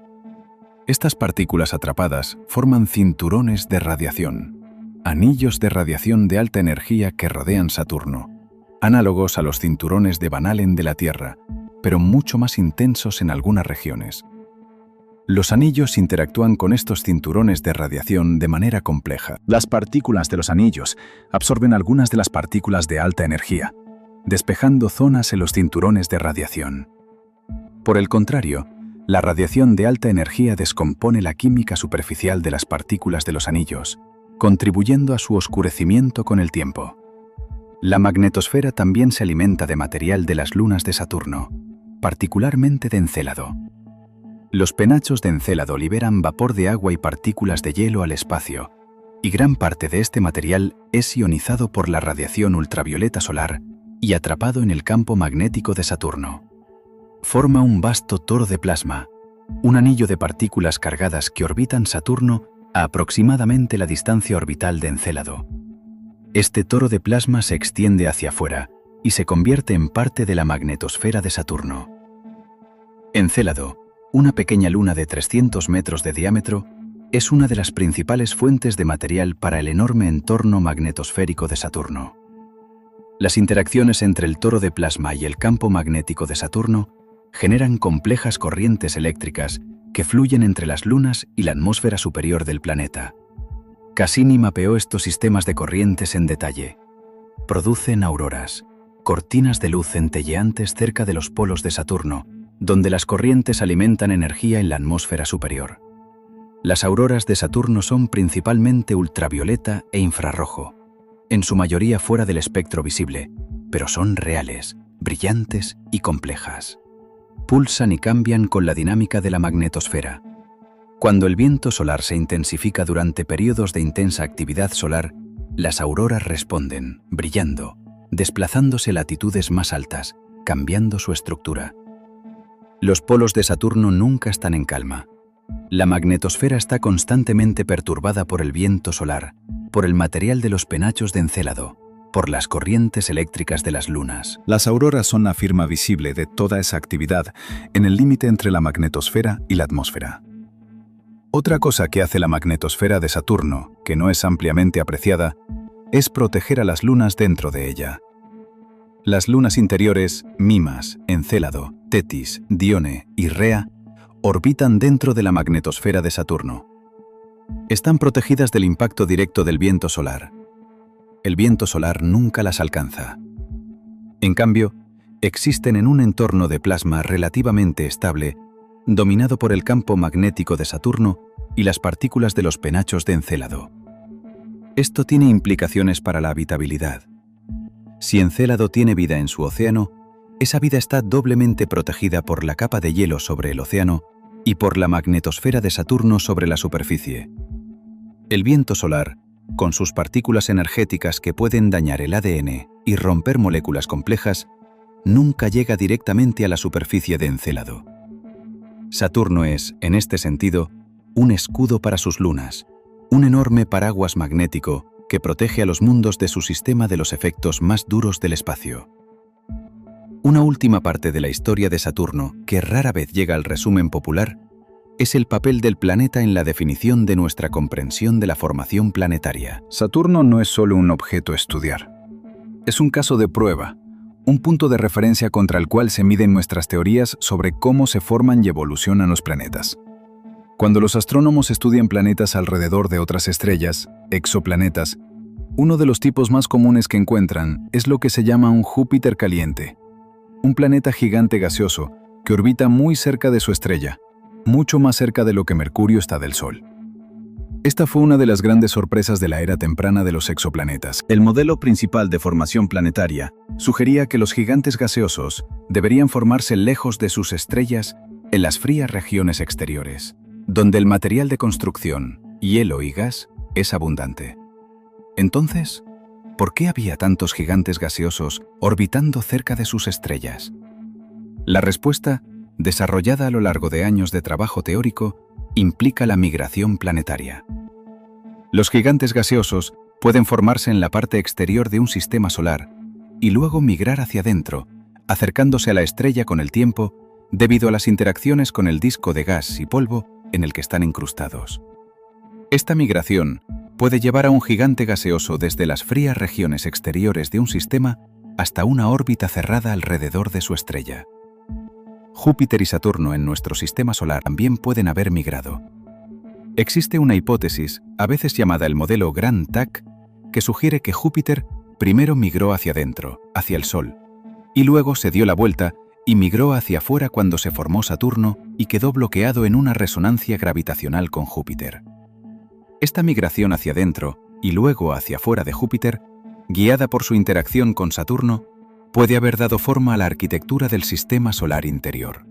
Estas partículas atrapadas forman cinturones de radiación, anillos de radiación de alta energía que rodean Saturno, análogos a los cinturones de Van Allen de la Tierra, pero mucho más intensos en algunas regiones. Los anillos interactúan con estos cinturones de radiación de manera compleja. Las partículas de los anillos absorben algunas de las partículas de alta energía, despejando zonas en los cinturones de radiación. Por el contrario, la radiación de alta energía descompone la química superficial de las partículas de los anillos, contribuyendo a su oscurecimiento con el tiempo. La magnetosfera también se alimenta de material de las lunas de Saturno, particularmente de Encélado. Los penachos de Encélado liberan vapor de agua y partículas de hielo al espacio, y gran parte de este material es ionizado por la radiación ultravioleta solar y atrapado en el campo magnético de Saturno. Forma un vasto toro de plasma, un anillo de partículas cargadas que orbitan Saturno a aproximadamente la distancia orbital de Encélado. Este toro de plasma se extiende hacia afuera y se convierte en parte de la magnetosfera de Saturno. Encélado, una pequeña luna de 300 metros de diámetro, es una de las principales fuentes de material para el enorme entorno magnetosférico de Saturno. Las interacciones entre el toro de plasma y el campo magnético de Saturno generan complejas corrientes eléctricas que fluyen entre las lunas y la atmósfera superior del planeta. Cassini mapeó estos sistemas de corrientes en detalle. Producen auroras, cortinas de luz centelleantes cerca de los polos de Saturno, donde las corrientes alimentan energía en la atmósfera superior. Las auroras de Saturno son principalmente ultravioleta e infrarrojo, en su mayoría fuera del espectro visible, pero son reales, brillantes y complejas. Pulsan y cambian con la dinámica de la magnetosfera. Cuando el viento solar se intensifica durante periodos de intensa actividad solar, las auroras responden, brillando, desplazándose a latitudes más altas, cambiando su estructura. Los polos de Saturno nunca están en calma. La magnetosfera está constantemente perturbada por el viento solar, por el material de los penachos de Encélado, por las corrientes eléctricas de las lunas. Las auroras son la firma visible de toda esa actividad en el límite entre la magnetosfera y la atmósfera. Otra cosa que hace la magnetosfera de Saturno, que no es ampliamente apreciada, es proteger a las lunas dentro de ella. Las lunas interiores, Mimas, Encélado, Tetis, Dione y Rea, orbitan dentro de la magnetosfera de Saturno. Están protegidas del impacto directo del viento solar. El viento solar nunca las alcanza. En cambio, existen en un entorno de plasma relativamente estable, dominado por el campo magnético de Saturno y las partículas de los penachos de Encélado. Esto tiene implicaciones para la habitabilidad. Si Encélado tiene vida en su océano, esa vida está doblemente protegida por la capa de hielo sobre el océano y por la magnetosfera de Saturno sobre la superficie. El viento solar, con sus partículas energéticas que pueden dañar el ADN y romper moléculas complejas, nunca llega directamente a la superficie de Encélado. Saturno es, en este sentido, un escudo para sus lunas, un enorme paraguas magnético que protege a los mundos de su sistema de los efectos más duros del espacio. Una última parte de la historia de Saturno, que rara vez llega al resumen popular, es el papel del planeta en la definición de nuestra comprensión de la formación planetaria. Saturno no es solo un objeto a estudiar. Es un caso de prueba, un punto de referencia contra el cual se miden nuestras teorías sobre cómo se forman y evolucionan los planetas. Cuando los astrónomos estudian planetas alrededor de otras estrellas, exoplanetas, uno de los tipos más comunes que encuentran es lo que se llama un Júpiter caliente, un planeta gigante gaseoso que orbita muy cerca de su estrella, mucho más cerca de lo que Mercurio está del Sol. Esta fue una de las grandes sorpresas de la era temprana de los exoplanetas. El modelo principal de formación planetaria sugería que los gigantes gaseosos deberían formarse lejos de sus estrellas en las frías regiones exteriores, donde el material de construcción, hielo y gas, es abundante. Entonces, ¿por qué había tantos gigantes gaseosos orbitando cerca de sus estrellas? La respuesta, desarrollada a lo largo de años de trabajo teórico, implica la migración planetaria. Los gigantes gaseosos pueden formarse en la parte exterior de un sistema solar y luego migrar hacia adentro, acercándose a la estrella con el tiempo debido a las interacciones con el disco de gas y polvo en el que están incrustados. Esta migración puede llevar a un gigante gaseoso desde las frías regiones exteriores de un sistema hasta una órbita cerrada alrededor de su estrella. Júpiter y Saturno en nuestro sistema solar también pueden haber migrado. Existe una hipótesis, a veces llamada el modelo Grand TAC, que sugiere que Júpiter primero migró hacia adentro, hacia el Sol, y luego se dio la vuelta y migró hacia afuera cuando se formó Saturno y quedó bloqueado en una resonancia gravitacional con Júpiter. Esta migración hacia adentro y luego hacia afuera de Júpiter, guiada por su interacción con Saturno, puede haber dado forma a la arquitectura del sistema solar interior.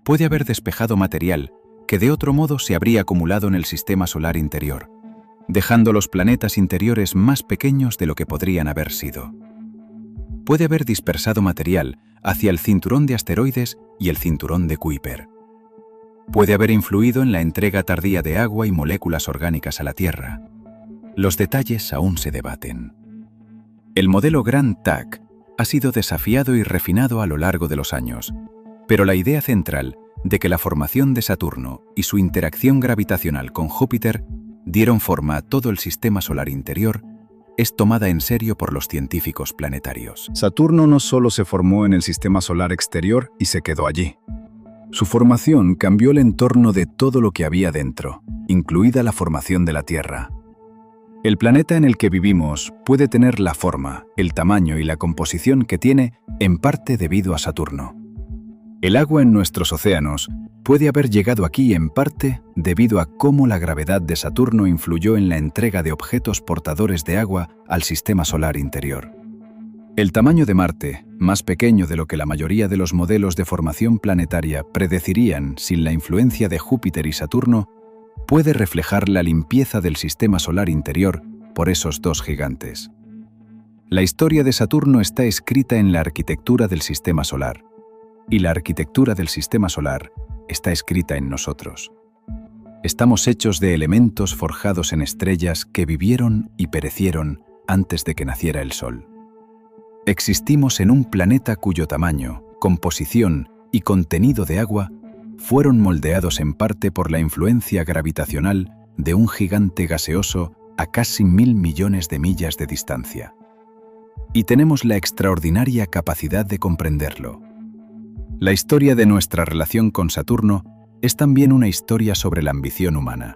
Puede haber despejado material que de otro modo se habría acumulado en el sistema solar interior, dejando los planetas interiores más pequeños de lo que podrían haber sido. Puede haber dispersado material hacia el cinturón de asteroides y el cinturón de Kuiper. Puede haber influido en la entrega tardía de agua y moléculas orgánicas a la Tierra. Los detalles aún se debaten. El modelo Grand TAC ha sido desafiado y refinado a lo largo de los años, pero la idea central de que la formación de Saturno y su interacción gravitacional con Júpiter dieron forma a todo el sistema solar interior es tomada en serio por los científicos planetarios. Saturno no solo se formó en el sistema solar exterior y se quedó allí. Su formación cambió el entorno de todo lo que había dentro, incluida la formación de la Tierra. El planeta en el que vivimos puede tener la forma, el tamaño y la composición que tiene en parte debido a Saturno. El agua en nuestros océanos puede haber llegado aquí en parte debido a cómo la gravedad de Saturno influyó en la entrega de objetos portadores de agua al sistema solar interior. El tamaño de Marte, más pequeño de lo que la mayoría de los modelos de formación planetaria predecirían sin la influencia de Júpiter y Saturno, puede reflejar la limpieza del sistema solar interior por esos dos gigantes. La historia de Saturno está escrita en la arquitectura del sistema solar, y la arquitectura del sistema solar está escrita en nosotros. Estamos hechos de elementos forjados en estrellas que vivieron y perecieron antes de que naciera el Sol. Existimos en un planeta cuyo tamaño, composición y contenido de agua fueron moldeados en parte por la influencia gravitacional de un gigante gaseoso a casi 1.000 millones de millas de distancia. Y tenemos la extraordinaria capacidad de comprenderlo. La historia de nuestra relación con Saturno es también una historia sobre la ambición humana.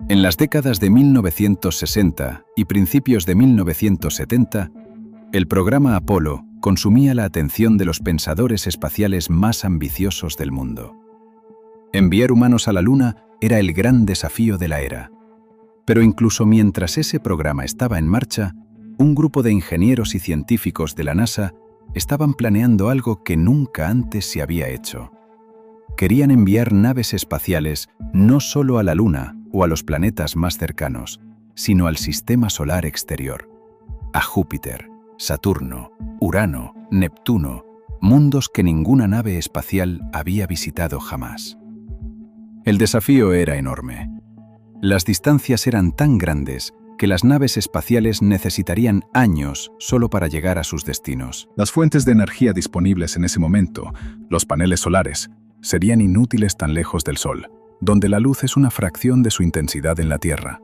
En las décadas de 1960 y principios de 1970, el programa Apolo consumía la atención de los pensadores espaciales más ambiciosos del mundo. Enviar humanos a la Luna era el gran desafío de la era. Pero incluso mientras ese programa estaba en marcha, un grupo de ingenieros y científicos de la NASA estaban planeando algo que nunca antes se había hecho. Querían enviar naves espaciales no solo a la Luna o a los planetas más cercanos, sino al sistema solar exterior, a Júpiter, Saturno, Urano, Neptuno, mundos que ninguna nave espacial había visitado jamás. El desafío era enorme. Las distancias eran tan grandes que las naves espaciales necesitarían años solo para llegar a sus destinos. Las fuentes de energía disponibles en ese momento, los paneles solares, serían inútiles tan lejos del Sol, donde la luz es una fracción de su intensidad en la Tierra.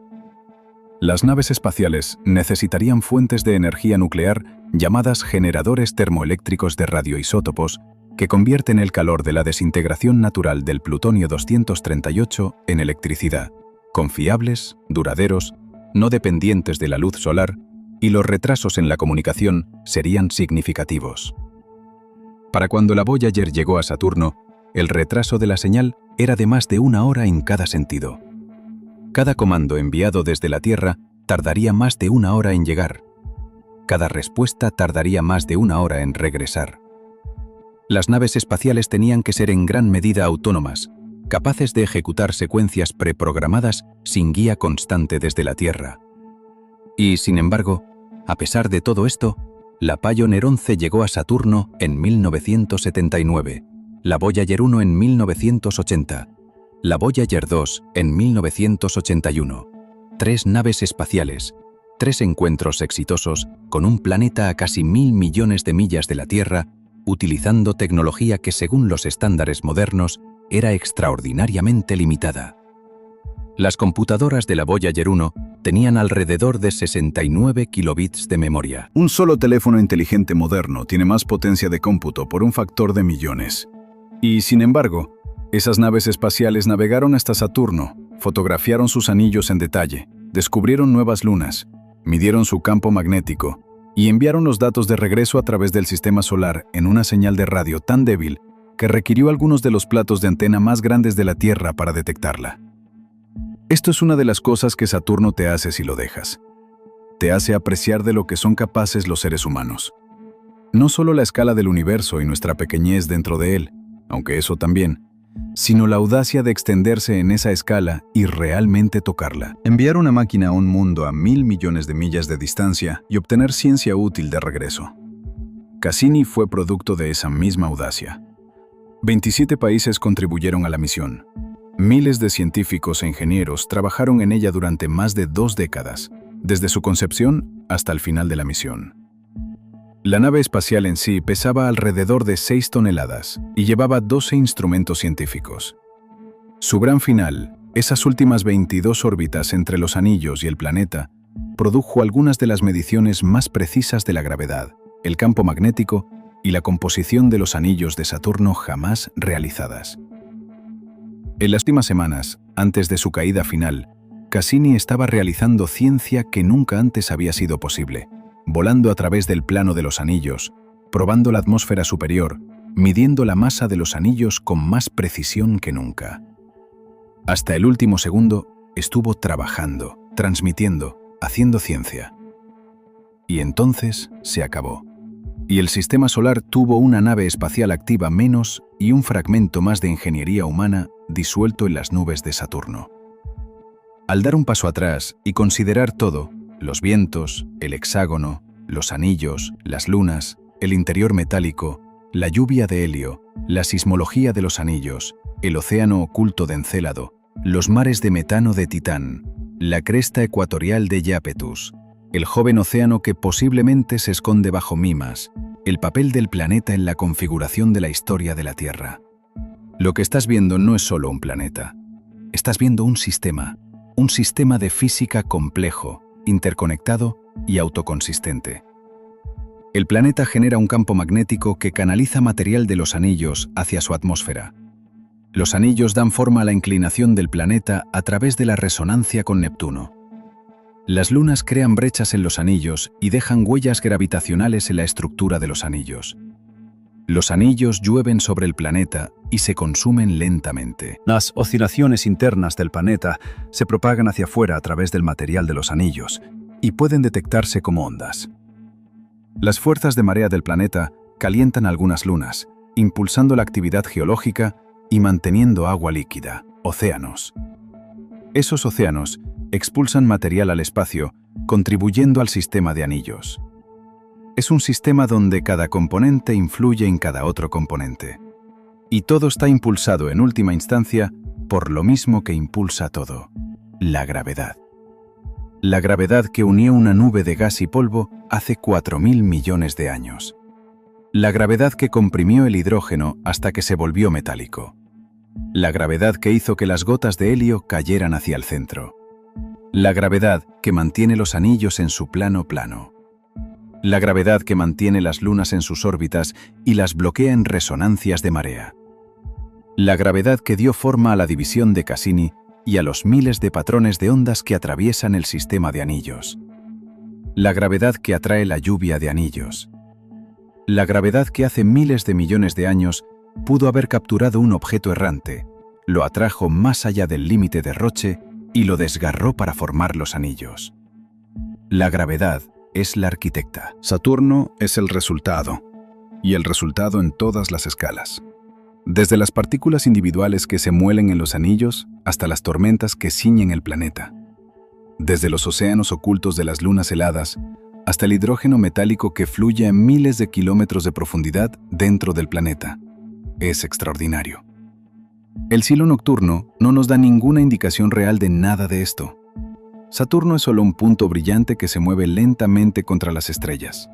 Las naves espaciales necesitarían fuentes de energía nuclear llamadas generadores termoeléctricos de radioisótopos que convierten el calor de la desintegración natural del plutonio 238 en electricidad, confiables, duraderos, no dependientes de la luz solar, y los retrasos en la comunicación serían significativos. Para cuando la Voyager llegó a Saturno, el retraso de la señal era de más de 1 hora en cada sentido. Cada comando enviado desde la Tierra tardaría más de 1 hora en llegar. Cada respuesta tardaría más de 1 hora en regresar. Las naves espaciales tenían que ser en gran medida autónomas, capaces de ejecutar secuencias preprogramadas sin guía constante desde la Tierra. Y, sin embargo, a pesar de todo esto, la Pioneer 11 llegó a Saturno en 1979, la Voyager 1 en 1980, la Voyager 2 en 1981. 3 naves espaciales, 3 encuentros exitosos con un planeta a casi 1.000 millones de millas de la Tierra, utilizando tecnología que según los estándares modernos era extraordinariamente limitada. Las computadoras de la Voyager 1 tenían alrededor de 69 kilobits de memoria. Un solo teléfono inteligente moderno tiene más potencia de cómputo por un factor de millones. Y, sin embargo, esas naves espaciales navegaron hasta Saturno, fotografiaron sus anillos en detalle, descubrieron nuevas lunas, midieron su campo magnético y enviaron los datos de regreso a través del sistema solar en una señal de radio tan débil que requirió algunos de los platos de antena más grandes de la Tierra para detectarla. Esto es una de las cosas que Saturno te hace si lo dejas. Te hace apreciar de lo que son capaces los seres humanos. No solo la escala del universo y nuestra pequeñez dentro de él, aunque eso también, sino la audacia de extenderse en esa escala y realmente tocarla. Enviar una máquina a un mundo a 1.000 millones de millas de distancia y obtener ciencia útil de regreso. Cassini fue producto de esa misma audacia. 27 países contribuyeron a la misión. Miles de científicos e ingenieros trabajaron en ella durante más de 2 décadas, desde su concepción hasta el final de la misión. La nave espacial en sí pesaba alrededor de 6 toneladas y llevaba 12 instrumentos científicos. Su gran final, esas últimas 22 órbitas entre los anillos y el planeta, produjo algunas de las mediciones más precisas de la gravedad, el campo magnético y la composición de los anillos de Saturno jamás realizadas. En las últimas semanas, antes de su caída final, Cassini estaba realizando ciencia que nunca antes había sido posible, volando a través del plano de los anillos, probando la atmósfera superior, midiendo la masa de los anillos con más precisión que nunca. Hasta el último segundo estuvo trabajando, transmitiendo, haciendo ciencia. Y entonces se acabó. Y el sistema solar tuvo una nave espacial activa menos y un fragmento más de ingeniería humana disuelto en las nubes de Saturno. Al dar un paso atrás y considerar todo, los vientos, el hexágono, los anillos, las lunas, el interior metálico, la lluvia de helio, la sismología de los anillos, el océano oculto de Encélado, los mares de metano de Titán, la cresta ecuatorial de Iapetus, el joven océano que posiblemente se esconde bajo Mimas, el papel del planeta en la configuración de la historia de la Tierra. Lo que estás viendo no es solo un planeta. Estás viendo un sistema de física complejo, interconectado y autoconsistente. El planeta genera un campo magnético que canaliza material de los anillos hacia su atmósfera. Los anillos dan forma a la inclinación del planeta a través de la resonancia con Neptuno. Las lunas crean brechas en los anillos y dejan huellas gravitacionales en la estructura de los anillos. Los anillos llueven sobre el planeta y se consumen lentamente. Las oscilaciones internas del planeta se propagan hacia afuera a través del material de los anillos y pueden detectarse como ondas. Las fuerzas de marea del planeta calientan algunas lunas, impulsando la actividad geológica y manteniendo agua líquida, océanos. Esos océanos expulsan material al espacio, contribuyendo al sistema de anillos. Es un sistema donde cada componente influye en cada otro componente. Y todo está impulsado en última instancia por lo mismo que impulsa todo: la gravedad. La gravedad que unió una nube de gas y polvo hace 4.000 millones de años. La gravedad que comprimió el hidrógeno hasta que se volvió metálico. La gravedad que hizo que las gotas de helio cayeran hacia el centro. La gravedad que mantiene los anillos en su plano. La gravedad que mantiene las lunas en sus órbitas y las bloquea en resonancias de marea. La gravedad que dio forma a la división de Cassini y a los miles de patrones de ondas que atraviesan el sistema de anillos. La gravedad que atrae la lluvia de anillos. La gravedad que hace miles de millones de años pudo haber capturado un objeto errante, lo atrajo más allá del límite de Roche y lo desgarró para formar los anillos. La gravedad es la arquitecta. Saturno es el resultado, y el resultado en todas las escalas. Desde las partículas individuales que se muelen en los anillos hasta las tormentas que ciñen el planeta. Desde los océanos ocultos de las lunas heladas hasta el hidrógeno metálico que fluye a miles de kilómetros de profundidad dentro del planeta. Es extraordinario. El cielo nocturno no nos da ninguna indicación real de nada de esto. Saturno es solo un punto brillante que se mueve lentamente contra las estrellas.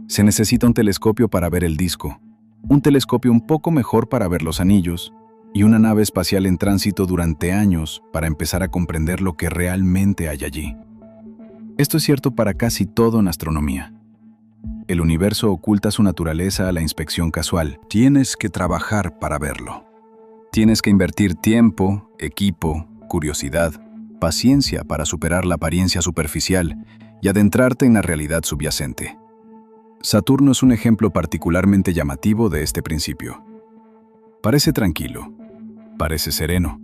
Se necesita un telescopio para ver el disco, un telescopio un poco mejor para ver los anillos, y una nave espacial en tránsito durante años para empezar a comprender lo que realmente hay allí. Esto es cierto para casi todo en astronomía. El universo oculta su naturaleza a la inspección casual. Tienes que trabajar para verlo. Tienes que invertir tiempo, equipo, curiosidad, paciencia para superar la apariencia superficial y adentrarte en la realidad subyacente. Saturno es un ejemplo particularmente llamativo de este principio. Parece tranquilo, parece sereno,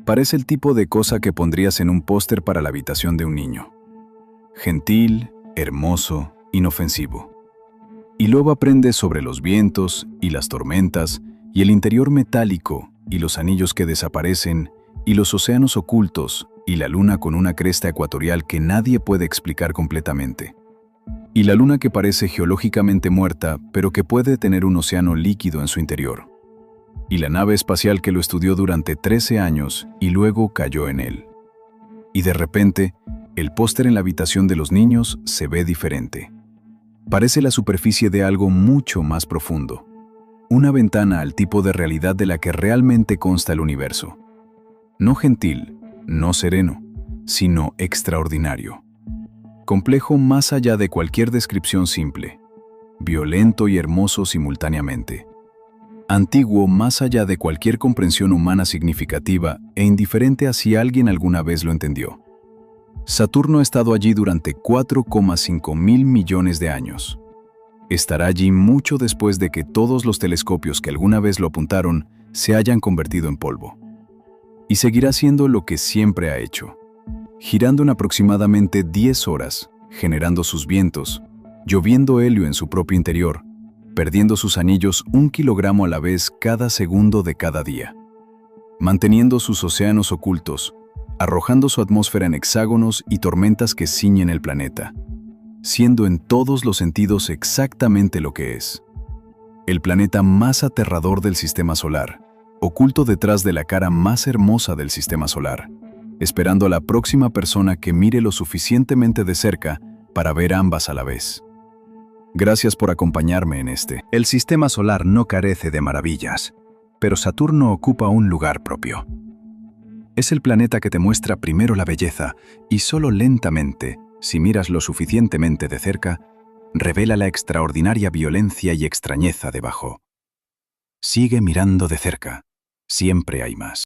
parece el tipo de cosa que pondrías en un póster para la habitación de un niño. Gentil, hermoso, inofensivo. Y luego aprendes sobre los vientos y las tormentas y el interior metálico y los anillos que desaparecen y los océanos ocultos y la luna con una cresta ecuatorial que nadie puede explicar completamente. Y la luna que parece geológicamente muerta, pero que puede tener un océano líquido en su interior. Y la nave espacial que lo estudió durante 13 años y luego cayó en él. Y de repente, el póster en la habitación de los niños se ve diferente. Parece la superficie de algo mucho más profundo. Una ventana al tipo de realidad de la que realmente consta el universo. No gentil, no sereno, sino extraordinario. Complejo más allá de cualquier descripción simple. Violento y hermoso simultáneamente. Antiguo más allá de cualquier comprensión humana significativa e indiferente a si alguien alguna vez lo entendió. Saturno ha estado allí durante 4,5 mil millones de años. Estará allí mucho después de que todos los telescopios que alguna vez lo apuntaron se hayan convertido en polvo. Y seguirá siendo lo que siempre ha hecho, girando en aproximadamente 10 horas, generando sus vientos, lloviendo helio en su propio interior, perdiendo sus anillos 1 kilogramo a la vez cada segundo de cada día, manteniendo sus océanos ocultos, arrojando su atmósfera en hexágonos y tormentas que ciñen el planeta, siendo en todos los sentidos exactamente lo que es. El planeta más aterrador del sistema solar, oculto detrás de la cara más hermosa del sistema solar, esperando a la próxima persona que mire lo suficientemente de cerca para ver ambas a la vez. Gracias por acompañarme en este. El sistema solar no carece de maravillas, pero Saturno ocupa un lugar propio. Es el planeta que te muestra primero la belleza y solo lentamente, si miras lo suficientemente de cerca, revela la extraordinaria violencia y extrañeza debajo. Sigue mirando de cerca, siempre hay más.